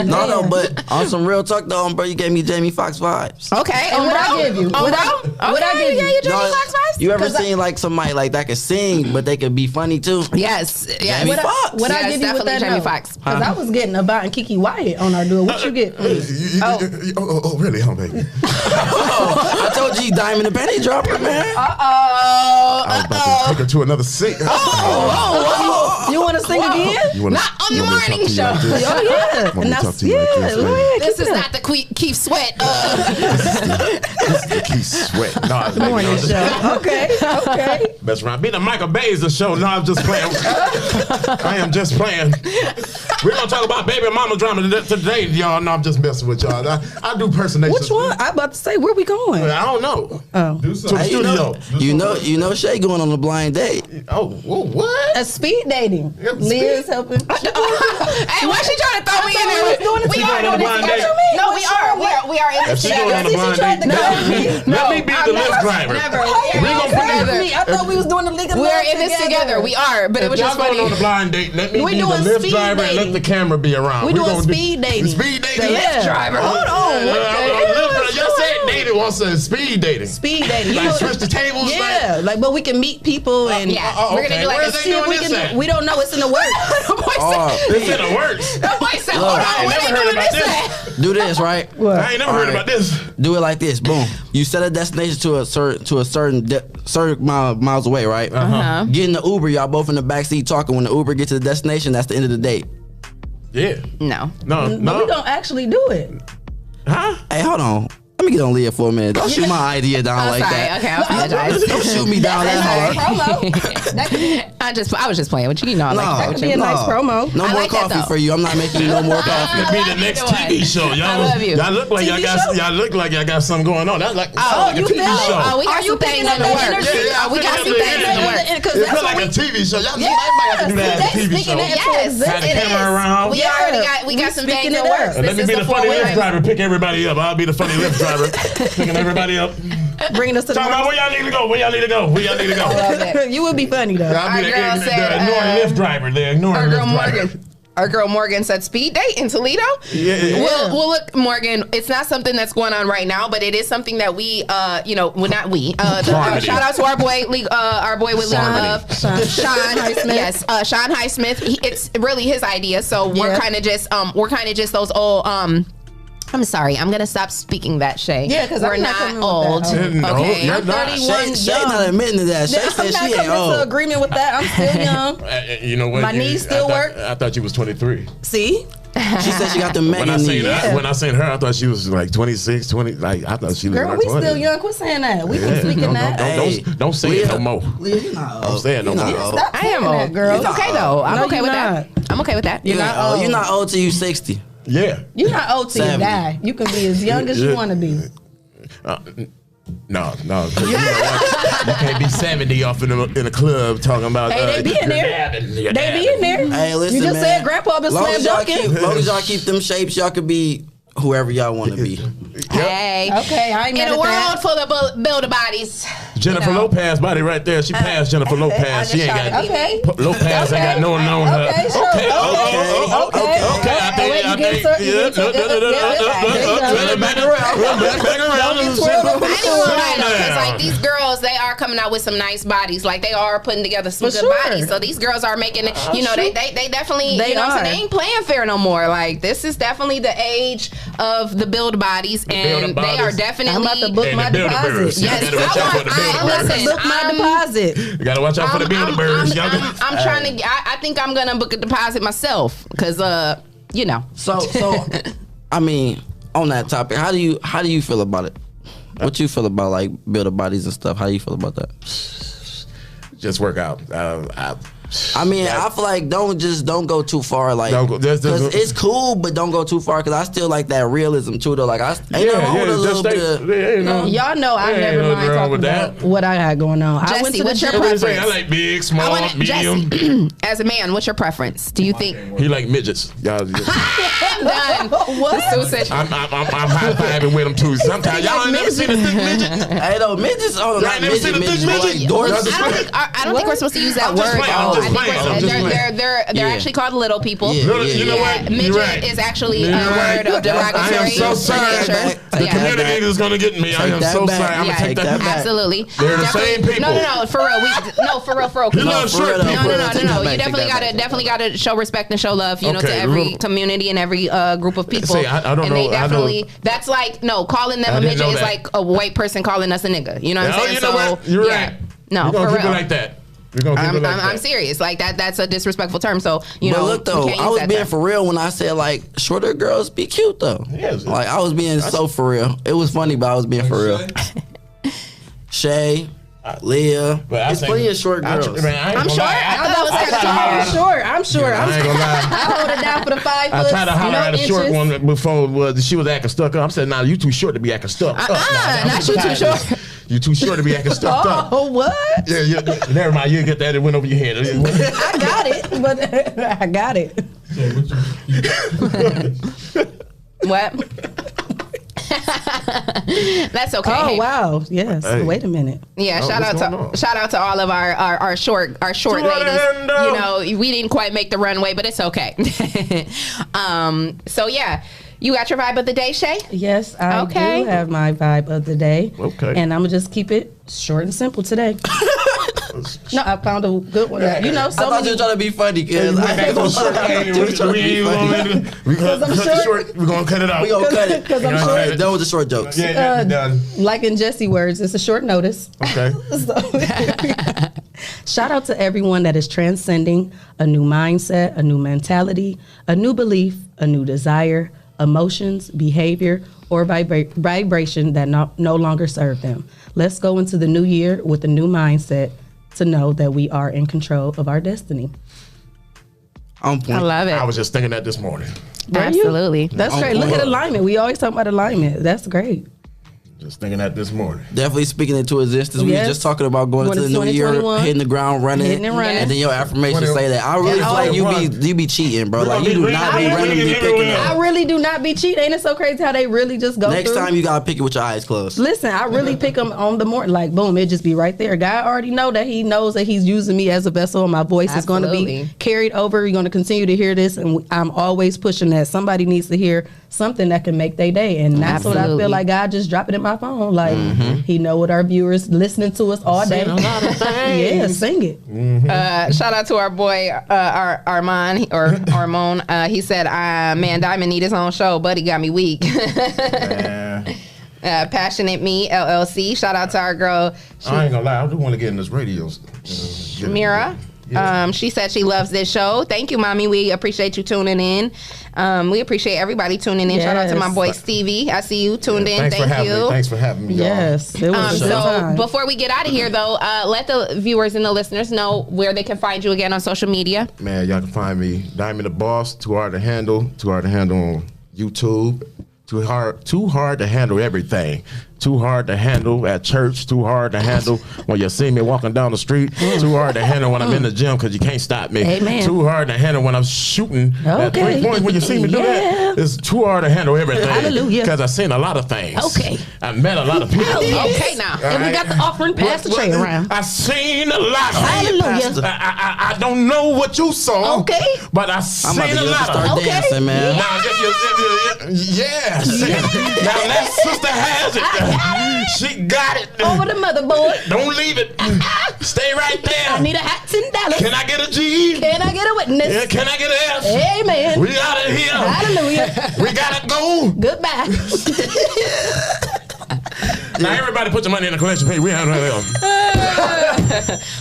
No, but on some real talk though, bro, you gave me Jamie Foxx vibes. Okay, and what I give you? What I give you? You Jamie Foxx vibes? You ever seen like somebody like that can sing, but they could be funny too? Yes. Jamie Foxx. What I give you with that? Jamie Foxx. Because I was getting Avant and Kiki Wyatt on our duo. What you get, please? Oh, really, huh, baby? I told you, Diamond the Penny Dropper, man. I was about to take her to another seat. You want to sing again? Not on the morning show. Oh yeah. Want me to talk to you like this, man? This is not the Keith Sweat. This is the Keith Sweat. No, the morning show. Okay. Best friend. Be the Michael Bayes the show. No, I'm just playing. I am just playing. We're gonna talk about baby mama drama today, y'all. No, I'm just messing with y'all. I do personations. Which one? I'm about to say, where we going? I don't know. Oh. To the studio. You know Shay going on a blind date. Oh, what? A speed dating. Leah's helping. Hey, why she trying to throw me in there? We are doing blind date. No, we are in If she going on a blind date, let me be the Lyft driver. Never. We gonna put I thought we was doing the legal. We're in this together. We are, but it was just funny. If y'all going on a blind date, let me be the Lyft driver and let the camera be around. We doing speed dating. Speed dating. Lyft driver. Hold on. Y'all said dating. What's speed dating? Speed dating. Like switch the tables. Yeah, like but we can meet people and we're gonna do like a see if we can. We don't know. It's in the works. It's in the works. That boy said, hold on. I ain't never heard about this. Do this, right? I ain't never heard about this. Do it like this. Boom. You set a destination to a certain miles away, right? Get in the Uber. Y'all both in the backseat talking. When the Uber gets to the destination, that's the end of the date. Yeah. No. But we don't actually do it. Huh? Hey, hold on. Let me get on Leah for a minute. Don't shoot my idea down like that. Okay, I apologize. Don't shoot me down that hard. I was just playing with you. You know, I like that could be a nice promo. No more coffee for you. I'm not making you no more coffee. It'll be the next TV show. Y'all look like y'all got something going on. That's like a TV show. We got some things in the works. We got some things in the works. It feel like a TV show. Y'all might have to do that as a TV show. Yes, have the camera around. We got some things in the works. Let me be the funny Lyft driver. Pick everybody up. I'll be the funny Lyft driver. Picking everybody up. Bringing us to the where y'all need to go. You would be funny though. I'll be the ignoring Lyft driver. They're ignoring Lyft driver. Our girl Morgan said speed date in Toledo. Yeah. Well, look, Morgan, it's not something that's going on right now, but it is something that we, not we. Shout out to our boy with Legal Love, Sean Highsmith. Yes, Sean Highsmith. It's really his idea, so we're kind of just those old. I'm sorry. I'm gonna stop speaking that, Shay. Yeah, because we're not old. Okay, I'm 31. Shay not admitting to that. Shay said she ain't old. I'm not agreement with that. I'm still young. You know what? My knees still work. I thought you was 23. See. She said she got the Megan knees. When I seen her, I thought she was like 26, 20. Like I thought she was. Girl, we still young. Quit saying that. We can speak in that. Don't say it no more. Don't say it no more. I am old, girl. It's okay though. I'm okay with that. I'm okay with that. You're not old. You're not old till you 60. Yeah. You're not old till you die. You can be as young as you want to be. No. You can't be 70 off in a club talking about. Hey, they be in there. They be in there. Hey, listen, you just man. said Grandpa been slam dunking. As long as y'all keep them shapes, y'all could be whoever y'all want to be. Hey. Okay, I ain't mad in a at that. world full of builder bodies. Jennifer Lopez body right there. She passed Jennifer Lopez. She ain't got Lopez ain't got no one on her. Okay. I think. Back around. Because like these girls, they are coming out with some nice bodies. Like they are putting together some good bodies. So these girls are making it. You know, they definitely. They you know, are. so they ain't playing fair no more. Like this is definitely the age of the build bodies, and they are definitely. I'm about to book my deposit. Yes, I'm about to book my deposit. You gotta watch out for the Bilderbergs. I'm trying to. I think I'm gonna book a deposit myself because you know. So I mean, on that topic, how do you feel about it? What you feel about like builder bodies and stuff? How do you feel about that? Just work out. I mean, I feel like don't go too far. Like, because it's cool, but don't go too far. Because I still like that realism too. Though, like y'all know I never mind talking about what I got going on. Jesse, I went to what's your preference? I like big, small, medium. Jesse, as a man, what's your preference? Do you think he like midgets? Y'all I'm done. What? I'm high fiving with them too. Sometimes y'all ain't never seen a thick midget. Hey, though, midgets. Oh, not midgets. I don't think we're supposed to use that word. They're actually called little people. You know what? Midget is actually a word of derogatory. I am so sorry. The community is going to get me. I am so sorry. I'm going to take that back. Absolutely. They're the same people. No, for real. For real. You love short people. No. You definitely gotta show respect and show love, you know, to every community and every group of people. See, I don't know. They definitely, that's like, calling them a midget is like a white person calling us a nigga. You know what I'm saying? You know what? You're right. No, for real. keep it like that. I'm serious. Like that's a disrespectful term. So you know. But look though, I was being for real when I said like shorter girls be cute though. Yes. Like I was being so for real. It was funny, but I was being for real. Shay, Leah, there's plenty of short girls. I'm short. I thought it was kind of tall. I'm short. I ain't gonna lie. I hold it down for the 5 foot. I tried to holler at a short one before. She was acting stuck up. I said, "Nah, you too short to be acting stuck up." Not you too short. You too short to be acting stuck up. Oh, what? Yeah. Never mind. You get that. It went over your head. I got it, but I got it. What? That's okay. Oh wow! Yes. Hey. Wait a minute. Yeah. Shout out to all of our short ladies. You know, we didn't quite make the runway, but it's okay. So yeah. You got your vibe of the day, Shay? Yes, I do have my vibe of the day. Okay. And I'm going to just keep it short and simple today. No, I found a good one. You know, so I thought you were trying to be funny, kids. We're going to cut it out. We're going to cut it. Because I'm short. Done with the short jokes. Yeah, done. Like in Jesse words, it's a short notice. Okay. Shout out to everyone that is transcending a new mindset, a new mentality, a new belief, a new desire, emotions, behavior, or vibration that no longer serve them. Let's go into the new year with a new mindset to know that we are in control of our destiny. I love it. I was just thinking that this morning. Absolutely. That's great. Look at alignment. We always talk about alignment. That's great. Just thinking that this morning. Definitely speaking into existence. We were just talking about going into the new year, hitting the ground running, and then your affirmations say that. I really feel like you be cheating, bro. Like you do not be randomly picking up. I really do not be cheating. Ain't it so crazy how they really just go Next through? time you gotta pick it with your eyes closed. Listen, I really pick them on the morning, like boom, it just be right there. God already know that he knows that he's using me as a vessel, and my voice is going to be carried over. You're going to continue to hear this, and I'm always pushing that. Somebody needs to hear something that can make their day, and that's what I feel like. God just dropped it in my phone, like he know what our viewers listening to us all day. Yeah, sing it. Shout out to our boy Armand or Armon. He said, "Man, Diamond need his own show. Buddy got me weak." Passionate Me LLC. Shout out to our girl. I ain't gonna lie, I do want to get in this radio. Mira. She said she loves this show. Thank you, Mommy. We appreciate you tuning in. We appreciate everybody tuning in. Shout out to my boy Stevie. I see you tuned in. Thank you. Thanks for having me. Yes. It was so before we get out of here, though, let the viewers and the listeners know where they can find you again on social media. Man, y'all can find me Diamond the Boss. Too hard to handle on YouTube. Too hard to handle everything. Too hard to handle at church. Too hard to handle when you see me walking down the street. Too hard to handle when I'm in the gym because you can't stop me. Amen. Too hard to handle when I'm shooting at 3 points. When you see me do that, it's too hard to handle everything. Hallelujah. Because I've seen a lot of things. Okay. I've met a lot of people. Okay, now. And we got the offering. Pass the tray around. I've seen a lot. Hallelujah. I don't know what you saw. Okay. But I've seen a lot. Start dancing, man. Now, yes. Now that sister has it. She got it. Over the motherboard. Don't leave it. Stay right there. I need a hat $10. Can I get a G? Can I get a witness? Yeah, can I get an F? Amen. We out of here. Hallelujah. We gotta go. Goodbye. Now everybody put your money in the collection page. We out of here.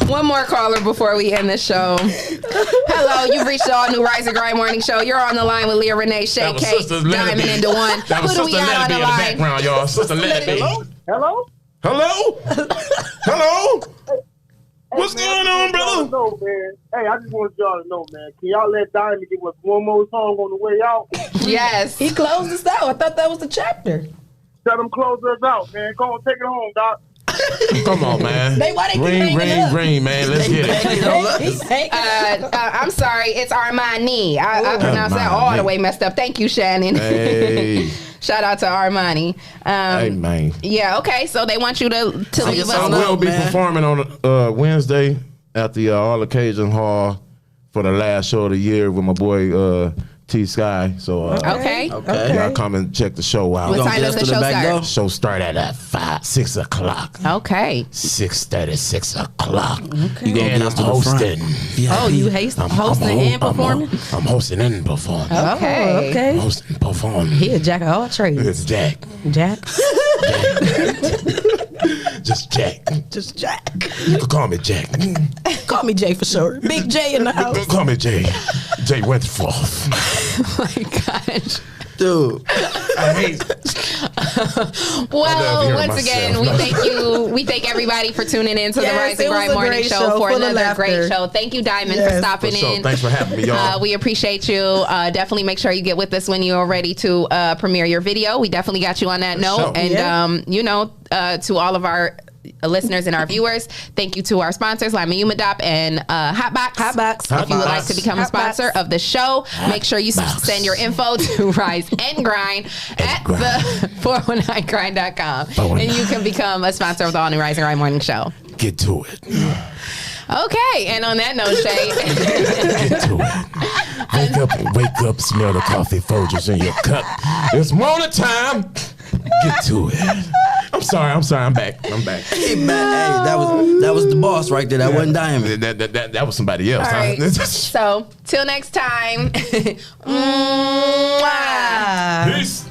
One more caller before we end the show. Hello, you've reached the all new Rise and Grind Morning Show. You're on the line with Leah Renee, Shay K, Diamond and Dewan. That was Who do we Sister got on Let It Be the in the line? background, y'all. Sister Let It Be. Hello? Hello? Hello? What's Hey, going man, on, brother? Know, man. Hey, I just want y'all to know, man. Can y'all let Diamond give us one more song on the way out? Yes. He closed us out. I thought that was the chapter. Let them close us out, man. Go on, take it home, Doc. Come on, man. Why they keep hanging up? Ring, man. Let's get it. I'm sorry, it's Armani. I pronounced that all the way messed up. Thank you, Shannon. Hey. Shout out to Armani. Hey, man. Yeah, okay. So they want you to leave us I will be performing on Wednesday at the All Occasion Hall for the last show of the year with my boy T Sky. So Okay. y'all come and check the show out. What time does the show start? Show start at 6 o'clock. Okay. 6:30, 6 o'clock. You gonna And get I'm us to the front. hosting. Oh, you hosting and performing? I'm hosting and performing. Okay. Okay. I'm hosting and performing. He a jack of all trades. It's Jack. Jack. Just Jack. Just Jack. You can call me Jack. Call me Jay for short. Big J in the house. Call me Jay. Jay Wentworth. Oh my gosh. Dude. I hate Well, once again, we thank everybody for tuning in to the Rise and Grind Morning Show for another great show. Thank you, Diamond, for stopping in. Thanks for having me, y'all. We appreciate you. Definitely make sure you get with us when you're ready to premiere your video. We definitely got you on that note. And, to all of our listeners and our viewers, thank you to our sponsors, Lima Umedop and Hotbox. If you would like to become a sponsor of the show, make sure you send your info to Rise and Grind at the 419grind.com and you can become a sponsor of the all new Rise and Grind Morning Show. Get to it. Okay, and on that note, Shay. Get to it. Wake up, smell the coffee Folgers in your cup. It's morning time. Get to it. I'm sorry, I'm back. Hey, man, that was the boss right there. That wasn't Diamond. That was somebody else. All right. So, till next time. Mwah. Peace.